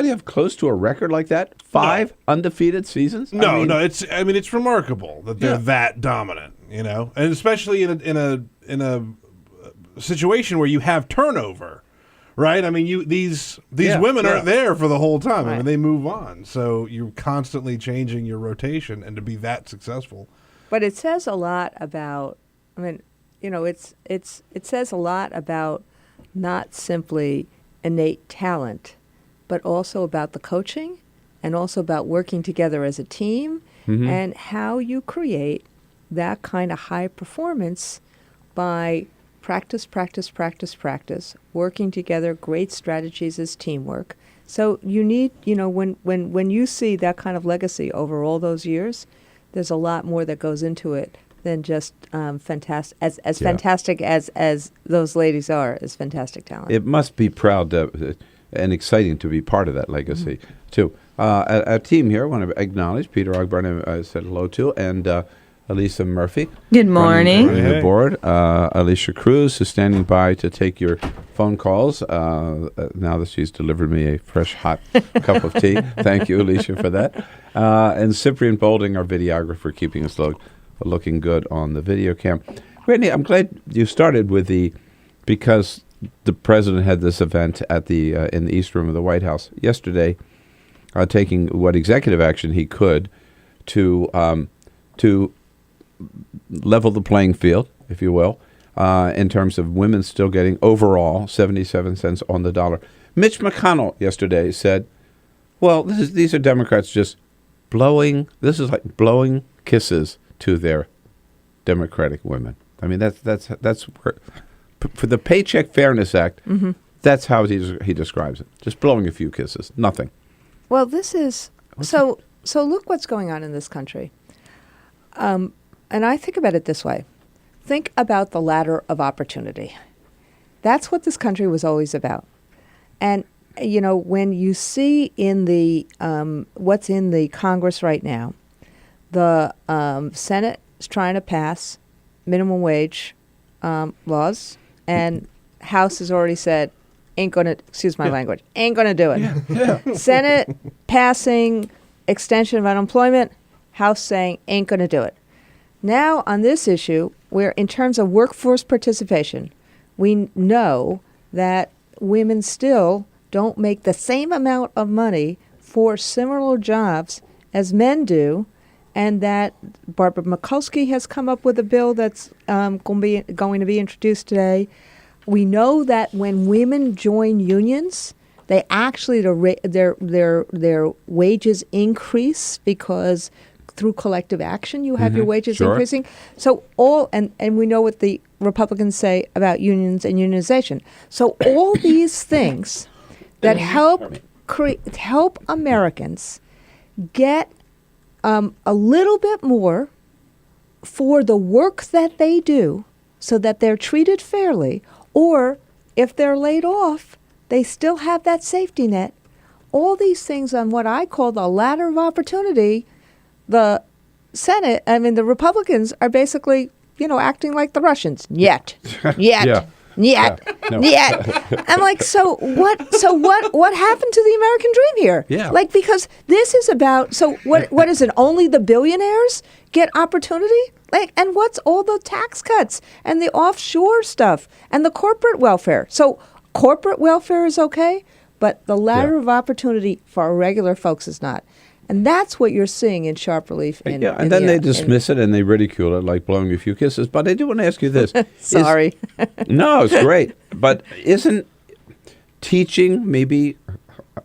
have close to a record like that? 5 undefeated seasons? No, it's remarkable that they're that dominant, and especially in a situation where you have turnover. Right? I mean, these women aren't there for the whole time. Right. I mean, they move on. So you're constantly changing your rotation, and to be that successful. But it says a lot about, it says a lot about not simply innate talent, but also about the coaching and also about working together as a team and how you create that kind of high performance by practice, working together, great strategies as teamwork. So you need, when you see that kind of legacy over all those years, there's a lot more that goes into it than just fantastic. Fantastic as those ladies are, as fantastic talent. It must be proud and exciting to be part of that legacy, too. Our team here, I want to acknowledge Peter Ogburn, I said hello to, and Elisa Murphy. Good morning. Running the board. Alicia Cruz is standing by to take your phone calls now that she's delivered me a fresh, hot cup of tea. Thank you, Alicia, for that. And Cyprian Bolding, our videographer, keeping us looking good on the video cam. Randy, I'm glad you started with because the president had this event at in the East Room of the White House yesterday, taking what executive action he could to level the playing field, if you will, in terms of women still getting overall 77 cents on the dollar. Mitch McConnell yesterday said, well, these are Democrats just blowing kisses to their Democratic women. I mean, that's for the Paycheck Fairness Act, that's how he describes it. Just blowing a few kisses, nothing. Well, this is, so look what's going on in this country. And I think about it this way. Think about the ladder of opportunity. That's what this country was always about. And, when you see in the what's in the Congress right now, the Senate is trying to pass minimum wage laws, and House has already said, ain't going to, excuse my language, ain't going to do it. Senate passing extension of unemployment, House saying ain't going to do it. Now, on this issue, where in terms of workforce participation, we know that women still don't make the same amount of money for similar jobs as men do, and that Barbara Mikulski has come up with a bill that's going to be introduced today. We know that when women join unions, they actually their wages increase because through collective action you have your wages increasing. So and we know what the Republicans say about unions and unionization. So all these things that help Americans get a little bit more for the work that they do, so that they're treated fairly, or if they're laid off, they still have that safety net. All these things on what I call the ladder of opportunity, the Republicans are basically, acting like the Russians. Yet. I'm like, so what happened to the American dream here? Yeah. Like, because this is about, so what is it? Only the billionaires get opportunity? Like, and what's all the tax cuts and the offshore stuff and the corporate welfare? So corporate welfare is okay, but the ladder of opportunity for our regular folks is not. And that's what you're seeing in sharp relief. And then they dismiss it and they ridicule it like blowing a few kisses. But I do want to ask you this. Sorry. No, it's great. But isn't teaching maybe,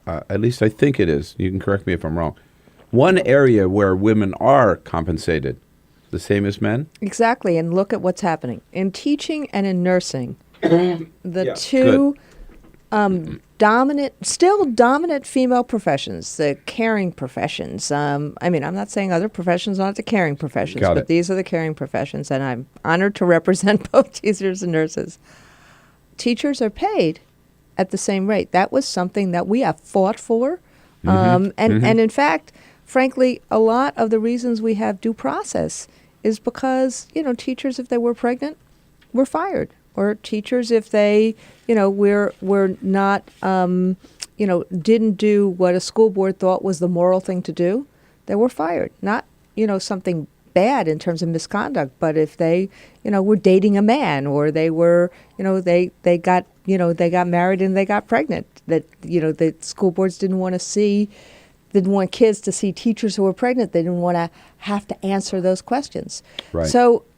at least I think it is, you can correct me if I'm wrong, one area where women are compensated the same as men? Exactly. And look at what's happening. In teaching and in nursing, the two dominant female professions, the caring professions. I'm not saying other professions aren't the caring professions, but these are the caring professions, and I'm honored to represent both teachers and nurses. Teachers are paid at the same rate. That was something that we have fought for. And in fact, frankly, a lot of the reasons we have due process is because, teachers, if they were pregnant, were fired. Or teachers, if they, were not, didn't do what a school board thought was the moral thing to do, they were fired. Not, something bad in terms of misconduct, but if they, were dating a man, or they were, they got married and they got pregnant, that, the school boards didn't want kids to see teachers who were pregnant. They didn't want to have to answer those questions. Right.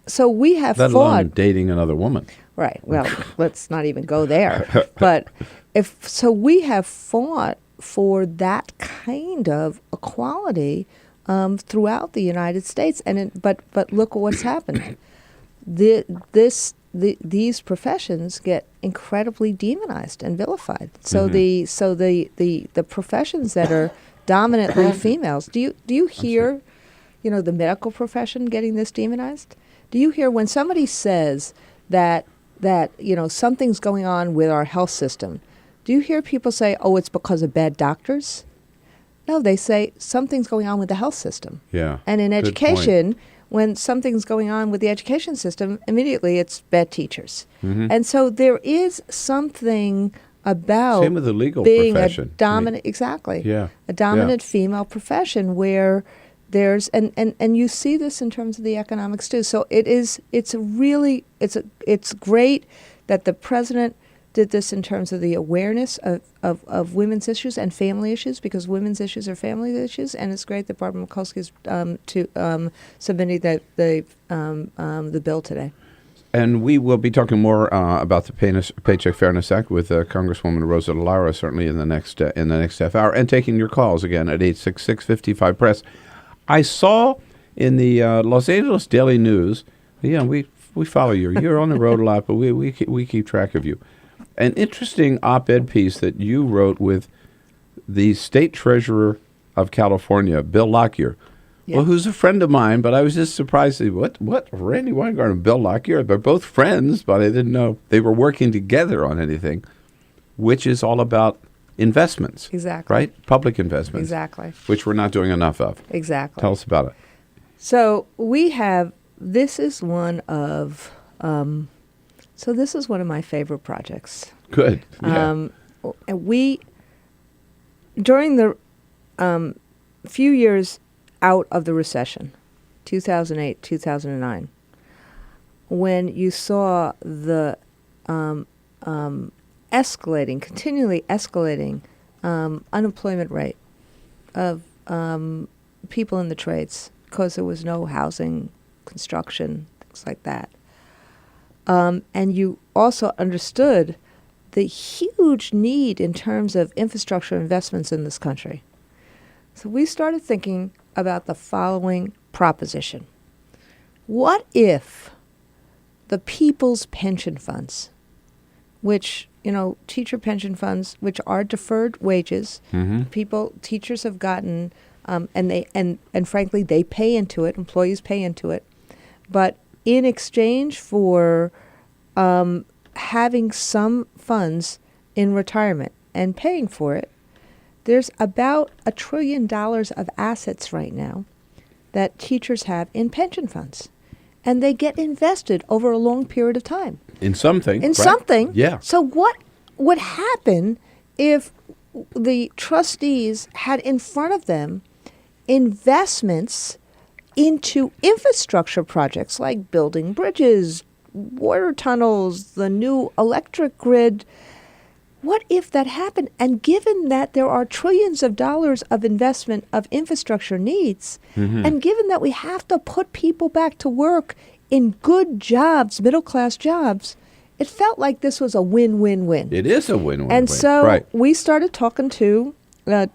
So we have Let fought. alone dating another woman. Right. Well, let's not even go there. But we have fought for that kind of equality throughout the United States, but look at what's happened. These professions get incredibly demonized and vilified. So the professions that are dominantly females. Do you hear, the medical profession getting this demonized? Do you hear when somebody says that something's going on with our health system? Do you hear people say, "Oh, it's because of bad doctors"? No, they say something's going on with the health system. Yeah. And in education, when something's going on with the education system, immediately it's bad teachers. And so there is something about same with the legal being profession. a dominant, a dominant female profession where there's and you see this in terms of the economics too. So it's great that the president did this in terms of the awareness of women's issues and family issues, because women's issues are family issues, and it's great that Barbara Mikulski is submitting the bill today. And we will be talking more about the Paycheck Fairness Act with Congresswoman Rosa DeLauro certainly in the next half hour, and taking your calls again at 866-55-PRESS. I saw in the Los Angeles Daily News, we follow you. You're on the road a lot, but we keep track of you. An interesting op-ed piece that you wrote with the state treasurer of California, Bill Lockyer. Yeah. Well, who's a friend of mine, but I was just surprised. What? Randi Weingarten and Bill Lockyer, they're both friends, but I didn't know they were working together on anything, which is all about investments. Exactly. Right? Public investments. Exactly. Which we're not doing enough of. Exactly. Tell us about it. So this is one of my favorite projects. Good. Yeah. During the few years out of the recession, 2008, 2009, when you saw the continually escalating unemployment rate, people in the trades because there was no housing, construction, things like that. And you also understood the huge need in terms of infrastructure investments in this country. So we started thinking about the following proposition. What if the people's pension funds, which, teacher pension funds, which are deferred wages, teachers have gotten, and frankly, they pay into it, employees pay into it, but in exchange for having some funds in retirement and paying for it, there's about $1 trillion of assets right now that teachers have in pension funds. And they get invested over a long period of time. In something. In right? something. Yeah. So what would happen if the trustees had in front of them investments into infrastructure projects like building bridges, water tunnels, the new electric grid? What if that happened? And given that there are trillions of dollars of investment of infrastructure needs, and given that we have to put people back to work in good jobs, middle-class jobs, it felt like this was a win-win-win. It is a win-win-win. And so right. we started talking to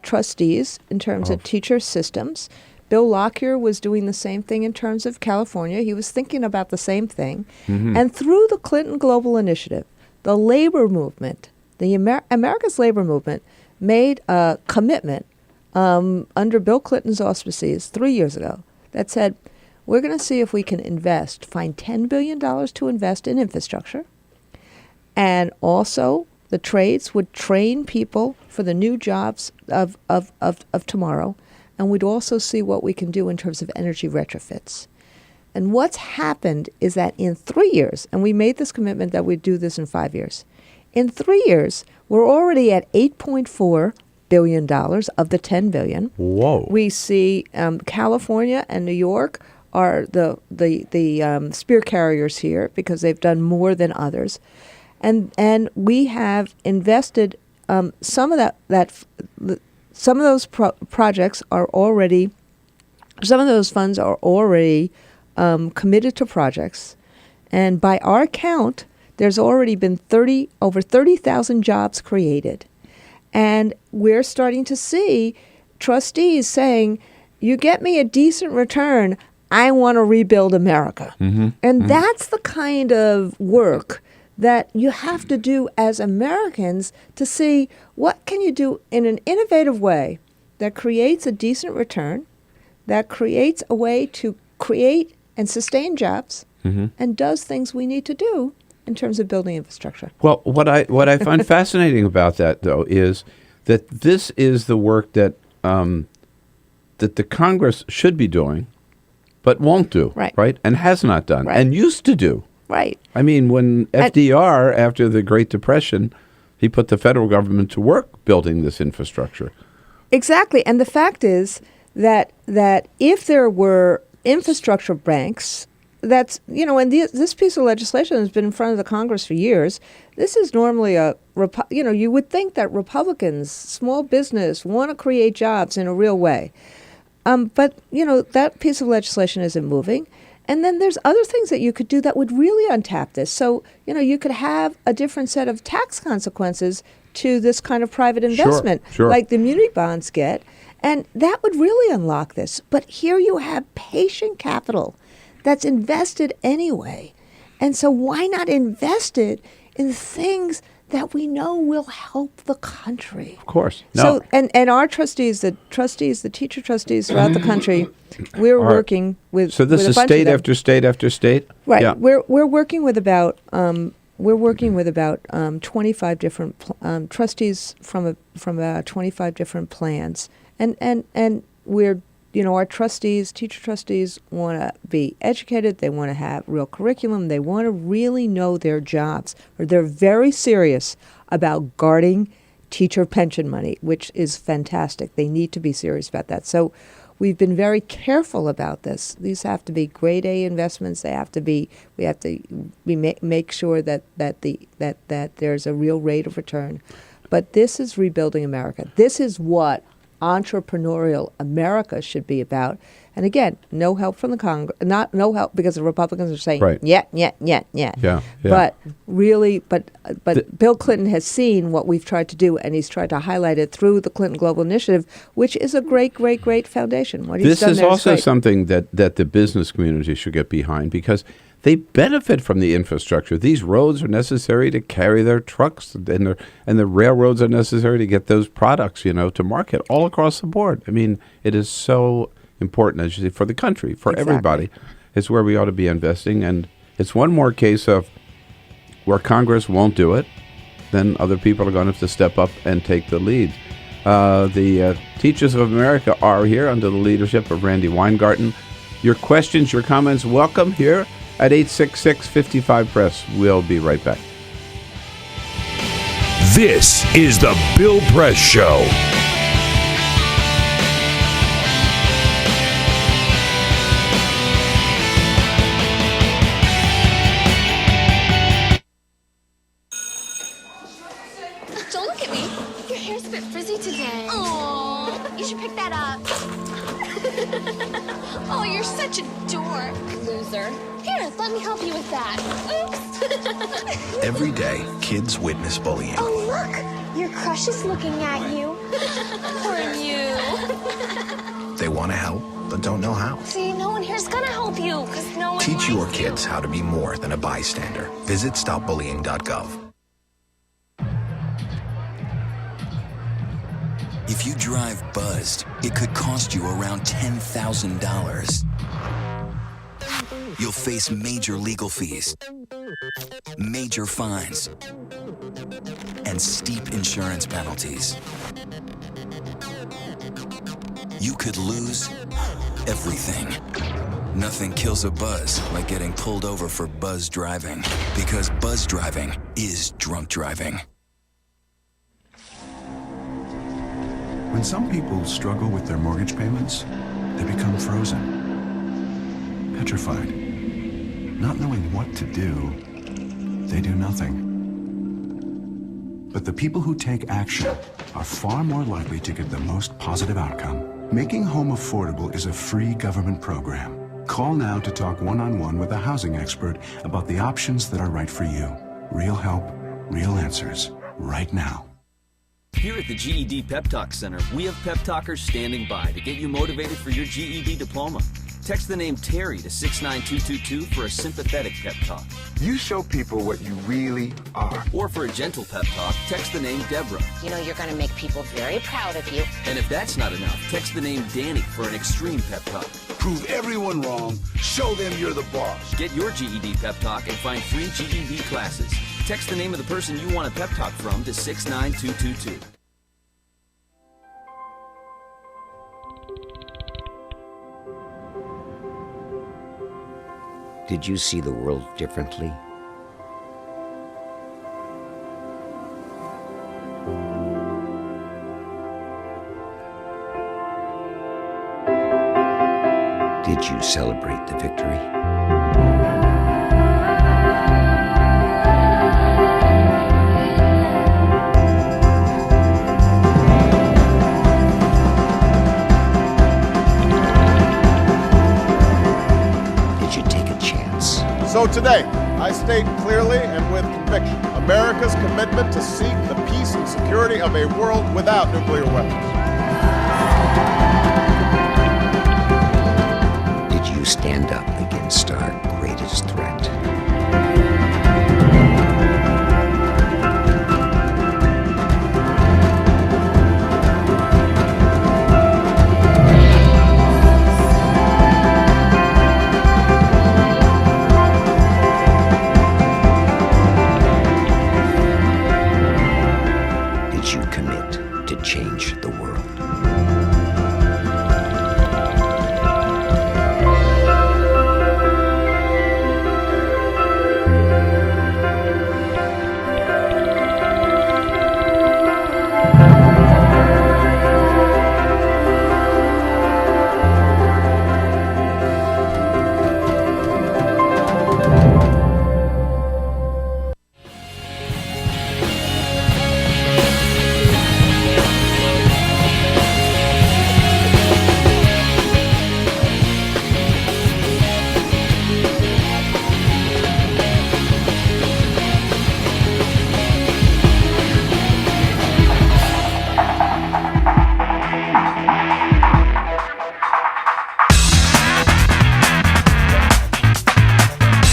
trustees in terms of teacher systems. Bill Lockyer was doing the same thing in terms of California. He was thinking about the same thing. And through the Clinton Global Initiative, the labor movement, America's labor movement made a commitment under Bill Clinton's auspices 3 years ago that said, we're going to see if we can find $10 billion to invest in infrastructure. And also the trades would train people for the new jobs of tomorrow. And we'd also see what we can do in terms of energy retrofits. And what's happened is that in 3 years, and we made this commitment that we'd do this in 5 years, in 3 years, we're already at $8.4 billion of the $10 billion. Whoa. We see California and New York are the spear carriers here because they've done more than others. And we have invested some of some of those projects are already, some of those funds are already committed to projects. And by our count, there's already been over 30,000 jobs created. And we're starting to see trustees saying, you get me a decent return, I want to rebuild America. And that's the kind of work that you have to do as Americans to see what can you do in an innovative way that creates a decent return, that creates a way to create and sustain jobs, and does things we need to do in terms of building infrastructure. Well, what I find fascinating about that, though, is that this is the work that that the Congress should be doing, but won't do, right? And has not done, and used to do. Right. I mean, when FDR, after the Great Depression, he put the federal government to work building this infrastructure. Exactly. And the fact is that if there were infrastructure banks, that's, and this piece of legislation has been in front of the Congress for years. This is normally you would think that Republicans, small business, want to create jobs in a real way. But, that piece of legislation isn't moving. And then there's other things that you could do that would really untap this. So, you could have a different set of tax consequences to this kind of private investment, like the muni bonds get. And that would really unlock this. But here you have patient capital that's invested anyway. And so why not invest it in things that we know will help the country? Of course. No. So, and our trustees, the teacher trustees throughout the country, we're working with. So this with is a bunch state of them. after state after state? Right. Yeah. We're working with about 25 different trustees from about 25 different plans, and we're our trustees, teacher trustees, want to be educated. They want to have real curriculum. They want to really know their jobs, or they're very serious about guarding teacher pension money, which is fantastic. They need to be serious about that. So we've been very careful about this. These have to be grade A investments. They have to be. We have to make sure that there's a real rate of return. But this is rebuilding America. This is what entrepreneurial America should be about. And again, no help from the Congress, not no help because the Republicans are saying, Right. yeah. Yeah. But really, but Bill Clinton has seen what we've tried to do, and he's tried to highlight it through the Clinton Global Initiative, which is a great foundation. What he's This done is there also great. something that the business community should get behind because they benefit from the infrastructure. These roads are necessary to carry their trucks, and the railroads are necessary to get those products, to market all across the board. I mean, it is so important, as you say, for the country, for everybody. It's where we ought to be investing, and it's one more case of where Congress won't do it, then other people are going to have to step up and take the lead. The Teachers of America are here under the leadership of Randi Weingarten. Your questions, your comments, welcome here at 866-55-PRESS. We'll be right back. This is the Bill Press Show. Don't look at me. Your hair's a bit frizzy today. Oh, you should pick that up. Oh, you're such a dork. Loser. Here, let me help you with that. Oops. Every day, kids witness bullying. Oh, look. Your crush is looking at you. Poor you. They want to help, but don't know how. See, no one here's gonna help you, because no one Teach your likes kids how to be more than a bystander. Visit stopbullying.gov. If you drive buzzed, it could cost you around $10,000. You'll face major legal fees, major fines, and steep insurance penalties. You could lose everything. Nothing kills a buzz like getting pulled over for buzz driving, because buzz driving is drunk driving. When some people struggle with their mortgage payments, they become frozen, petrified. Not knowing what to do, they do nothing. But the people who take action are far more likely to get the most positive outcome. Making home affordable is a free government program. Call now to talk one-on-one with a housing expert about the options that are right for you. Real help, real answers, right now. Here at the GED Pep Talk Center, we have pep talkers standing by to get you motivated for your GED diploma. Text the name Terry to 69222 for a sympathetic pep talk. You show people what you really are. Or for a gentle pep talk, text the name Deborah. You know you're going to make people very proud of you. And if that's not enough, text the name Danny for an extreme pep talk. Prove everyone wrong. Show them you're the boss. Get your GED pep talk and find free GED classes. Text the name of the person you want a pep talk from to 69222. Did you see the world differently? Did you celebrate the victory? So today, I state clearly and with conviction America's commitment to seek the peace and security of a world without nuclear weapons. Did you stand up against our greatest threat? Change the world.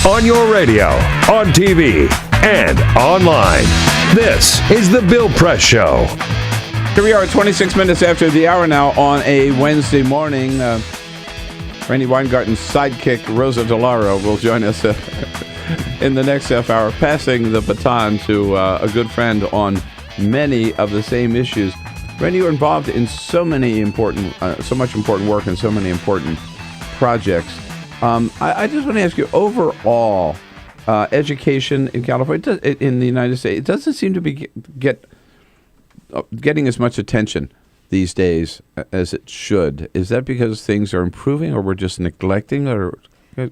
on your radio, on TV, and online. This is The Bill Press Show. Here we are, 26 minutes after the hour now on a Wednesday morning. Randy Weingarten's sidekick, Rosa DeLauro, will join us in the next half hour, passing the baton to a good friend on many of the same issues. Randy, you're involved in so much important work and so many important projects. I just want to ask you, overall, education in California, in the United States, it doesn't seem to be getting as much attention these days as it should. Is that because things are improving, or we're just neglecting, or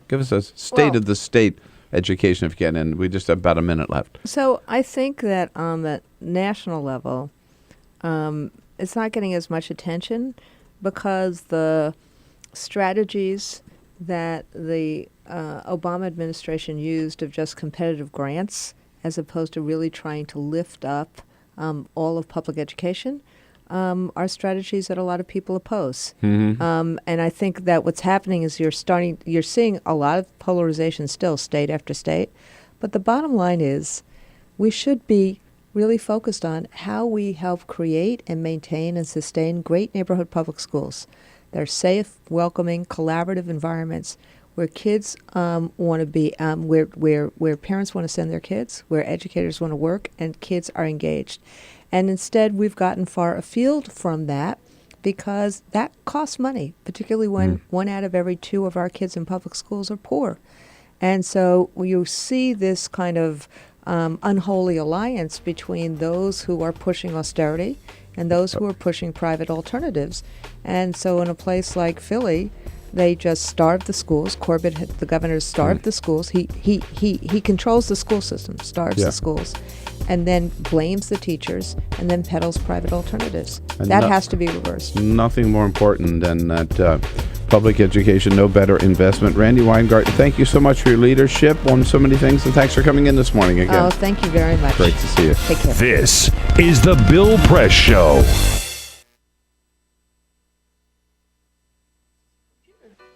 give us a state of the state education if you can, and we just have about a minute left. So I think that on the national level, it's not getting as much attention because the strategies that the Obama administration used of just competitive grants, as opposed to really trying to lift up all of public education, are strategies that a lot of people oppose. And I think that what's happening is you're seeing a lot of polarization still, state after state. But the bottom line is we should be really focused on how we help create and maintain and sustain great neighborhood public schools. They're safe, welcoming, collaborative environments where kids want to be, where parents want to send their kids, where educators want to work, and kids are engaged. And instead, we've gotten far afield from that because that costs money, particularly when 1 out of every 2 of our kids in public schools are poor. And so you see this kind of unholy alliance between those who are pushing austerity and those who are pushing private alternatives. And so in a place like Philly, they just starved the schools. Corbett, the governor, starved the schools. He controls the school system, starves the schools, and then blames the teachers, and then peddles private alternatives. And that has to be reversed. Nothing more important than that public education, no better investment. Randy Weingarten, thank you so much for your leadership on so many things, and thanks for coming in this morning again. Oh, thank you very much. Great to see you. Take care. This is The Bill Press Show.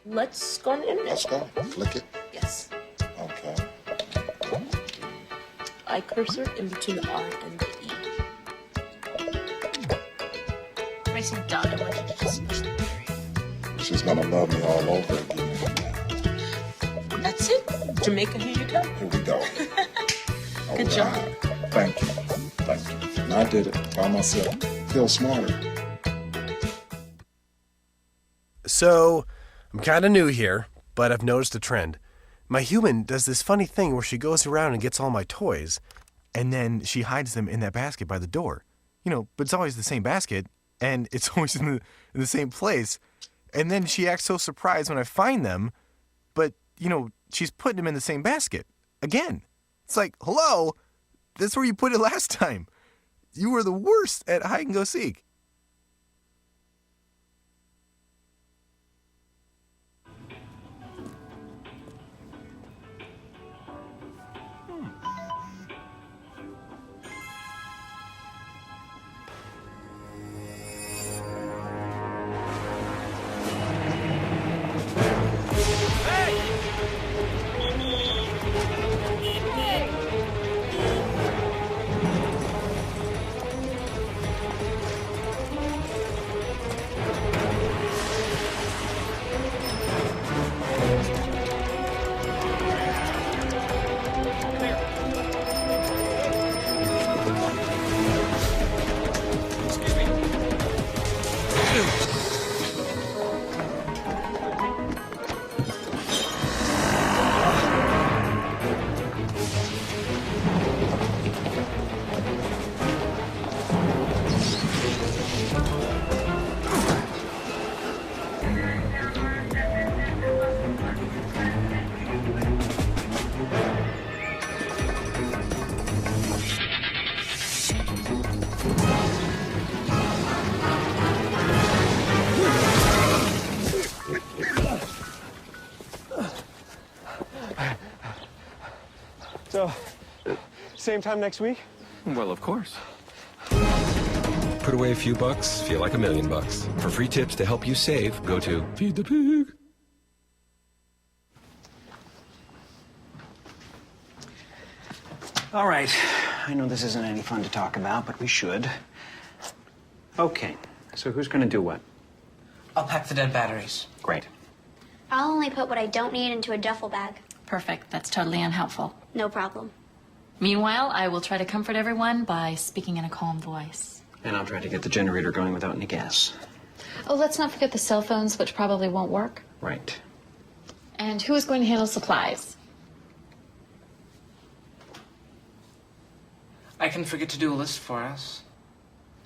Let's go on the internet. Let's go. Flick it. Yes. Okay. I cursor in between the R and the E. Racing dot. I want you to just push the period. She's gonna love me all over again. That's it. Jamaica, here you go. Here we go. Good job. Thank you. Thank you. And I did it by myself. Feel smarter. So, I'm kind of new here, but I've noticed a trend. My human does this funny thing where she goes around and gets all my toys, and then she hides them in that basket by the door. You know, but it's always the same basket, and it's always in the same place. And then she acts so surprised when I find them, but, you know, she's putting them in the same basket. Again. It's like, hello? That's where you put it last time. You were the worst at hide and go seek. So, same time next week? Well, of course. Put away a few bucks, feel like $1 million. For free tips to help you save, go to Feed the Pig. All right. I know this isn't any fun to talk about, but we should. Okay. So who's going to do what? I'll pack the dead batteries. Great. I'll only put what I don't need into a duffel bag. Perfect. That's totally unhelpful. No problem. Meanwhile, I will try to comfort everyone by speaking in a calm voice. And I'll try to get the generator going without any gas. Oh, let's not forget the cell phones, which probably won't work. Right. And who is going to handle supplies? I can forget to do a list for us.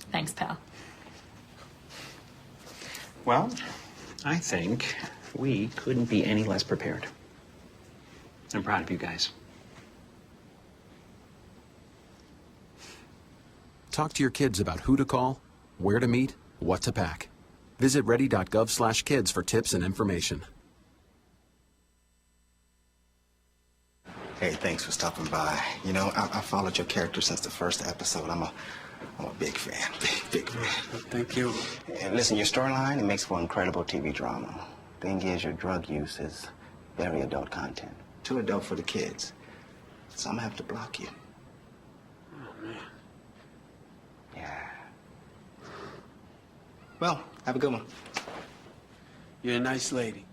Thanks, pal. Well, I think we couldn't be any less prepared. I'm proud of you guys. Talk to your kids about who to call, where to meet, what to pack. Visit ready.gov/kids for tips and information. Hey, thanks for stopping by. You know, I followed your character since the first episode. I'm a big fan. Big fan. Thank you. And listen, your storyline, it makes for incredible TV drama. Thing is, your drug use is very adult content. Too adult for the kids. So I'm gonna have to block you. Oh, man. Yeah. Well, have a good one. You're a nice lady.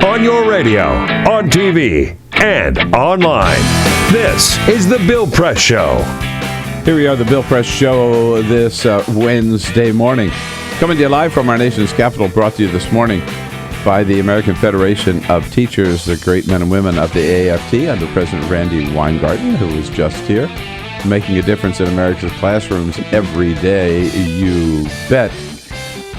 On your radio, on TV, and online. This is The Bill Press Show. Here we are, The Bill Press Show, this Wednesday morning. Coming to you live from our nation's capital, brought to you this morning by the American Federation of Teachers, the great men and women of the AFT, under President Randi Weingarten, who was just here, making a difference in America's classrooms every day, you bet.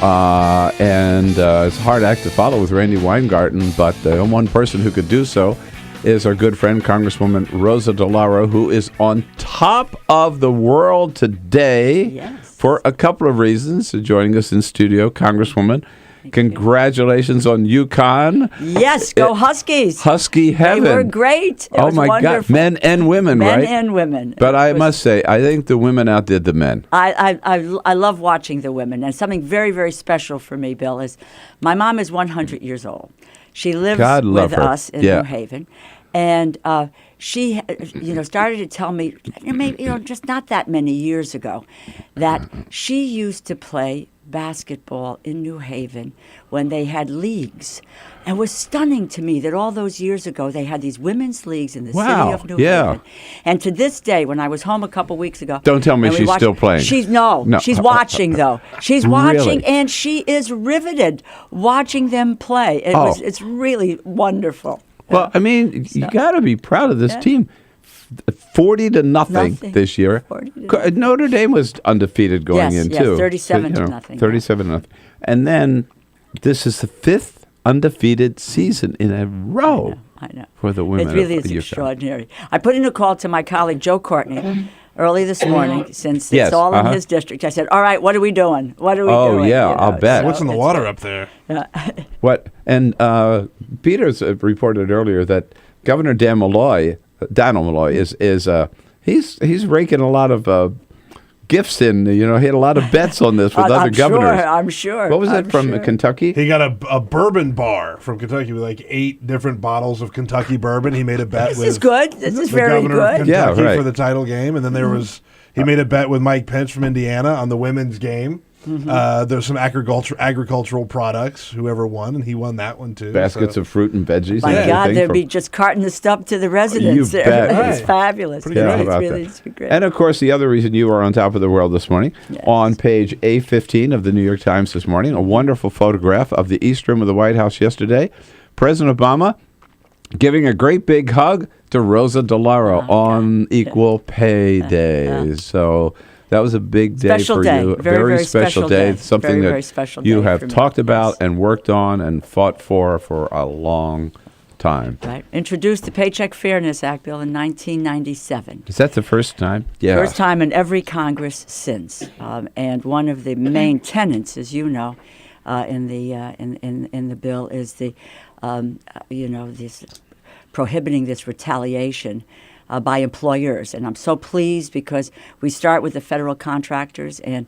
It's a hard act to follow with Randi Weingarten, but the one person who could do so is our good friend, Congresswoman Rosa DeLauro, who is on top of the world today for a couple of reasons. Joining us in studio, Congresswoman. Congratulations on UConn. Yes, go Huskies. Husky heaven. They were great. It was my wonderful. God. Men and women, right? Men and women. But I must say, I think the women outdid the men. I love watching the women. And something very, very special for me, Bill, is my mom is 100 years old. She lives with us in New Haven. And she, started to tell me, maybe, just not that many years ago, that she used to play basketball in New Haven when they had leagues. And it was stunning to me that all those years ago they had these women's leagues in the city of New Haven. And to this day, when I was home a couple weeks ago, don't tell me she's still playing. She's watching though. She's watching, and she is riveted watching them play. It's really wonderful. Well, I mean, you got to be proud of this team. 40-0 this year. Notre Dame was undefeated going in too. 37-0. 37-0. And then this is the fifth undefeated season in a row. I know. For the women. It really is extraordinary. I put in a call to my colleague Joe Courtney early this morning, since it's all in his district. I said, all right, what are we doing? What are we doing? Oh, yeah, I'll bet. What's in the water up there? What? And Peters reported earlier that Governor Dan Malloy he's raking a lot of gifts in. He had a lot of bets on this with other governors. I'm sure. What was it from Kentucky? He got a bourbon bar from Kentucky with like 8 different bottles of Kentucky bourbon. He made a bet with This is good. This is very governor of good. Kentucky for the title game, and then he made a bet with Mike Pence from Indiana on the women's game. There's some agricultural products, whoever won, and he won that one too. Baskets of fruit and veggies. My God, they'd be just carting the stuff to the residents. You bet. It's fabulous. It's really great. And of course, the other reason you are on top of the world this morning, on page A15 of the New York Times this morning, a wonderful photograph of the East Room of the White House yesterday. President Obama giving a great big hug to Rosa DeLauro on Equal Pay Day. So that was a big day for you. Very, very special day. Something very, that very you have talked about and worked on and fought for a long time. Right. Introduced the Paycheck Fairness Act Bill in 1997. Is that the first time? Yeah. First time in every Congress since. And one of the main tenets, as you know, in the bill is the this prohibiting this retaliation by employers. And I'm so pleased because we start with the federal contractors, and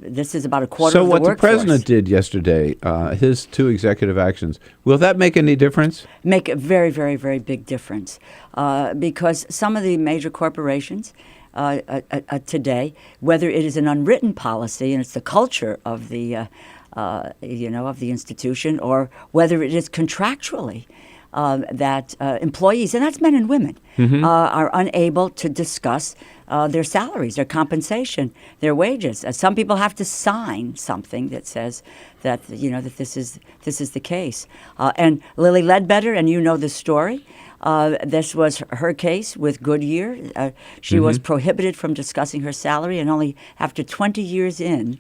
this is about a quarter so of the what workforce. the president did yesterday, his 2 executive actions, will that make any difference? Make a very, very, very big difference because some of the major corporations today, whether it is an unwritten policy and it's the culture of the of the institution, or whether it is contractually that employees, and that's men and women, are unable to discuss their salaries, their compensation, their wages. Some people have to sign something that says that that this is the case. And Lily Ledbetter, and you know the story. This was her case with Goodyear. She was prohibited from discussing her salary, and only after 20 years in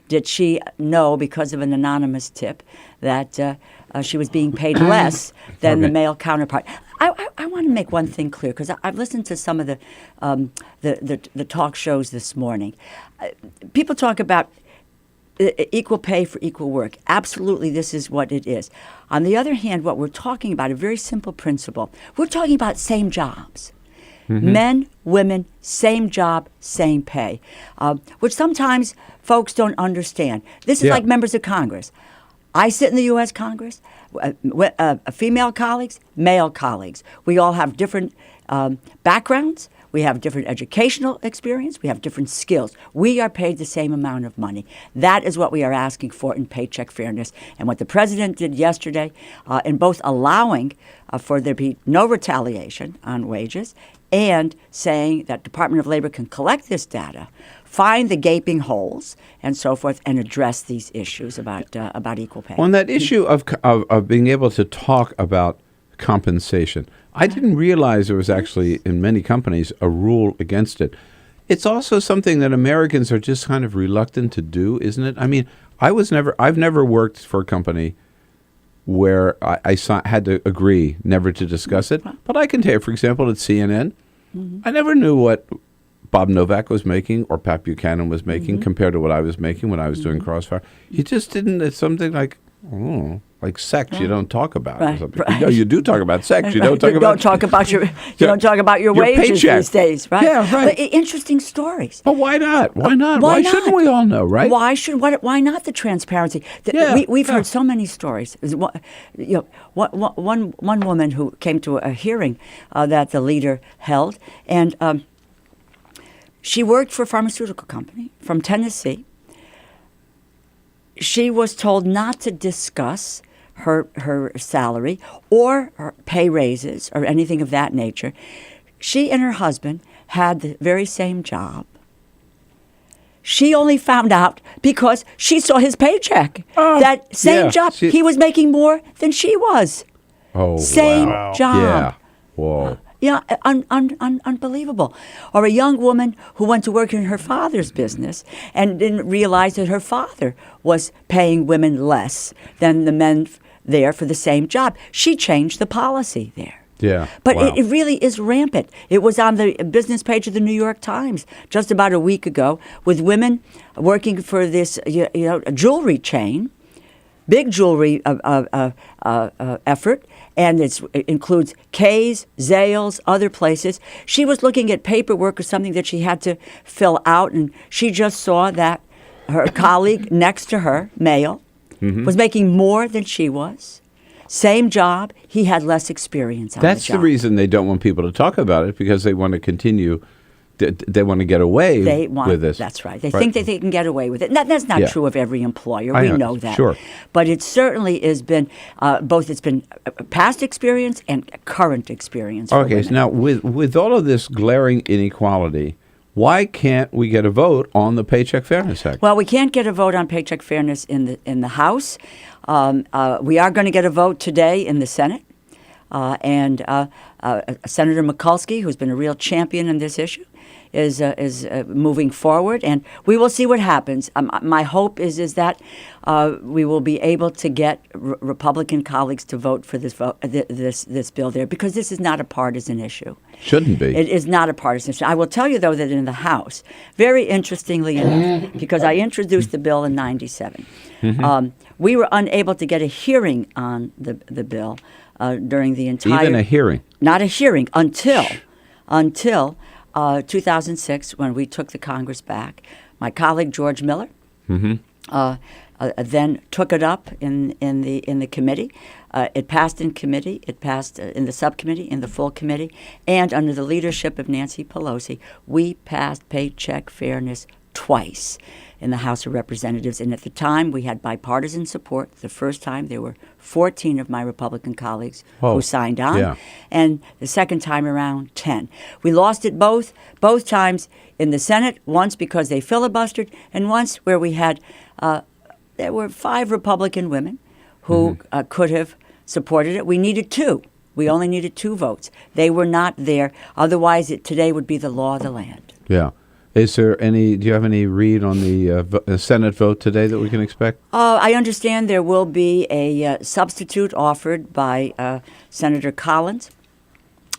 did she know, because of an anonymous tip, that she was being paid less than the male counterpart. I want to make one thing clear, because I've listened to some of the talk shows this morning. People talk about equal pay for equal work. Absolutely, this is what it is. On the other hand, what we're talking about, a very simple principle, we're talking about same jobs. Men, women, same job, same pay, which sometimes folks don't understand. This is like members of Congress. I sit in the U.S. Congress, female colleagues, male colleagues. We all have different backgrounds. We have different educational experience. We have different skills. We are paid the same amount of money. That is what we are asking for in paycheck fairness. And what the president did yesterday in both allowing for there be no retaliation on wages and saying that Department of Labor can collect this data, find the gaping holes, and so forth, and address these issues about equal pay. On that issue of being able to talk about compensation, I didn't realize there was actually, in many companies, a rule against it. It's also something that Americans are just kind of reluctant to do, isn't it? I mean, I've never worked for a company where I had to agree never to discuss it. But I can tell you, for example, at CNN, I never knew what Bob Novak was making or Pat Buchanan was making compared to what I was making when I was doing Crossfire. You just didn't. It's something like, like sex. You don't talk about or something. No, you do talk about sex. You don't talk about. You don't talk about your wages paycheck. These days, right? Yeah, right. But interesting stories. But why not? Why not? Why shouldn't we all know, right? Why not the transparency? We've heard so many stories. One woman who came to a hearing that the leader held, and she worked for a pharmaceutical company from Tennessee. She was told not to discuss her salary or her pay raises or anything of that nature. She and her husband had the very same job. She only found out because she saw his paycheck. That same job, he was making more than she was. Same job. Yeah. Whoa. Yeah, unbelievable. Or a young woman who went to work in her father's business and didn't realize that her father was paying women less than the men there for the same job. She changed the policy there. Yeah. But it really is rampant. It was on the business page of the New York Times just about a week ago with women working for this jewelry chain, big jewelry effort. And it includes Kay's, Zales, other places. She was looking at paperwork or something that she had to fill out, and she just saw that her colleague next to her, male, was making more than she was. Same job. He had less experience on the job. That's the reason they don't want people to talk about it, because they want to continue. They want to get away with this. That's right. They think that they can get away with it. That's not true of every employer. We know that. Sure. But it certainly has been both. It's been past experience and current experience. For women. So now with all of this glaring inequality, why can't we get a vote on the Paycheck Fairness Act? Well, we can't get a vote on paycheck fairness in the House. We are going to get a vote today in the Senate. And Senator Mikulski, who's been a real champion in this issue, is moving forward, and we will see what happens. My hope is that we will be able to get Republican colleagues to vote for this bill there, because this is not a partisan issue. Shouldn't be. It is not a partisan issue. I will tell you, though, that in the House, very interestingly enough, because I introduced the bill in '97, we were unable to get a hearing on the bill during the entire... Even a hearing? Not a hearing, until until 2006, when we took the Congress back. My colleague George Miller then took it up in the committee. It passed in committee. It passed in the subcommittee, in the full committee, and under the leadership of Nancy Pelosi, we passed paycheck fairness twice in the House of Representatives. And at the time, we had bipartisan support. The first time, there were 14 of my Republican colleagues who signed on. And the second time around, 10. We lost it both times in the Senate, once because they filibustered, and once where we had, there were 5 Republican women who could have supported it. We needed 2. We only needed 2 votes. They were not there. Otherwise, today would be the law of the land. Yeah. Is there any? Do you have any read on the Senate vote today that we can expect? I understand there will be a substitute offered by Senator Collins,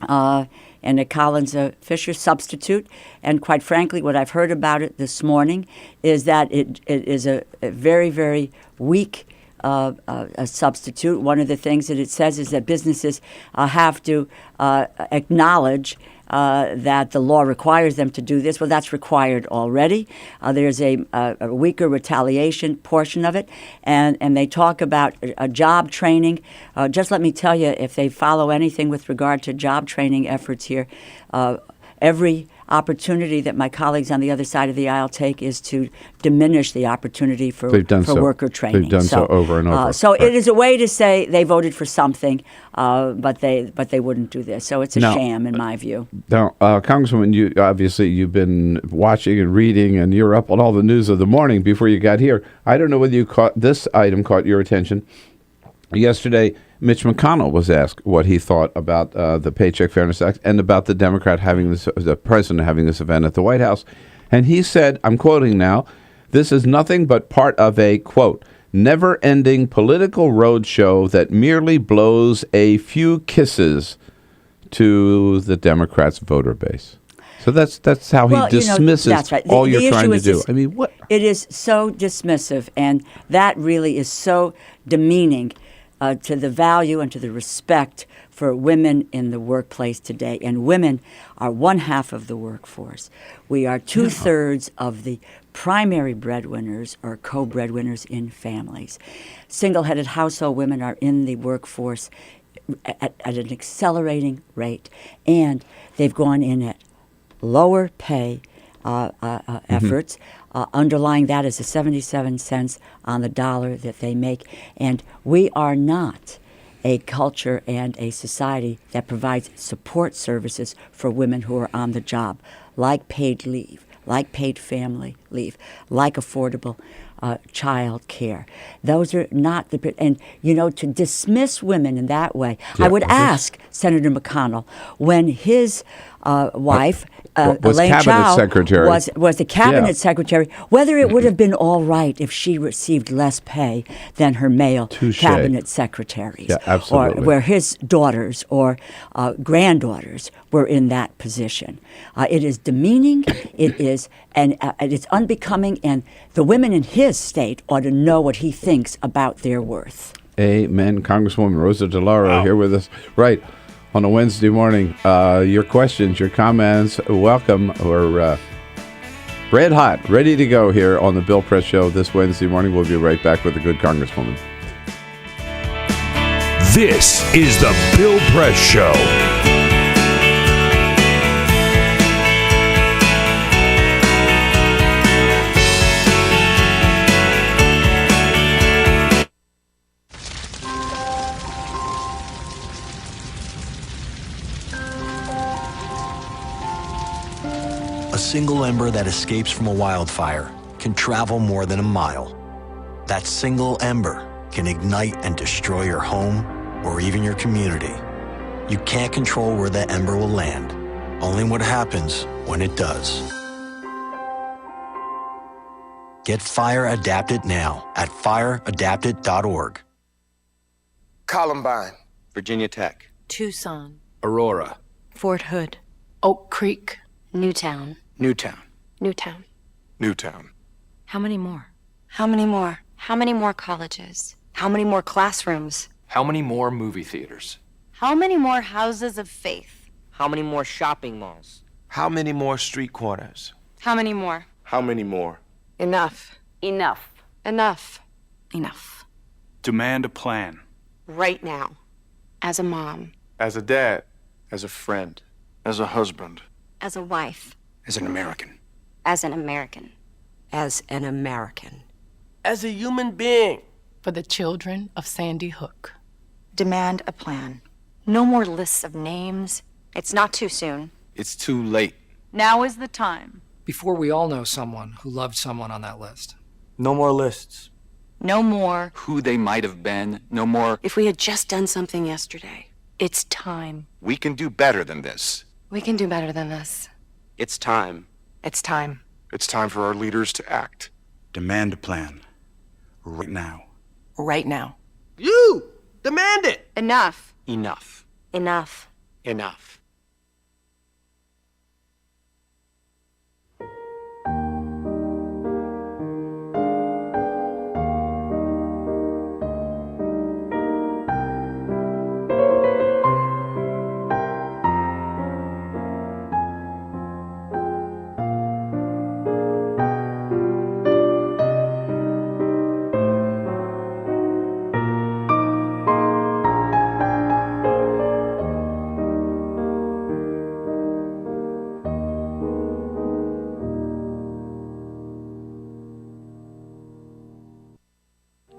and a Collins-Fisher substitute. And quite frankly, what I've heard about it this morning is that it is a very, very weak a substitute. One of the things that it says is that businesses have to acknowledge that the law requires them to do this. Well, that's required already. There's a weaker retaliation portion of it, and they talk about job training. Just let me tell you, if they follow anything with regard to job training efforts here, every opportunity that my colleagues on the other side of the aisle take is to diminish the opportunity for worker training. They've done so over and over. So it is a way to say they voted for something, but they wouldn't do this. So it's a sham in my view. Now, Congresswoman, you've been watching and reading, and you're up on all the news of the morning before you got here. I don't know whether this item caught your attention. Yesterday, Mitch McConnell was asked what he thought about the Paycheck Fairness Act and about the the president having this event at the White House. And he said, I'm quoting now, "This is nothing but part of a, quote, never-ending political roadshow that merely blows a few kisses to the Democrats' voter base." So that's how he dismisses that's right. all you're trying to do. I mean, what? It is so dismissive, and that really is so demeaning to the value and to the respect for women in the workplace today. And women are 1/2 of the workforce. We are 2/3 of the primary breadwinners or co-breadwinners in families. Single-headed household women are in the workforce at an accelerating rate, and they've gone in at lower pay efforts. Underlying that is the 77 cents on the dollar that they make. And we are not a culture and a society that provides support services for women who are on the job, like paid leave, like paid family leave, like affordable child care. Those are not and to dismiss women in that way. I would ask Senator McConnell, when his wife, was Elaine cabinet Chao, secretary. was the cabinet secretary, whether it would have been all right if she received less pay than her male cabinet secretaries, absolutely. or where his daughters or granddaughters were in that position. It is demeaning. It is, and it's unbecoming. And the women in his state ought to know what he thinks about their worth. Amen. Congresswoman Rosa DeLauro here with us. Right. On a Wednesday morning, your questions, your comments, welcome. We're red hot, ready to go here on the Bill Press Show this Wednesday morning. We'll be right back with the good Congresswoman. This is the Bill Press Show. A single ember that escapes from a wildfire can travel more than a mile. That single ember can ignite and destroy your home or even your community. You can't control where that ember will land, only what happens when it does. Get Fire Adapted now at fireadapted.org. Columbine, Virginia Tech, Tucson, Aurora, Fort Hood, Oak Creek, Newtown. Newtown, Newtown. Newtown. How many more? How many more? How many more colleges? How many more classrooms? How many more movie theaters? How many more houses of faith? How many more shopping malls? How many more street corners? How many more? How many more? Enough. Enough. Enough. Enough. Demand a plan. Right now. As a mom. As a dad. As a friend. As a husband. As a wife. As an American. As an American. As an American. As a human being. For the children of Sandy Hook. Demand a plan. No more lists of names. It's not too soon. It's too late. Now is the time. Before we all know someone who loved someone on that list. No more lists. No more. Who they might have been. No more. If we had just done something yesterday. It's time. We can do better than this. We can do better than this. It's time. It's time. It's time for our leaders to act. Demand a plan. Right now. Right now. You! Demand it! Enough. Enough. Enough. Enough.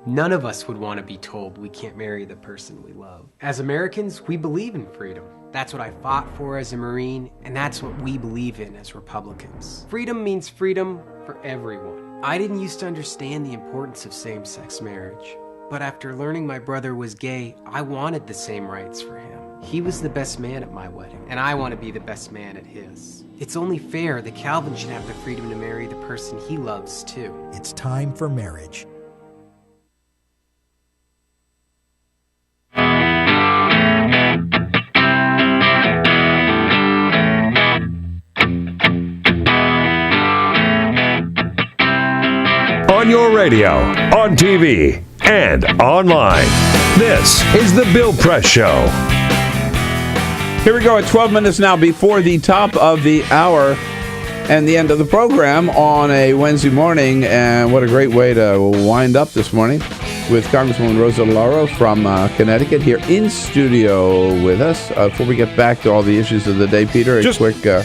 None of us would want to be told we can't marry the person we love. As Americans, we believe in freedom. That's what I fought for as a Marine, and that's what we believe in as Republicans. Freedom means freedom for everyone. I didn't used to understand the importance of same-sex marriage, but after learning my brother was gay, I wanted the same rights for him. He was the best man at my wedding, and I want to be the best man at his. It's only fair that Calvin should have the freedom to marry the person he loves, too. It's time for marriage. On your radio, on TV, and online. This is The Bill Press Show. Here we go at 12 minutes now before the top of the hour and the end of the program on a Wednesday morning. And what a great way to wind up this morning with Congresswoman Rosa DeLauro from Connecticut here in studio with us. Before we get back to all the issues of the day, Peter, a quick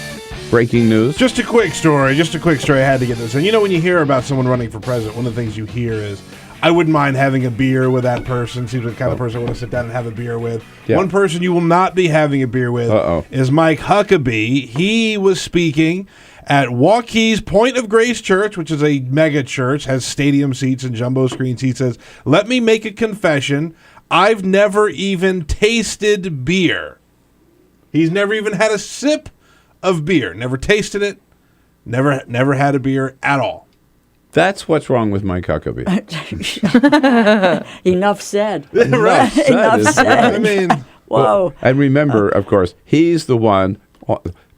breaking news. Just a quick story. I had to get this in. You know, when you hear about someone running for president, one of the things you hear is, I wouldn't mind having a beer with that person. Seems like the kind of person I want to sit down and have a beer with. Yeah. One person you will not be having a beer with is Mike Huckabee. He was speaking at Waukees Point of Grace Church, which is a mega church, has stadium seats and jumbo screens. He says, "Let me make a confession. I've never even tasted beer." He's never even had a sip of beer. Never tasted it. Never had a beer at all. That's what's wrong with Mike Huckabee. Enough said. Enough said. I mean, whoa. Well, and remember, of course, he's the one,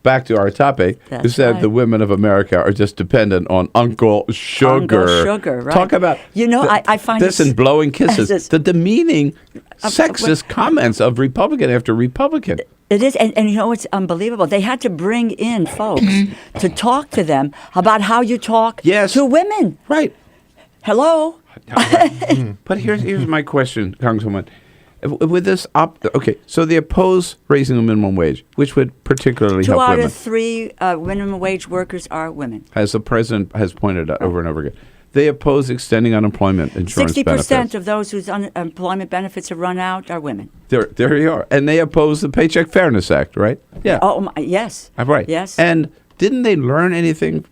back to our topic, who said the women of America are just dependent on Uncle Sugar. Uncle Sugar, right. Talk about I find this and blowing kisses. The demeaning, sexist comments of Republican after Republican. It is, and you know, it's unbelievable. They had to bring in folks to talk to them about how you talk to women. Right. Hello? But here's my question, Congresswoman. With this, so they oppose raising the minimum wage, which would particularly help women. 2 out of 3 minimum wage workers are women. As the president has pointed out over and over again. They oppose extending unemployment insurance 60% benefits. of those whose unemployment benefits have run out are women. There you are. And they oppose the Paycheck Fairness Act, right? Yeah. Oh, yes. Right. Yes. And didn't they learn anything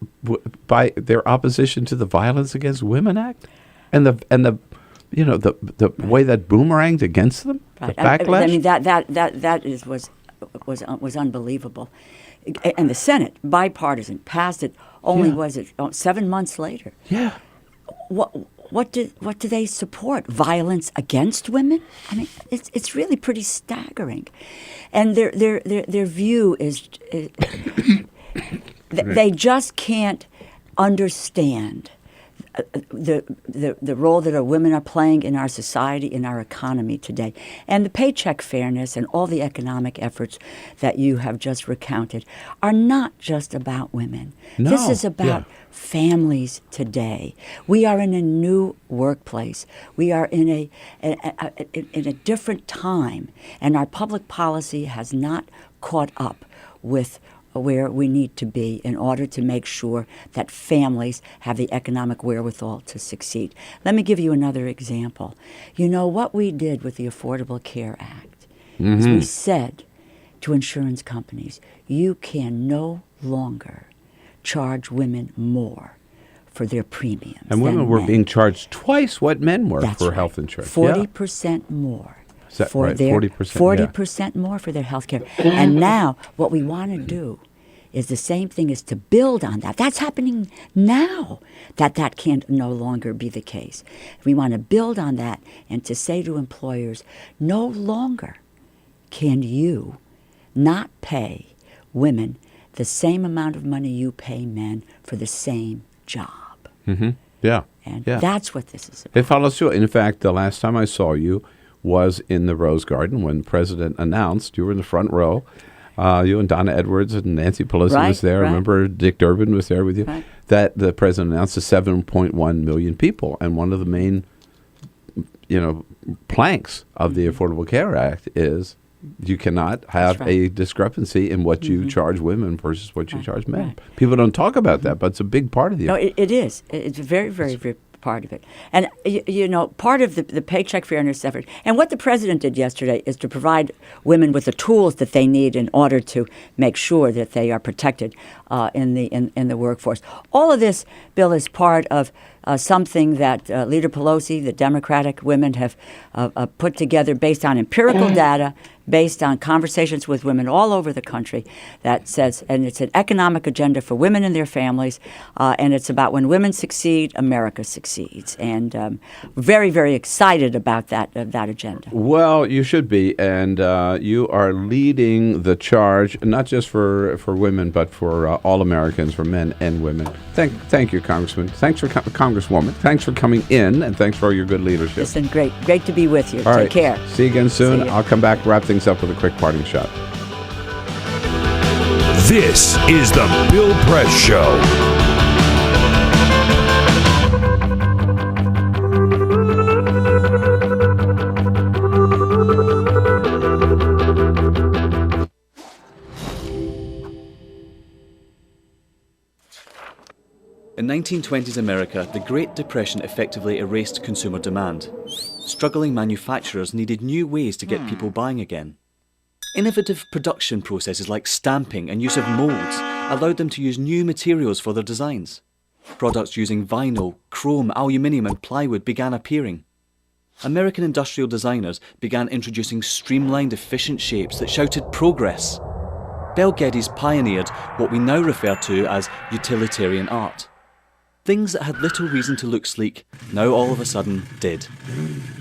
by their opposition to the Violence Against Women Act? And the way that boomeranged against them? Right. The backlash? I mean, that was unbelievable. And the Senate, bipartisan, passed it only, 7 months later. Yeah. What do they support? Violence against women? I mean, it's really pretty staggering, and their view is they just can't understand the role that our women are playing in our society, in our economy today. And the paycheck fairness and all the economic efforts that you have just recounted are not just about women. No, this is about families today. We are in a new workplace. We are in a different time, and our public policy has not caught up with where we need to be in order to make sure that families have the economic wherewithal to succeed. Let me give you another example. You know, what we did with the Affordable Care Act is we said to insurance companies, you can no longer charge women more for their premiums. And women were men. being charged twice what men were That's for right. health insurance. 40% more. Is that for right? their 40%, 40% more for their health care. And now what we want to do is the same thing, is to build on that. That's happening now, that can no longer be the case. We want to build on that and to say to employers, no longer can you not pay women the same amount of money you pay men for the same job. Yeah. And yeah. that's what this is about. It follows through. In fact, the last time I saw you was in the Rose Garden when the president announced, you were in the front row, you and Donna Edwards and Nancy Pelosi was there. Right. Remember Dick Durbin was there with you? Right. That the president announced to 7.1 million people. And one of the main, planks of the Affordable Care Act is you cannot have a discrepancy in what you charge women versus what you charge men. Right. People don't talk about that, but it's a big part of the No, it is. It's very, very, very part of it. And, part of the paycheck fairness effort, and what the president did yesterday is to provide women with the tools that they need in order to make sure that they are protected in the workforce. All of this, Bill, is part of something that Leader Pelosi, the Democratic women, have put together based on empirical data, based on conversations with women all over the country, that says, and it's an economic agenda for women and their families, and it's about when women succeed, America succeeds. And very, very excited about that agenda. Well, you should be, and you are leading the charge, not just for women, but for all Americans, for men and women. Thank you, Congressman. Thanks for Congresswoman. Thanks for coming in, and thanks for all your good leadership. Listen, great to be with you. All Take right. care. See you again soon. See ya. I'll come back, wrap things up with a quick parting shot. This is the Bill Press Show. In 1920s America, the Great Depression effectively erased consumer demand. Struggling manufacturers needed new ways to get people buying again. Innovative production processes like stamping and use of molds allowed them to use new materials for their designs. Products using vinyl, chrome, aluminium and plywood began appearing. American industrial designers began introducing streamlined, efficient shapes that shouted progress. Bel Geddes pioneered what we now refer to as utilitarian art. Things that had little reason to look sleek now all of a sudden did.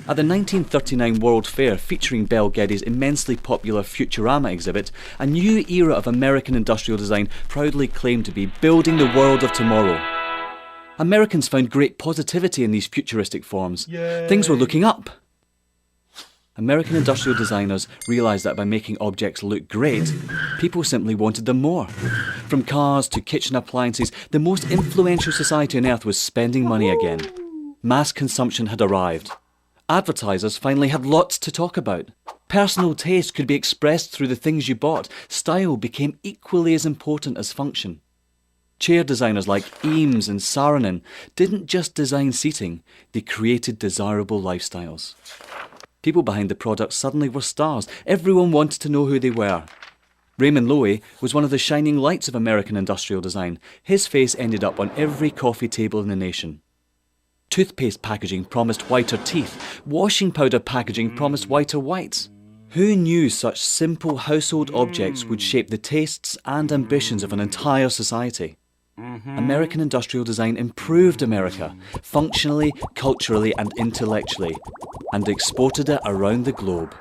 At the 1939 World Fair featuring Bel Geddes' immensely popular Futurama exhibit, a new era of American industrial design proudly claimed to be building the world of tomorrow. Americans found great positivity in these futuristic forms. Things were looking up. American industrial designers realised that by making objects look great, people simply wanted them more. From cars to kitchen appliances, the most influential society on earth was spending money again. Mass consumption had arrived. Advertisers finally had lots to talk about. Personal taste could be expressed through the things you bought. Style became equally as important as function. Chair designers like Eames and Saarinen didn't just design seating, they created desirable lifestyles. People behind the products suddenly were stars. Everyone wanted to know who they were. Raymond Loewy was one of the shining lights of American industrial design. His face ended up on every coffee table in the nation. Toothpaste packaging promised whiter teeth. Washing powder packaging promised whiter whites. Who knew such simple household objects would shape the tastes and ambitions of an entire society? American industrial design improved America, functionally, culturally and intellectually, and exported it around the globe.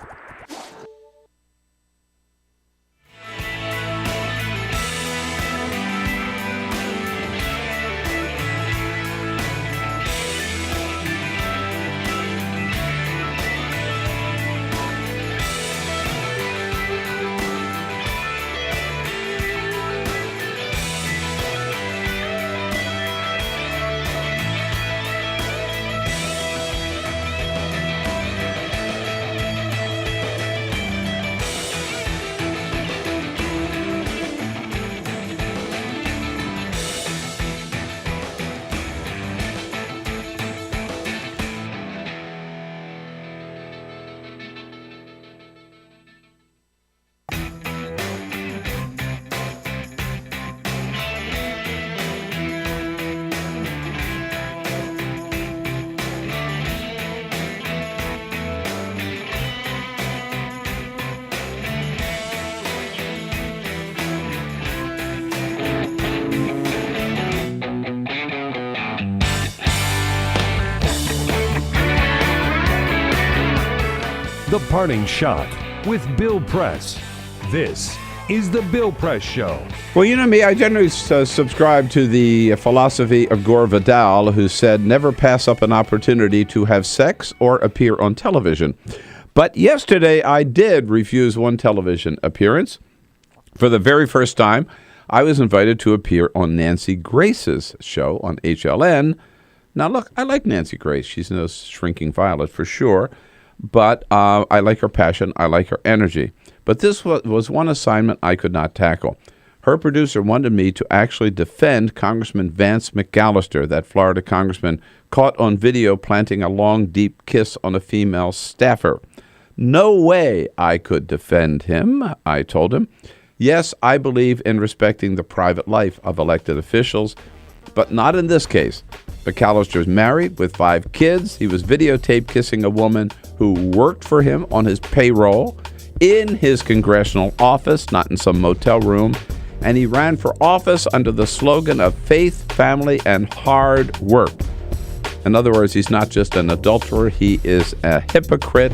The Parting Shot with Bill Press. This is The Bill Press Show. Well, you know me, I generally subscribe to the philosophy of Gore Vidal, who said, never pass up an opportunity to have sex or appear on television. But yesterday, I did refuse one television appearance. For the very first time, I was invited to appear on Nancy Grace's show on HLN. Now, look, I like Nancy Grace. She's no shrinking violet for sure. But I like her passion. I like her energy. But this was one assignment I could not tackle. Her producer wanted me to actually defend Congressman Vance McAllister, that Florida congressman caught on video planting a long, deep kiss on a female staffer. No way I could defend him, I told him. Yes, I believe in respecting the private life of elected officials, but not in this case. McAllister is married with 5 kids. He was videotaped kissing a woman who worked for him on his payroll in his congressional office, not in some motel room. And he ran for office under the slogan of faith, family, and hard work. In other words, he's not just an adulterer, he is a hypocrite.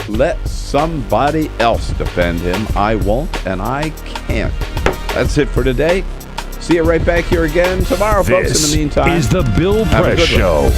Let somebody else defend him. I won't, and I can't. That's it for today. See you right back here again tomorrow, folks. In the meantime, this is The Bill Press Show.